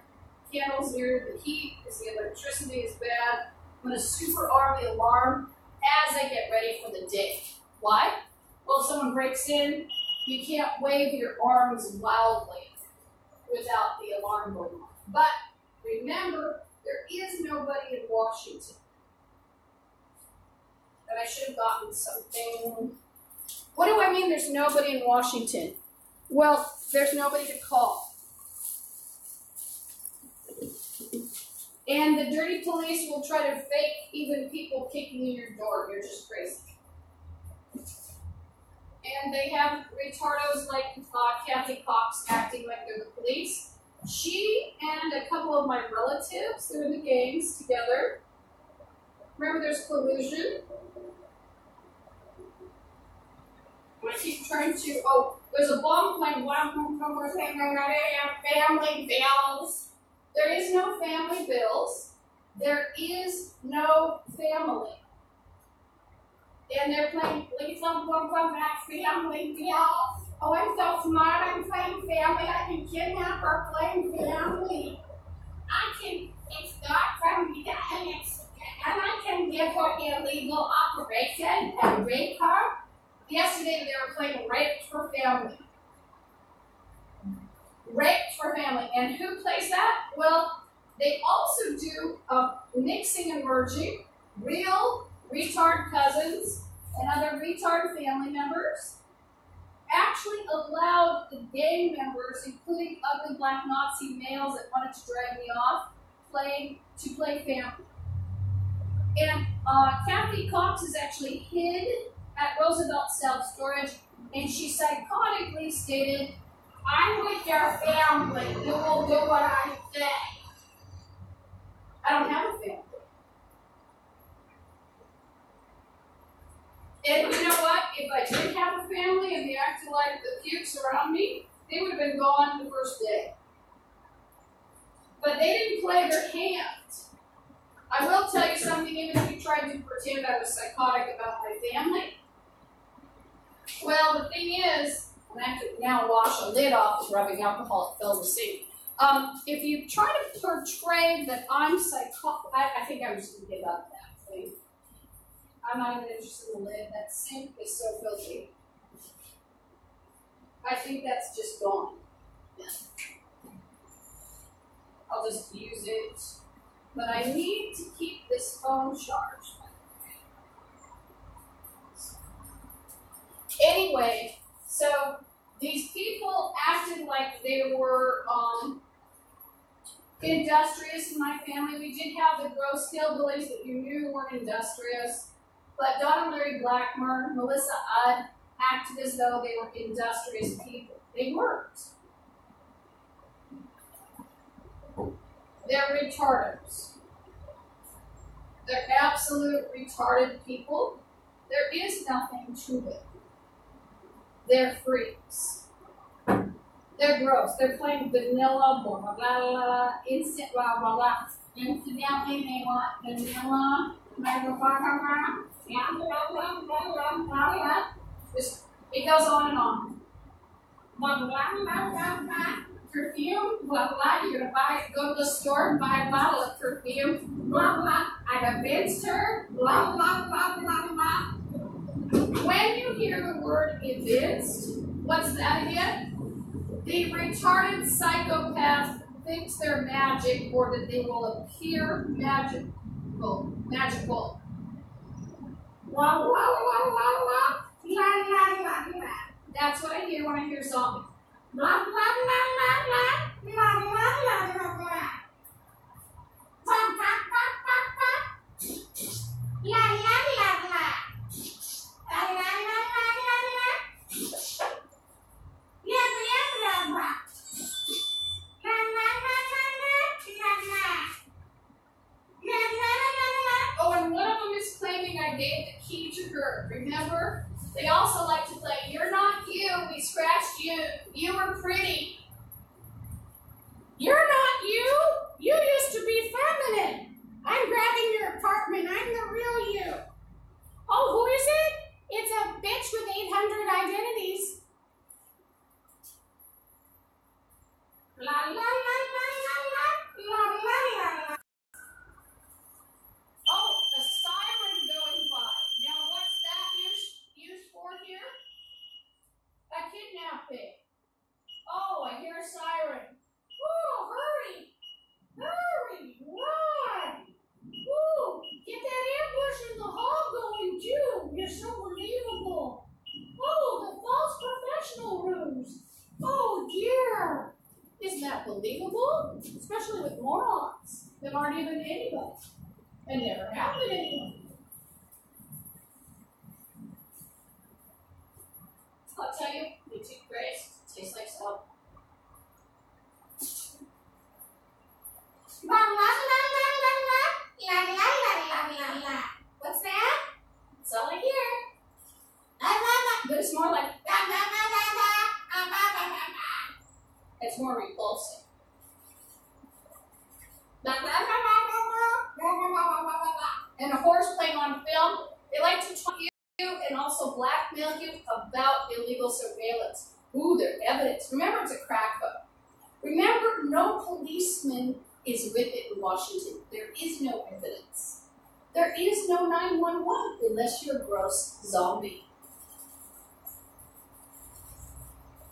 candles near the heat because the electricity is bad. I'm going to super arm the alarm as I get ready for the day. Why? Well, if someone breaks in, you can't wave your arms wildly without the alarm going on. But remember, there is nobody in Washington. And I should have gotten something. What do I mean there's nobody in Washington? Well, there's nobody to call. And the dirty police will try to fake even people kicking in your door. You're just crazy. And they have retardos like Kathy Cox acting like they're the police. She and a couple of my relatives, they're in the gangs together. Remember, there's collusion. I keep trying to, there's a bomb playing family bills. There is no family bills. There is no family. And they're playing, please don't go from that family bill. Oh, I'm so smart, I'm playing family. I can kidnap or play family. I can extort from me and I can give her illegal operation and rape her. Yesterday they were playing Raped for Family. Raped for Family. And who plays that? Well, they also do mixing and merging, real retard cousins and other retard family members. Actually allowed the gang members, including ugly black Nazi males that wanted to drag me off, to play family. And Kathy Cox is actually hid at Roosevelt Self-Storage, and she psychotically stated, I'm with your family, you will do what I say. I don't have a family. And you know what? If I did have a family and they acted like the pukes around me, they would have been gone the first day. But they didn't play their hand. I will tell you something, even if you tried to pretend I was psychotic about my family. Well, the thing is, and I have to now wash a lid off with rubbing alcohol at Phil Receipt. If you try to portray that I'm psychotic, I think I'm just going to give up that thing. I'm not even interested in the lid. That sink is so filthy. I think that's just gone. Yeah. I'll just use it. But I need to keep this phone charged. Anyway, so these people acted like they were industrious in my family. We did have the gross hillbillies that you knew weren't industrious. But Don and Larry Blackmer, Melissa Udd acted as though they were industrious people. They weren't. They're retardos. They're absolute retarded people. There is nothing to it. They're freaks. They're gross. They're playing vanilla, blah, blah, blah, blah, instant, blah, blah, blah. Incidentally, they want vanilla, blah, blah, blah, blah, blah. Yeah, blah, blah, blah, blah, blah, blah. Just, it goes on and on. Blah, blah, blah, blah, blah. Perfume, blah, blah. You're going to go to the store and buy a bottle of perfume, blah, blah. I convinced her, blah, blah, blah, blah, blah. When you hear the word evinced, what's that again? The retarded psychopath thinks they're magic or that they will appear magical. Wah, wah, wah, wah, wah. La, la, la, la. That's what I hear when I hear zombies. La, la, la, la, la. La, la, la, la, la. Pa, pa, pa, pa, pa. La, la, la, la. La, la, la, la, la, la. La, la, la, la. La, la, la, la, la, la. La, la, la, la. Oh, and one of them is claiming I gave the key to her. Remember? They also like to play, you're not you, we scratched you. You were pretty. You're not you. You used to be feminine. I'm grabbing your apartment. I'm the real you. Oh, who is it? It's a bitch with 800 identities. La la la la la la la la la. Oh, a siren going by. Now what's that used for here? morons that aren't even anybody and never have been anyone. I'll tell you, the toothpaste tastes like soap. What's that? That's all I hear. But it's more like it's more repulsive. And a horse playing on film, they like to taunt you and also blackmail you about illegal surveillance. Ooh, their evidence. Remember, it's a crack hook. Remember, no policeman is with it in Washington. There is no evidence. There is no 911 unless you're a gross zombie.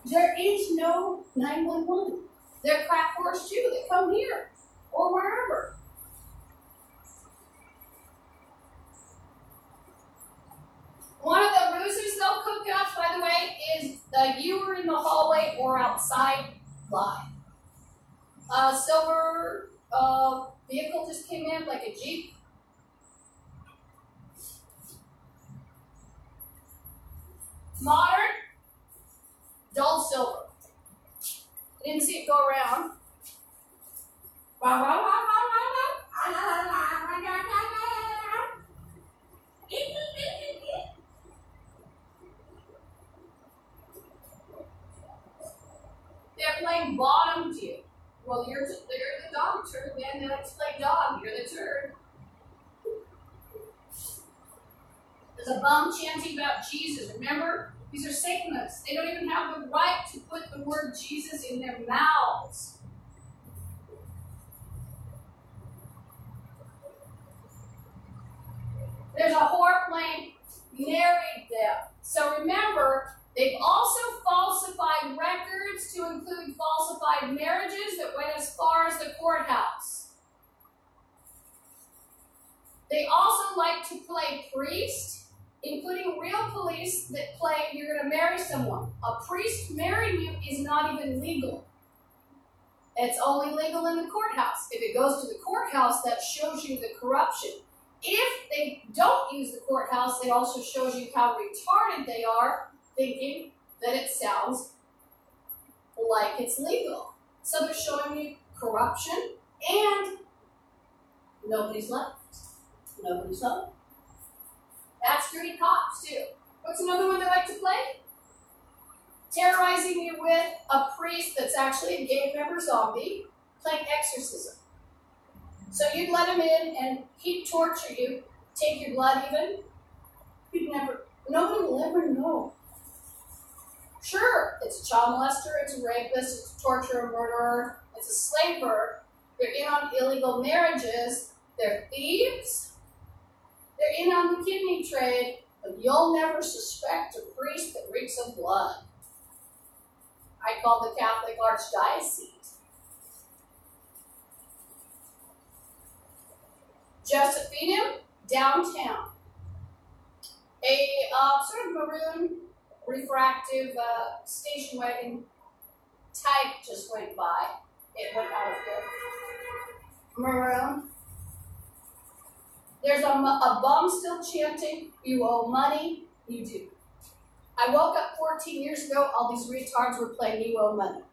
There is no 911. They're crack horse too. They come here or wherever. One of the ruses they'll cook up, by the way, is you were in the hallway or outside lie. Silver vehicle just came in, like a Jeep. Modern, dull silver. Didn't see it go around. They're playing bottom two. Well, you're the dog turd, then let's play dog. You're the turd. There's a bum chanting about Jesus. Remember? These are Satanists. They don't even have the right to put the word Jesus in their mouths. There's a whore playing married them. So remember, they've also falsified records to include falsified marriages that went as far as the courthouse. They also like to play priest, including real police that claim you're going to marry someone. A priest marrying you is not even legal. It's only legal in the courthouse. If it goes to the courthouse, that shows you the corruption. If they don't use the courthouse, it also shows you how retarded they are, thinking that it sounds like it's legal. So they're showing you corruption, and nobody's left. Nobody's left. That's dirty cops, too. What's another one they like to play? Terrorizing you with a priest that's actually a gang member zombie, playing exorcism. So you'd let him in and he'd torture you, take your blood even. Nobody will ever know. Sure, it's a child molester, it's a rapist, it's a torturer, murderer, it's a slaver. They're in on illegal marriages, they're thieves, they're in on the kidney trade, but you'll never suspect a priest that reeks of blood. I call the Catholic Archdiocese. Josephinum, downtown. A sort of maroon, refractive station wagon type just went by. It went out of here. Maroon. There's a bum still chanting, you owe money, you do. I woke up 14 years ago, all these retards were playing you owe money.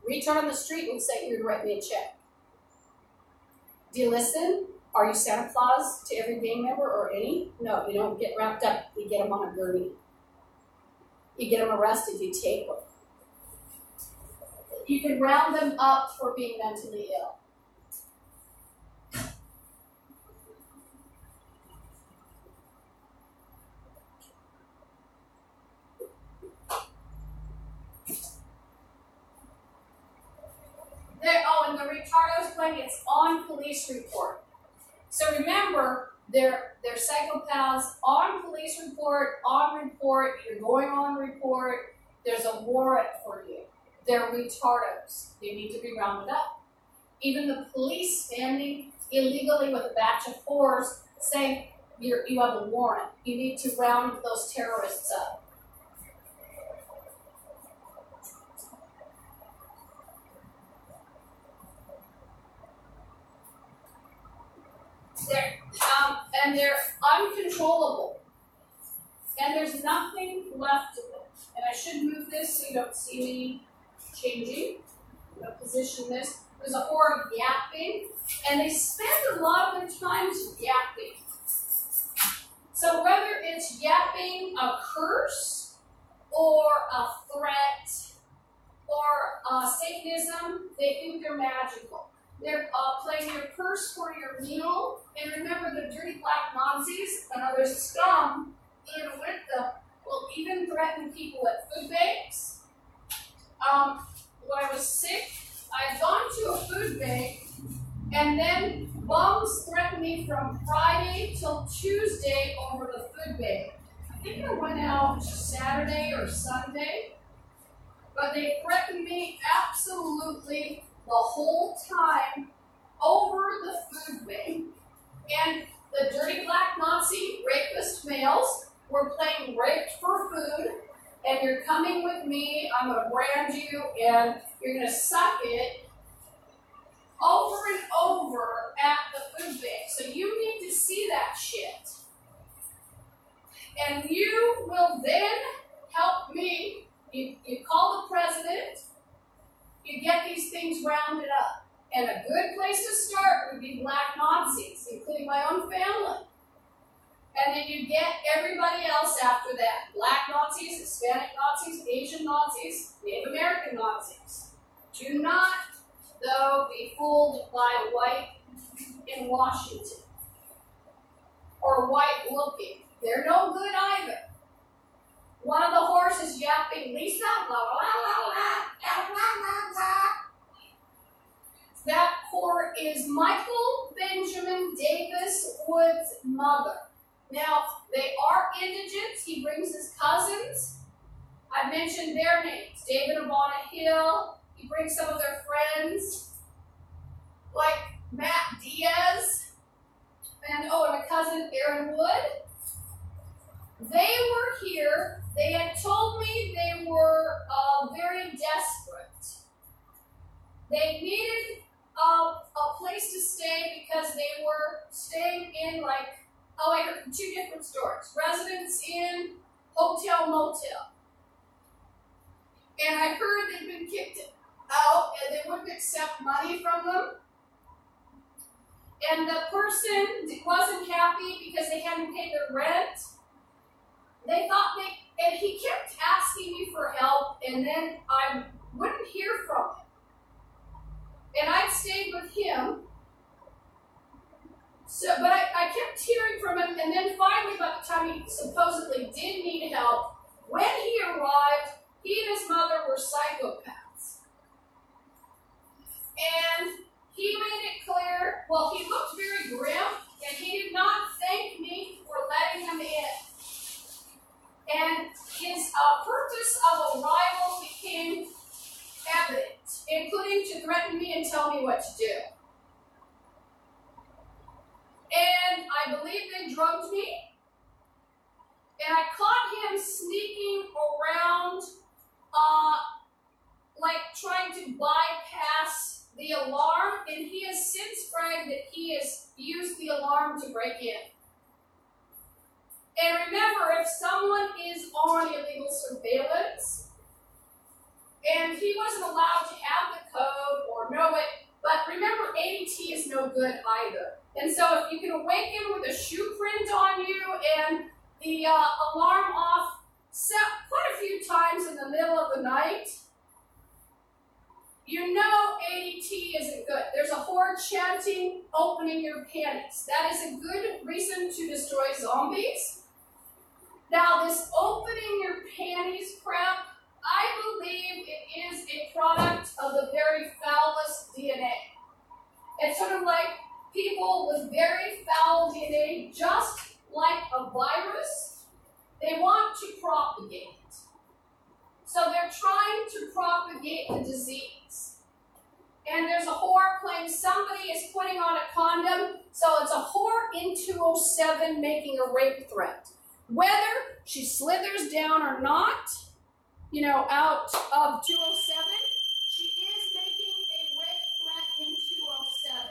Retard on the street would say you're to write me a check. Do you listen? Are you Santa Claus to every gang member or any? No, you don't get wrapped up. You get them on a gurney. You get them arrested, you take them. You can round them up for being mentally ill. And the retardos playing, it's on police report. So remember, they're psychopaths on police report, you're going on report, there's a warrant for you. They're retardos. They need to be rounded up. Even the police standing illegally with a batch of whores saying you have a warrant. You need to round those terrorists up. nothing left of it. And I should move this so you don't see me changing. I'm going to position this. There's a horror of yapping, and they spend a lot of their time yapping. So whether it's yapping a curse or a threat or Satanism, they think they're magical. They're playing your curse for your meal. And remember, the dirty black Nazis and other scum in with them will even threaten people at food banks. When I was sick, I had gone to a food bank, and then bums threatened me from Friday till Tuesday over the food bank. I think I went out Saturday or Sunday, but they threatened me absolutely the whole time over the food bank. And the dirty black Nazi rapist males were playing raped for food, and you're coming with me, I'm going to brand you, and you're going to suck it over and over at the food bank. So you need to see that shit. And you will then help me. You call the president, you get these things rounded up. And a good place to start would be black Nazis, including my own family. And then you get everybody else after that. Black Nazis, Hispanic Nazis, Asian Nazis, Native American Nazis. Do not, though, be fooled by white in Washington. Or white looking. They're no good either. One of the horses yapping, Lisa, blah, blah, blah, blah, blah, blah, blah. That poor is Michael Benjamin Davis Wood's mother. Now, they are indigents. He brings his cousins. I mentioned their names. David Abana Hill. He brings some of their friends, like Matt Diaz, and a cousin, Aaron Wood. They were here. They had told me they were very desperate. They needed a place to stay because they were staying in I heard from 2 different stories. Residence Inn, hotel, motel. And I heard they'd been kicked out and they wouldn't accept money from them. And the person wasn't happy because they hadn't paid their rent. They thought and he kept asking me for help, and then I wouldn't hear from him. And I'd stayed with him. So, but I kept hearing from him, and then finally, by the time he supposedly did need help, when he arrived, he and his mother were psychopaths. And he made it clear, he looked very grim, and he did not thank me for letting him in. And his purpose of arrival became evident, including to threaten me and tell me what to do. And I believe they drugged me. And I caught him sneaking around, trying to bypass the alarm. And he has since bragged that he has used the alarm to break in. And remember, if someone is on illegal surveillance, and he wasn't allowed to have the code or know it, but remember, ADT is no good either. And so if you can awaken with a shoe print on you and the alarm off set quite a few times in the middle of the night, you know ADT isn't good. There's a horde chanting, opening your panties. That is a good reason to destroy zombies. Now, this opening your panties crap, I believe it is a product of the very foulest DNA. It's sort of like people with very foul DNA, just like a virus, they want to propagate. So they're trying to propagate the disease. And there's a whore claiming somebody is putting on a condom, so it's a whore in 207 making a rape threat. Whether she slithers down or not, out of 207, she is making a rape threat in 207.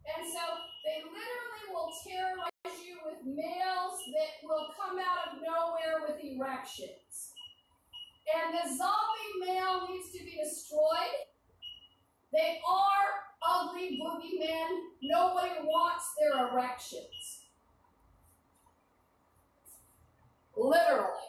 And so they literally will terrorize you with mails that will come out of nowhere with erections. And the zombie male needs to be destroyed. They are ugly boogeymen. Nobody wants their erections. Literally.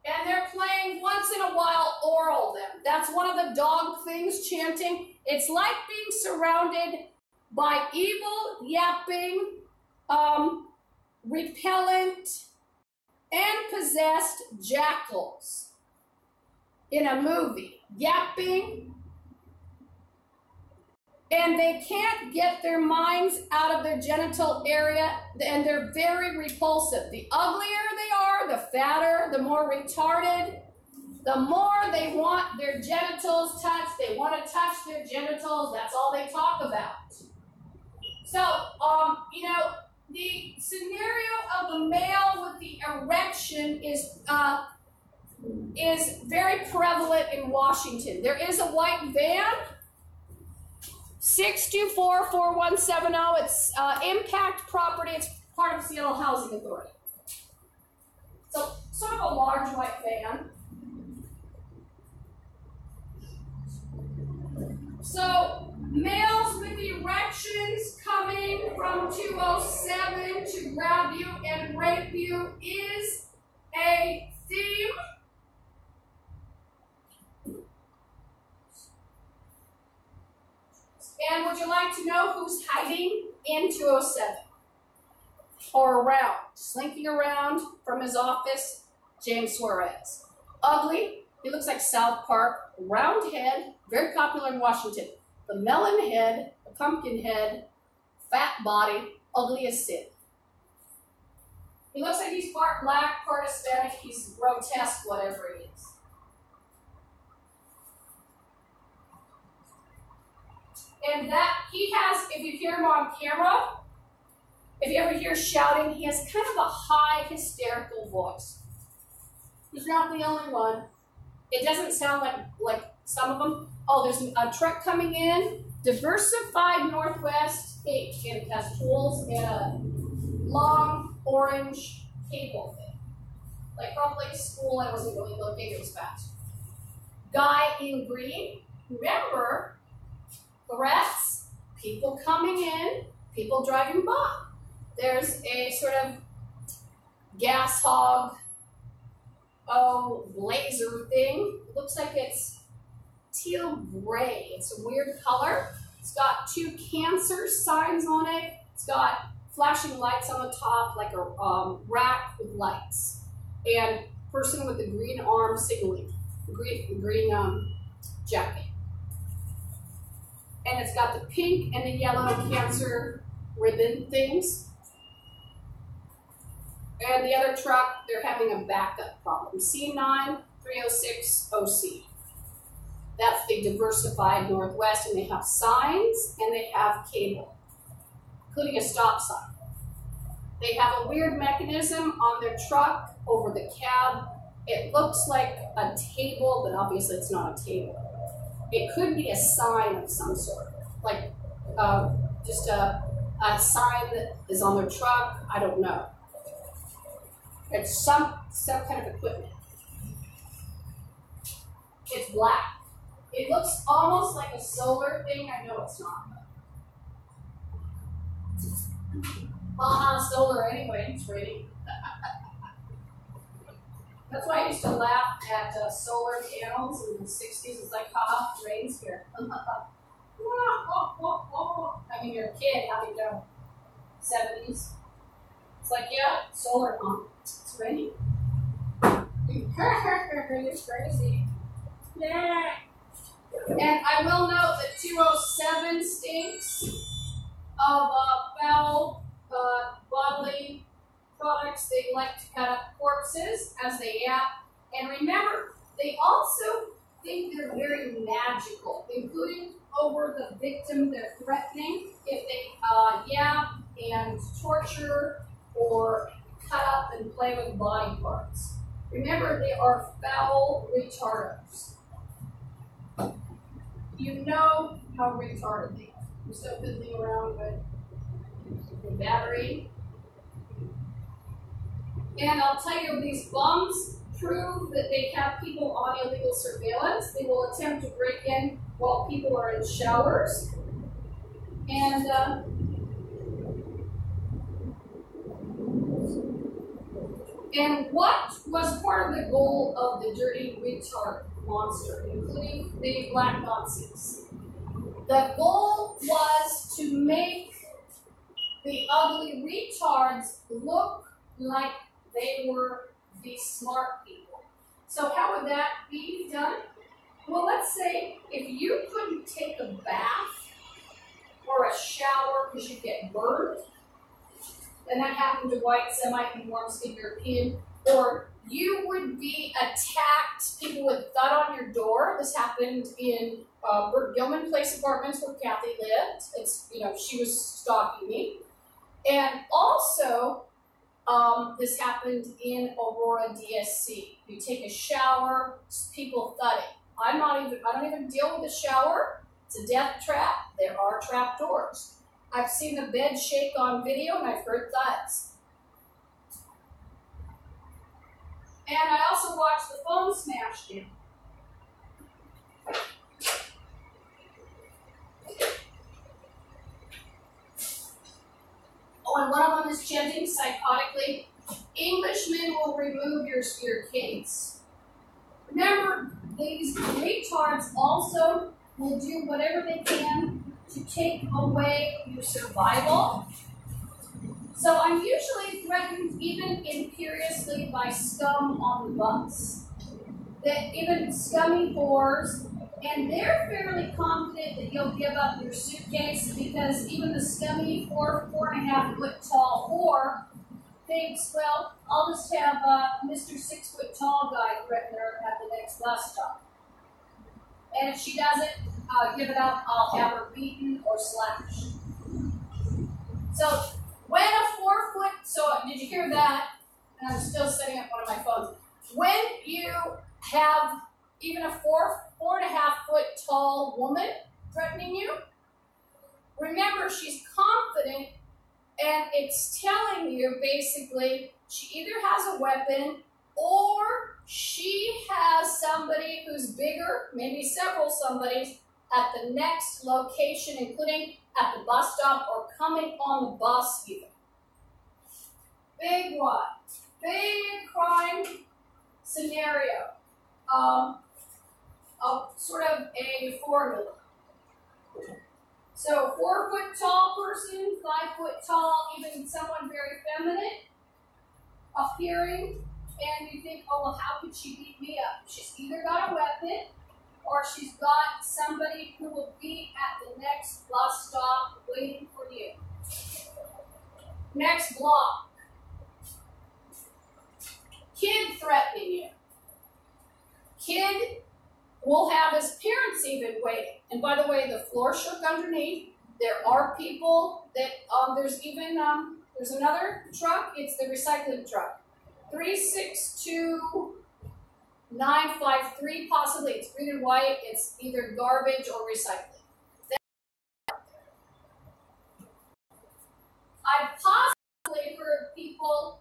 And they're playing once in a while oral them. That's one of the dog things, chanting. It's like being surrounded by evil, yapping, repellent, and possessed jackals in a movie. Yapping, and they can't get their minds out of their genital area, and they're very repulsive. The uglier they are, the fatter, the more retarded, the more they want their genitals touched. They want to touch their genitals. That's all they talk about. So, you know, the scenario of the male with the erection is very prevalent in Washington. There is a white van, 624-4170. It's Impact Property. It's part of Seattle Housing Authority. So, sort of a large white van. So, males with erections coming from 207 to grab you and rape you is a theme. And would you like to know who's hiding in 207? Or around, slinking around from his office? James Suarez. Ugly. He looks like South Park. Round head. Very popular in Washington. The melon head, the pumpkin head, fat body, ugly as sin. He looks like he's part black, part Hispanic. He's grotesque, whatever he is. And that he has, if you hear him on camera, if you ever hear shouting, he has kind of a high, hysterical voice. He's not the only one. It doesn't sound like some of them. Oh, there's a truck coming in. Diversified Northwest H, and it has tools and a long orange cable thing. Like probably school, I wasn't really looking, it was fast. Guy in green, remember, threats, people coming in, people driving by. There's a sort of gas hog, blazer thing. It looks like it's teal gray. It's a weird color. It's got 2 cancer signs on it. It's got flashing lights on the top, like a rack with lights. And person with the green arm signaling, green jacket. And it's got the pink and the yellow cancer ribbon things. And the other truck, they're having a backup problem. C9306OC. That's the Diversified Northwest, and they have signs and they have cable, including a stop sign. They have a weird mechanism on their truck over the cab. It looks like a table, but obviously it's not a table. It could be a sign of some sort, like just a sign that is on their truck. I don't know. It's some kind of equipment. It's black. It looks almost like a solar thing. I know it's not. Solar anyway. It's raining. That's why I used to laugh at solar panels in the 60s. It's like, haha, rain's here. I mean, you're a kid, how do you know? 70s. It's like, yeah, solar, huh? It's raining. It's crazy. Yeah. And I will note that 207 stinks of foul bodily products. They like to cut up corpses as they yap. And remember, they also think they're very magical, including over the victim they're threatening. If they yap and torture or cut up and play with body parts. Remember, they are foul retarders. You know how retarded they are. You're still fiddling around with the battery. And I'll tell you, these bums prove that they have people on illegal surveillance. They will attempt to break in while people are in showers. And what was part of the goal of the dirty retard monster, including the black Nazis? The goal was to make the ugly retards look like they were the smart people. So how would that be done? Well, let's say if you couldn't take a bath or a shower because you get burned, and that happened to white, Semite, and warm-skinned European, or you would be attacked, people would thud on your door. This happened in Gilman Place Apartments where Kathy lived. She was stalking me. And also, this happened in Aurora, DSC. You take a shower, people thudding. I don't even deal with the shower. It's a death trap. There are trap doors. I've seen the bed shake on video and I've heard thuds. And I also watched the phone smashed in. Oh, and one of them is chanting psychotically, Englishmen will remove your case. Remember, these retards also will do whatever they can to take away your survival. So I'm usually threatened even imperiously by scum on the bus. That even scummy whores, and they're fairly confident that you'll give up your suitcase because even the scummy 4.5 foot tall whore thinks, well, I'll just have Mr. 6 foot tall guy threaten her at the next bus stop. And if she doesn't give it up, I'll have her beaten or slashed. So when a 4 foot, did you hear that? And I'm still setting up one of my phones. When you have even a 4.5 foot tall woman threatening you, remember she's confident and it's telling you basically she either has a weapon or she has somebody who's bigger, maybe several somebodies, at the next location, including at the bus stop or coming on the bus even. Big one. Big crime scenario. Sort of a formula. So 4 foot tall person, 5 foot tall, even someone very feminine, appearing, and you think, oh, well, how could she beat me up? She's either got a weapon or she's got somebody who will be at the next bus stop waiting for you. Next block. Kid threatening you. Kid will have his parents even waiting. And by the way, the floor shook underneath. There are people that, there's another truck. It's the recycling truck. 362953, possibly. It's green and white. It's either garbage or recycling. I've possibly heard people.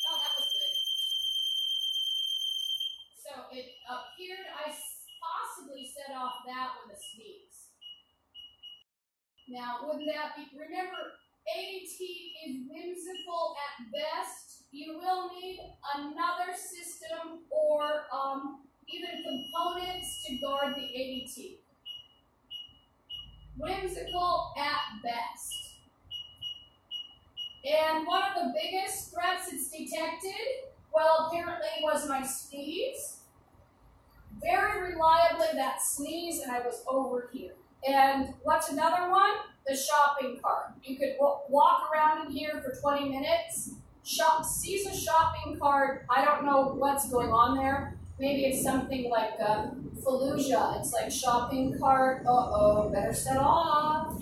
Oh, that was good. So it appeared I possibly set off that with a sneeze. Now, wouldn't that be? Remember, ADT is whimsical at best. You will need another system or even components to guard the ADT. Whimsical at best. And one of the biggest threats it's detected, well, apparently was my sneeze. Very reliably, that sneeze, and I was over here. And what's another one? The shopping cart. You could walk around in here for 20 minutes, sees a shopping cart. I don't know what's going on there. Maybe it's something like Fallujah. It's like shopping cart. Uh-oh, better set off.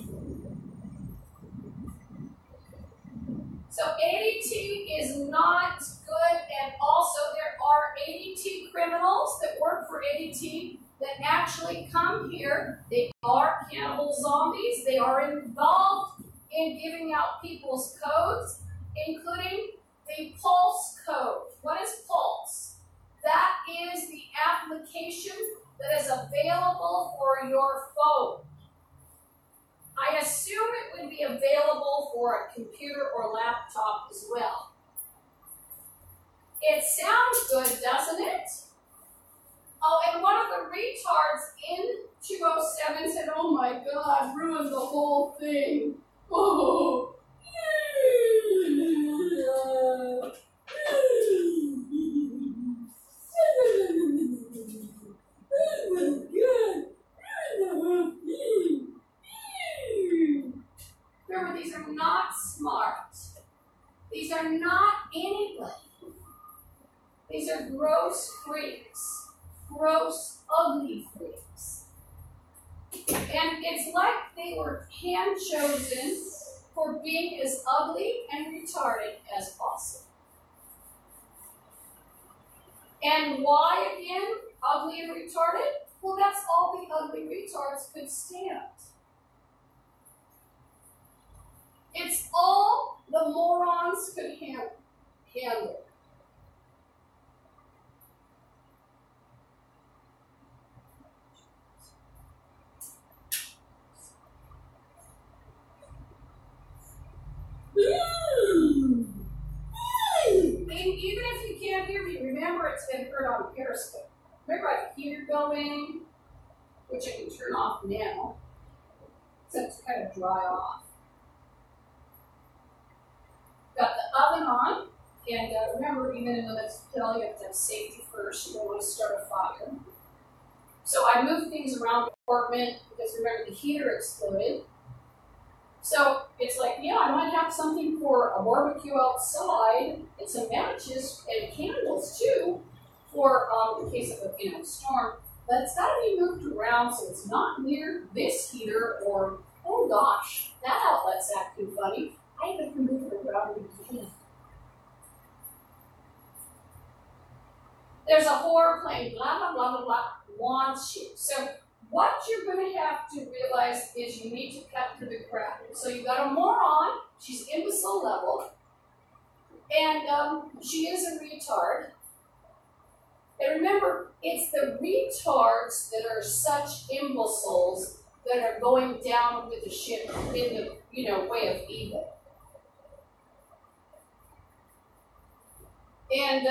So ADT is not good, and also there are ADT criminals that work for ADT that actually come here. They are cannibal zombies. They are involved in giving out people's codes, including the Pulse code. What is Pulse? That is the application that is available for your phone. I assume it would be available for a computer or laptop as well. It sounds good, doesn't it? Oh, and one of the retards in 207 said, "Oh my God, ruined the whole thing." Oh. Remember, these are not smart. These are not anybody. These are gross freaks. Gross, ugly freaks. And it's like they were hand-chosen for being as ugly and retarded as possible. And why, again, ugly and retarded? Well, that's all the ugly retards could stand. It's all the morons could handle. Even if you can't hear me, remember it's been heard on Periscope. Remember I have a heater going, which I can turn off now, except to kind of dry off. Got the oven on, and remember, even in the next pill, you have to have safety first. You don't want to start a fire. So I moved things around the apartment because remember the heater exploded. So it's like, yeah, I might have something for a barbecue outside and some matches and candles too for in case of a storm. But it's got to be moved around so it's not near this heater or, oh gosh, that outlet's acting funny. I even can move it around again. There's a whore playing blah, blah, blah, blah, blah, wants you. So what you're going to have to realize is you need to cut through the crap. So you've got a moron, she's imbecile level, and she is a retard. And remember, it's the retards that are such imbeciles that are going down with the ship in the way of evil. And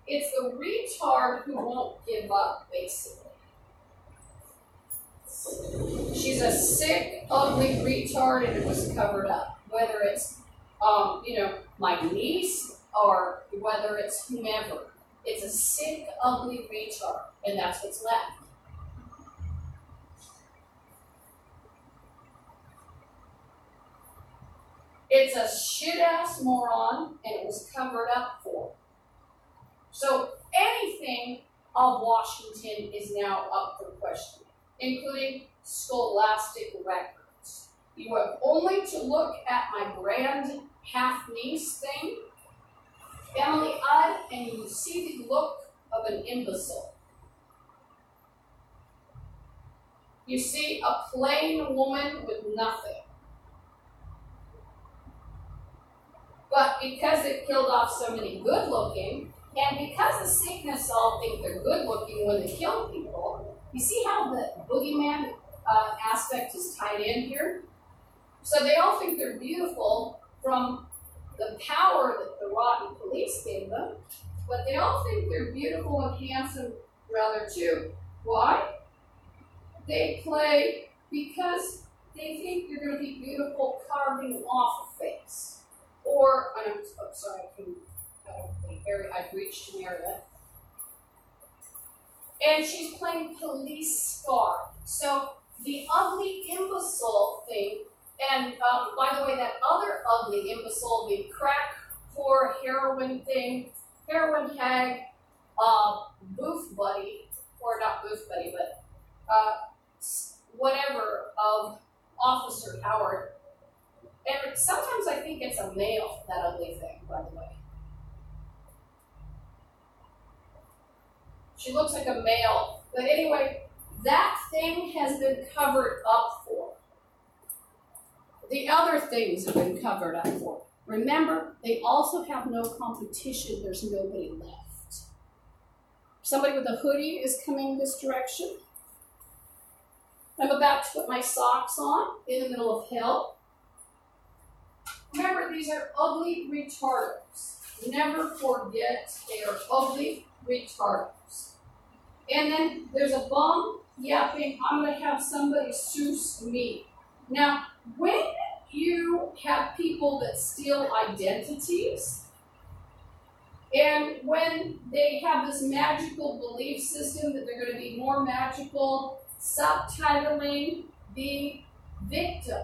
it's the retard who won't give up, basically. She's a sick, ugly retard, and it was covered up. Whether it's, my niece or whether it's whomever. It's a sick, ugly retard, and that's what's left. It's a shit-ass moron, and it was covered up for. So anything of Washington is now up for questioning, including scholastic records. You have only to look at my grand half-niece thing, Emily Udd, and you see the look of an imbecile. You see a plain woman with nothing. But because it killed off so many good-looking, and because the Satanists all think they're good-looking when they kill people, you see how the boogeyman aspect is tied in here? So they all think they're beautiful from the power that the rotten police gave them, but they all think they're beautiful and handsome rather too. Why? They play because they think they're going to be beautiful carving off a face. Or, I'm sorry, I've reached an area. And she's playing police scar. So the ugly imbecile thing, and by the way, that other ugly imbecile, the crack, whore, heroin thing, heroin hag, booth buddy, or not booth buddy, but whatever, of Officer Howard. And sometimes I think it's a male, that ugly thing, by the way. She looks like a male. But anyway, that thing has been covered up for. the other things have been covered up for. Remember, they also have no competition. There's nobody left. Somebody with a hoodie is coming this direction. I'm about to put my socks on in the middle of hell. Remember, these are ugly retarders. Never forget, they are ugly retarders. And then there's a bum yapping, I'm going to have somebody souse me. Now, when you have people that steal identities, and when they have this magical belief system that they're going to be more magical, subtitling the victim.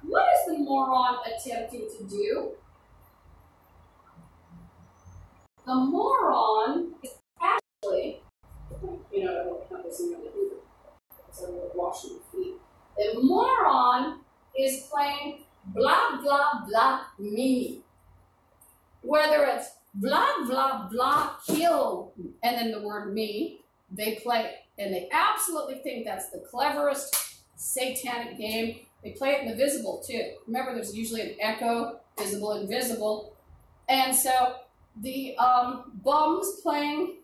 What is the moron attempting to do? The moron is actually, I don't have this in my either, so I'm going to wash my feet. The moron is playing blah, blah, blah, me. Whether it's blah, blah, blah, kill, and then the word me, they play it. And they absolutely think that's the cleverest satanic game. They play it in the visible, too. Remember, there's usually an echo, visible, invisible. And so the bums playing,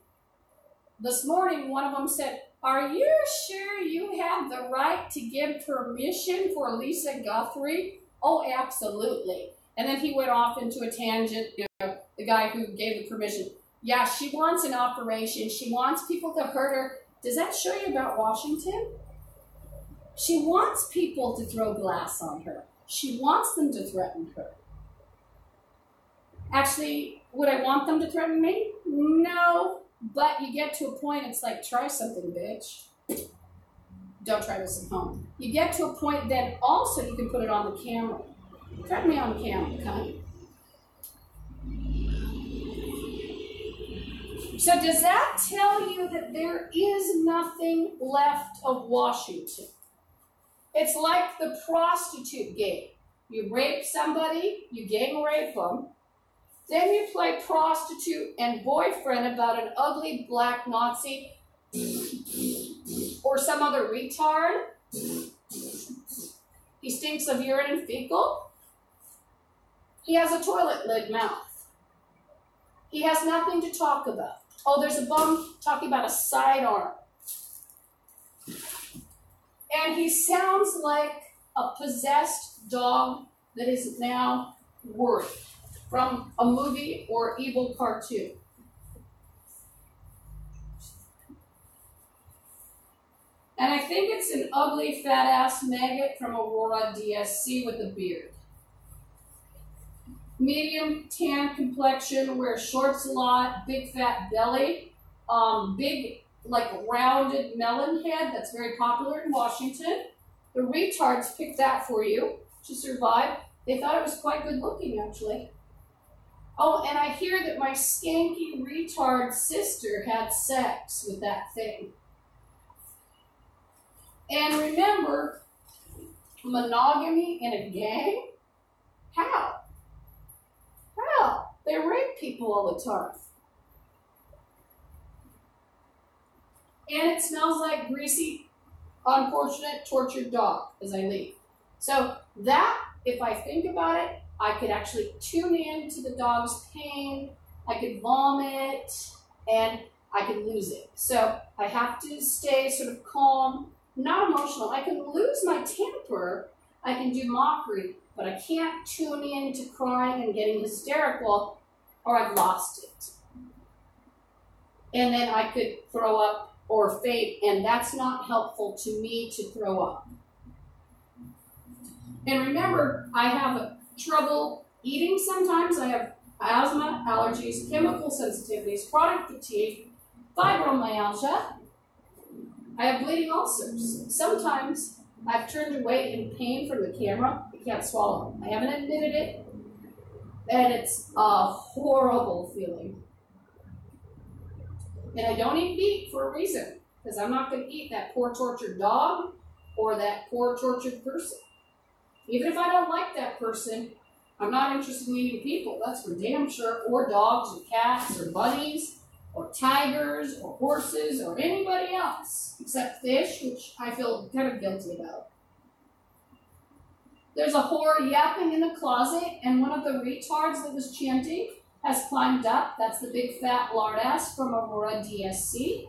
this morning, one of them said, are you sure you have the right to give permission for Lisa Guthrie? Oh, absolutely. And then he went off into a tangent, the guy who gave the permission. Yeah, she wants an operation. She wants people to hurt her. Does that show you about Washington? She wants people to throw glass on her. She wants them to threaten her. Actually, would I want them to threaten me? No, but you get to a point, it's like, try something, bitch. Don't try this at home. You get to a point, then also you can put it on the camera. Threaten me on the camera, cunt. So does that tell you that there is nothing left of Washington? It's like the prostitute game. You rape somebody, you gang rape them, then you play prostitute and boyfriend about an ugly black Nazi or some other retard. He stinks of urine and fecal. He has a toilet lid mouth. He has nothing to talk about. Oh, there's a bum talking about a sidearm. And he sounds like a possessed dog that is now worried from a movie or evil cartoon. And I think it's an ugly fat-ass maggot from Aurora DSC with a beard. Medium tan complexion, wears shorts a lot, big fat belly, big like rounded melon head that's very popular in Washington. The retards picked that for you to survive. They thought it was quite good looking, actually. Oh, and I hear that my skanky retard sister had sex with that thing. And remember, monogamy in a gang? How? How? They rape people all the time. And it smells like greasy, unfortunate, tortured dog as I leave. So that, if I think about it, I could actually tune in to the dog's pain, I could vomit, and I could lose it. So I have to stay sort of calm, not emotional. I can lose my temper, I can do mockery, but I can't tune in to crying and getting hysterical, or I've lost it. And then I could throw up or faint, and that's not helpful to me to throw up. And remember, I have trouble eating sometimes. I have asthma, allergies, chemical sensitivities, chronic fatigue, fibromyalgia. I have bleeding ulcers. Sometimes I've turned away in pain from the camera. I can't swallow. I haven't admitted it, and it's a horrible feeling. And I don't eat meat for a reason, because I'm not going to eat that poor tortured dog or that poor tortured person. Even if I don't like that person, I'm not interested in eating people, that's for damn sure, or dogs or cats or bunnies or tigers or horses or anybody else except fish, which I feel kind of guilty about. There's a whore yapping in the closet, and one of the retards that was chanting has climbed up. That's the big fat lard ass from Aurora DSC.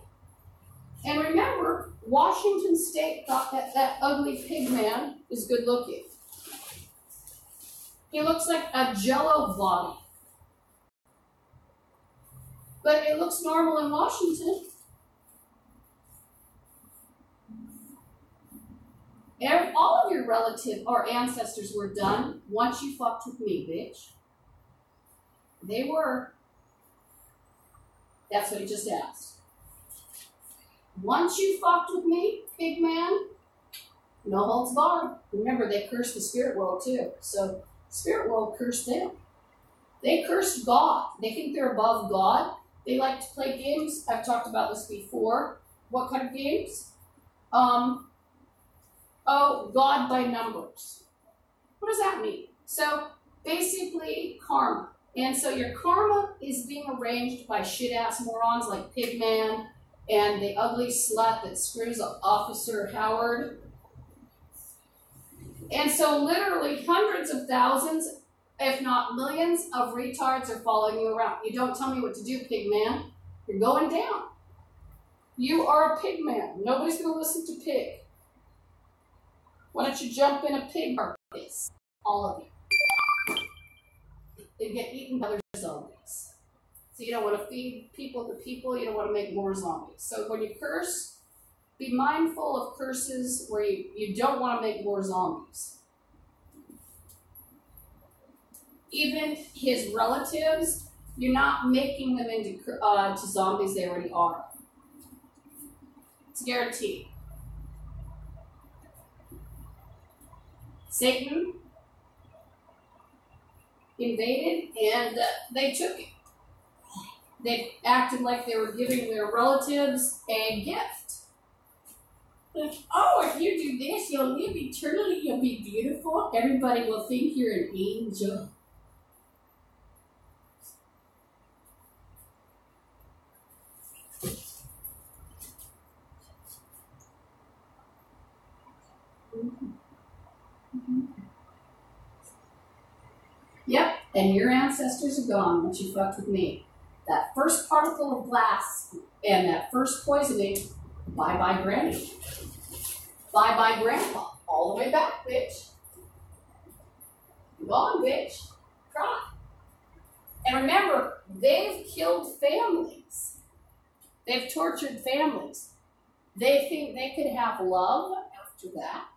And remember, Washington State thought that that ugly pig man is good looking. He looks like a jello body. But it looks normal in Washington. All of your relatives or ancestors were done once you fucked with me, bitch. They were. That's what he just asked. Once you fucked with me, pig man, no holds barred. Remember, they cursed the spirit world too. So, spirit world cursed them. They cursed God. They think they're above God. They like to play games. I've talked about this before. What kind of games? God by numbers. What does that mean? So, basically, karma. And so your karma is being arranged by shit-ass morons like Pigman and the ugly slut that screws Officer Howard. And so literally hundreds of thousands, if not millions, of retards are following you around. You don't tell me what to do, Pigman. You're going down. You are a pigman. Nobody's going to listen to pig. Why don't you jump in a pig carcass? All of you. They get eaten by their zombies. So you don't want to feed people to people. You don't want to make more zombies. So when you curse, be mindful of curses where you don't want to make more zombies. Even his relatives, you're not making them into to zombies they already are. It's guaranteed. Satan invaded and they took it. They acted like they were giving their relatives a gift. Like, oh, if you do this, you'll live eternally, you'll be beautiful. Everybody will think you're an angel. Yep, and your ancestors are gone once you fucked with me. That first particle of glass and that first poisoning, bye-bye granny. Bye-bye grandpa. All the way back, bitch. Gone, bitch. Cry. And remember, they've killed families. They've tortured families. They think they could have love after that.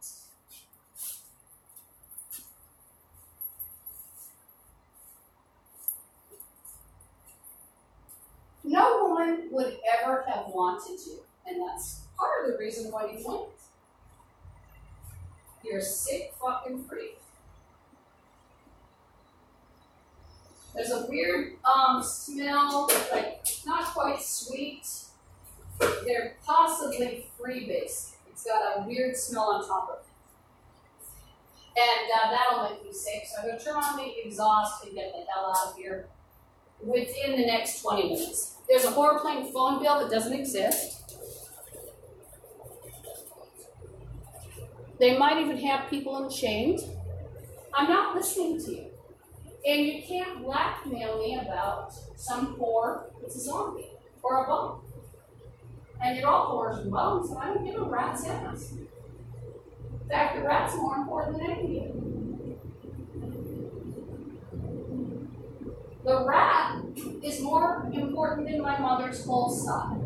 No woman would ever have wanted you, and that's part of the reason why you went. You're a sick fucking freak. There's a weird smell, like not quite sweet. They're possibly freebase. It's got a weird smell on top of it. And that'll make me sick, so I'm going to turn on the exhaust and get the hell out of here within the next 20 minutes. There's a whore playing phone bill that doesn't exist. They might even have people enchained. I'm not listening to you. And you can't blackmail me about some whore that's a zombie or a bum. And you're all whores and bums, and I don't give a rat's ass. In fact, the rat's more important than any of you. The rat is more important than my mother's whole side.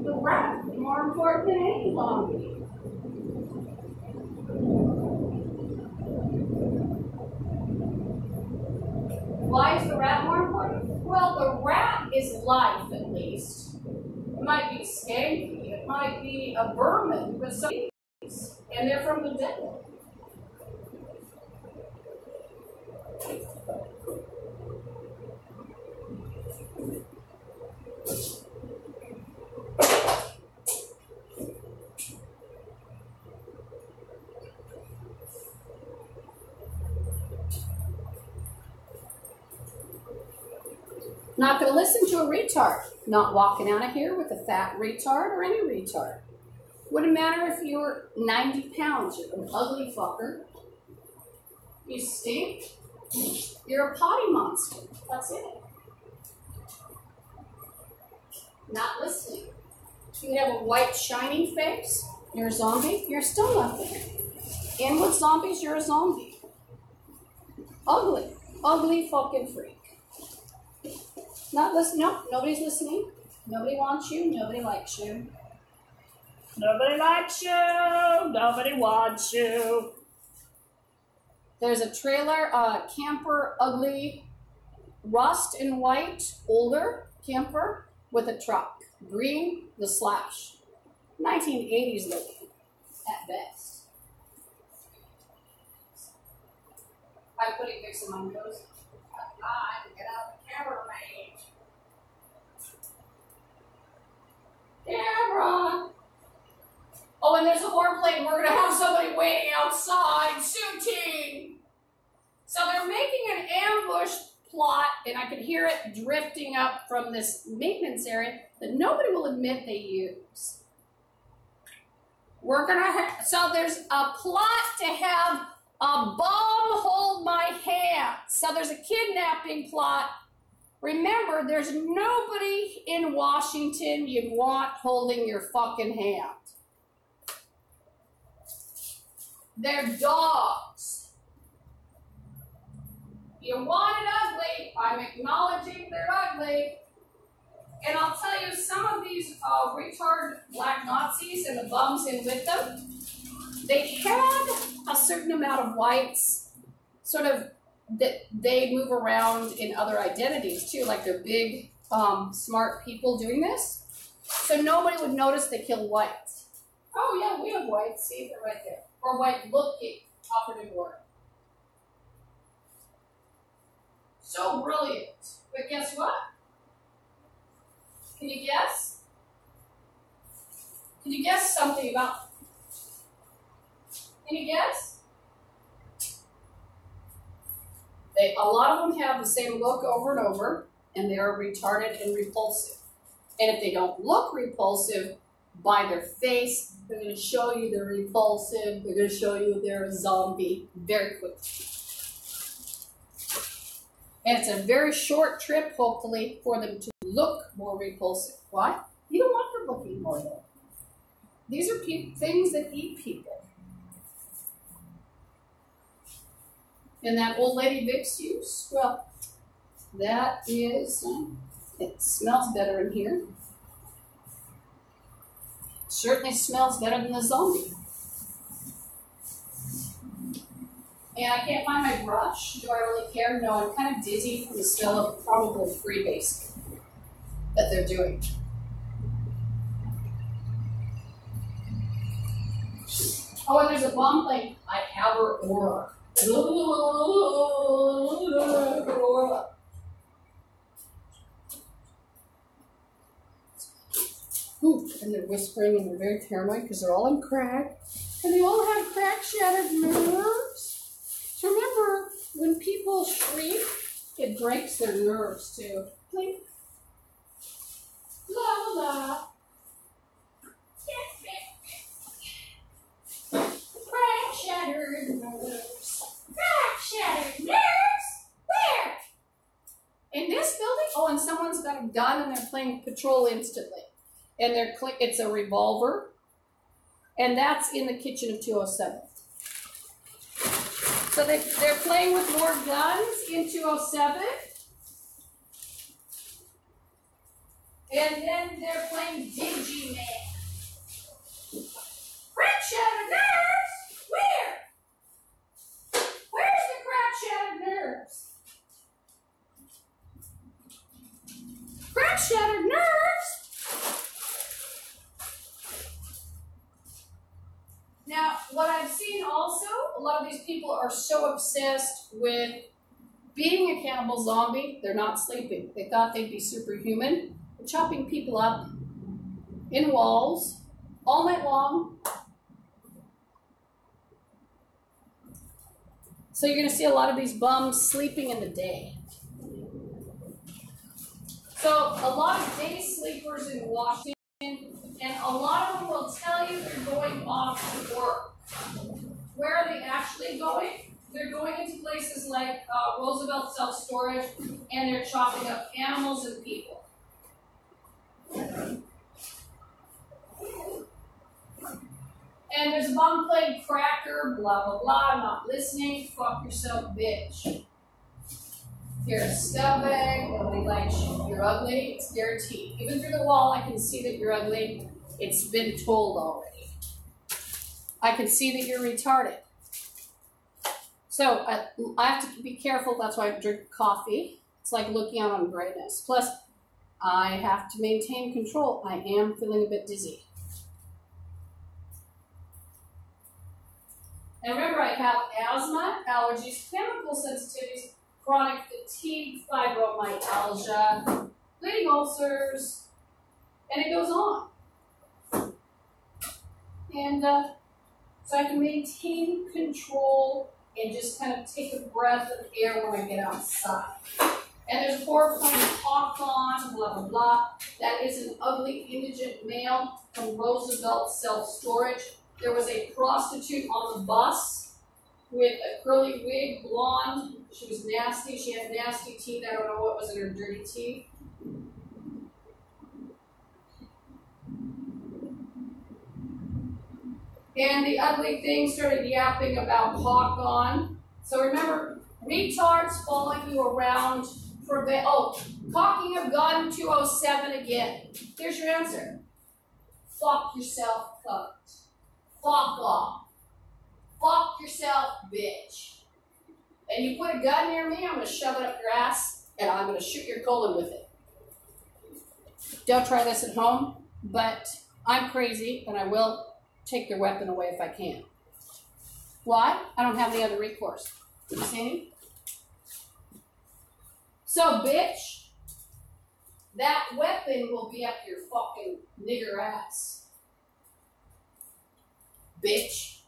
The rat is more important than any zombie. Why is the rat more important? Well, the rat is life, at least. It might be skanky, it might be a vermin, but some and they're from the devil. Not going to listen to a retard. Not walking out of here with a fat retard or any retard. Wouldn't matter if you were 90 pounds. You're an ugly fucker. You stink. You're a potty monster. That's it. Not listening. You can have a white, shiny face. You're a zombie. You're still nothing. And with zombies, you're a zombie. Ugly. Ugly fucking freak. Not listening. Nope. Nobody's listening. Nobody wants you. Nobody likes you. Nobody likes you. Nobody wants you. There's a trailer, camper, ugly, rust and white, older camper with a truck. Green, the slash. 1980s looking, at best. I'm putting Vicks in my nose. God, get out of the camera range. Camera. Oh, and there's a warplane. We're going to have somebody waiting outside, shooting. So they're making an ambush plot, and I could hear it drifting up from this maintenance area that nobody will admit they use. We're going to have, so there's a plot to have a bomb hold my hand. So there's a kidnapping plot. Remember, there's nobody in Washington you'd want holding your fucking hand. They're dogs. You want it ugly. I'm acknowledging they're ugly. And I'll tell you, some of these retard black Nazis and the bums in with them, they had a certain amount of whites, sort of, that they move around in other identities too, like they're big, smart people doing this. So nobody would notice they kill whites. Oh yeah, we have whites. See, they're right there. Or white looking operative word. So brilliant. But guess what? Can you guess? Can you guess something about? Can you guess? A lot of them have the same look over and over, and they are retarded and repulsive. And if they don't look repulsive by their face, they're going to show you they're repulsive. They're going to show you they're a zombie very quickly. And it's a very short trip, hopefully, for them to look more repulsive. Why? You don't want them looking more though. These are things that eat people. And that old lady Vicks use, well, that is, it smells better in here. Certainly smells better than the zombie. And I can't find my brush. Do I really care? No, I'm kind of dizzy from the smell of probably freebase that they're doing. Oh, and there's a bomb plane. I have her aura. Ooh, and they're whispering and they're very paranoid because they're all in crack. And they all have crack-shattered nerves. So remember, when people shriek, it breaks their nerves too. Blink. La la la. Crack-shattered nerves. Crack-shattered nerves? Where? In this building? Oh, and someone's got a gun and they're playing patrol instantly. And it's a revolver. And that's in the kitchen of 207. So they're playing with more guns in 207. And then they're playing Digiman. Crack-shattered nerves? Where? Where's the crack-shattered nerves? Crack-shattered nerves? Now, what I've seen also, a lot of these people are so obsessed with being a cannibal zombie, they're not sleeping. They thought they'd be superhuman. They're chopping people up in walls all night long. So you're going to see a lot of these bums sleeping in the day. So a lot of day sleepers in Washington, and a lot of them will tell you they're going off to work. Where are they actually going? They're going into places like Roosevelt Self-Storage, and they're chopping up animals and people. And there's a bum playing cracker, blah, blah, blah, not listening, fuck yourself, bitch. You're a scumbag, nobody likes you. You're ugly, it's guaranteed. Even through the wall, I can see that you're ugly. It's been told already. I can see that you're retarded. So I have to be careful, that's why I drink coffee. It's like looking out on brightness. Plus, I have to maintain control. I am feeling a bit dizzy. And remember, I have asthma, allergies, chemical sensitivities, chronic fatigue, fibromyalgia, bleeding ulcers, and it goes on. And so I can maintain control and just kind of take a breath of air when I get outside. And there's a whore playing talk on, blah, blah, blah. That is an ugly, indigent male from Roosevelt Self-Storage. There was a prostitute on the bus with a curly wig, blonde. She was nasty. She had nasty teeth. I don't know what was in her dirty teeth. And the ugly thing started yapping about hawk on. So remember, retards following you around for the, cocking a gun 207 again. Here's your answer. Fuck yourself, cunt. Fuck off. Fuck yourself, bitch. And you put a gun near me, I'm going to shove it up your ass, and I'm going to shoot your colon with it. Don't try this at home, but I'm crazy, and I will take their weapon away if I can. Why? I don't have any other recourse. You see me? So, bitch, that weapon will be up your fucking nigger ass. Bitch.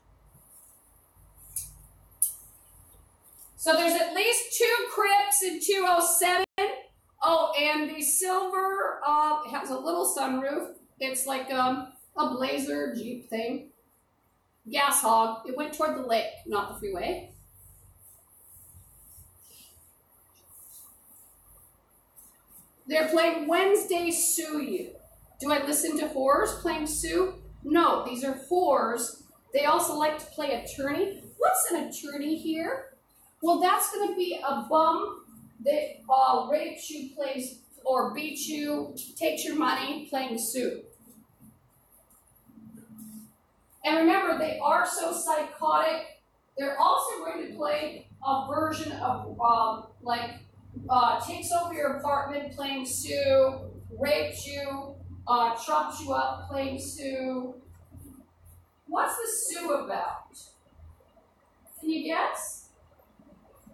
So there's at least 2 Crips in 207. Oh, and the silver has a little sunroof. It's like a Blazer Jeep thing. Gas hog. It went toward the lake, not the freeway. They're playing Wednesday Sue You. Do I listen to whores playing Sue? No, these are whores. They also like to play attorney. What's an attorney here? Well, that's going to be a bum that rapes you, plays, or beats you, takes your money, playing Sue. And remember, they are so psychotic. They're also going to play a version of, takes over your apartment, playing Sue, rapes you, chops you up, playing Sue. What's the Sue about? Can you guess?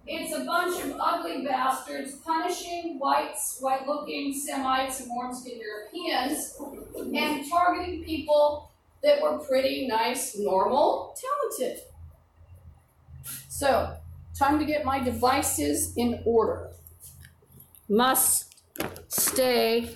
It's a bunch of ugly bastards punishing whites, white-looking Semites and warm-skinned Europeans, and targeting people that were pretty nice, normal, talented. So, time to get my devices in order. Must stay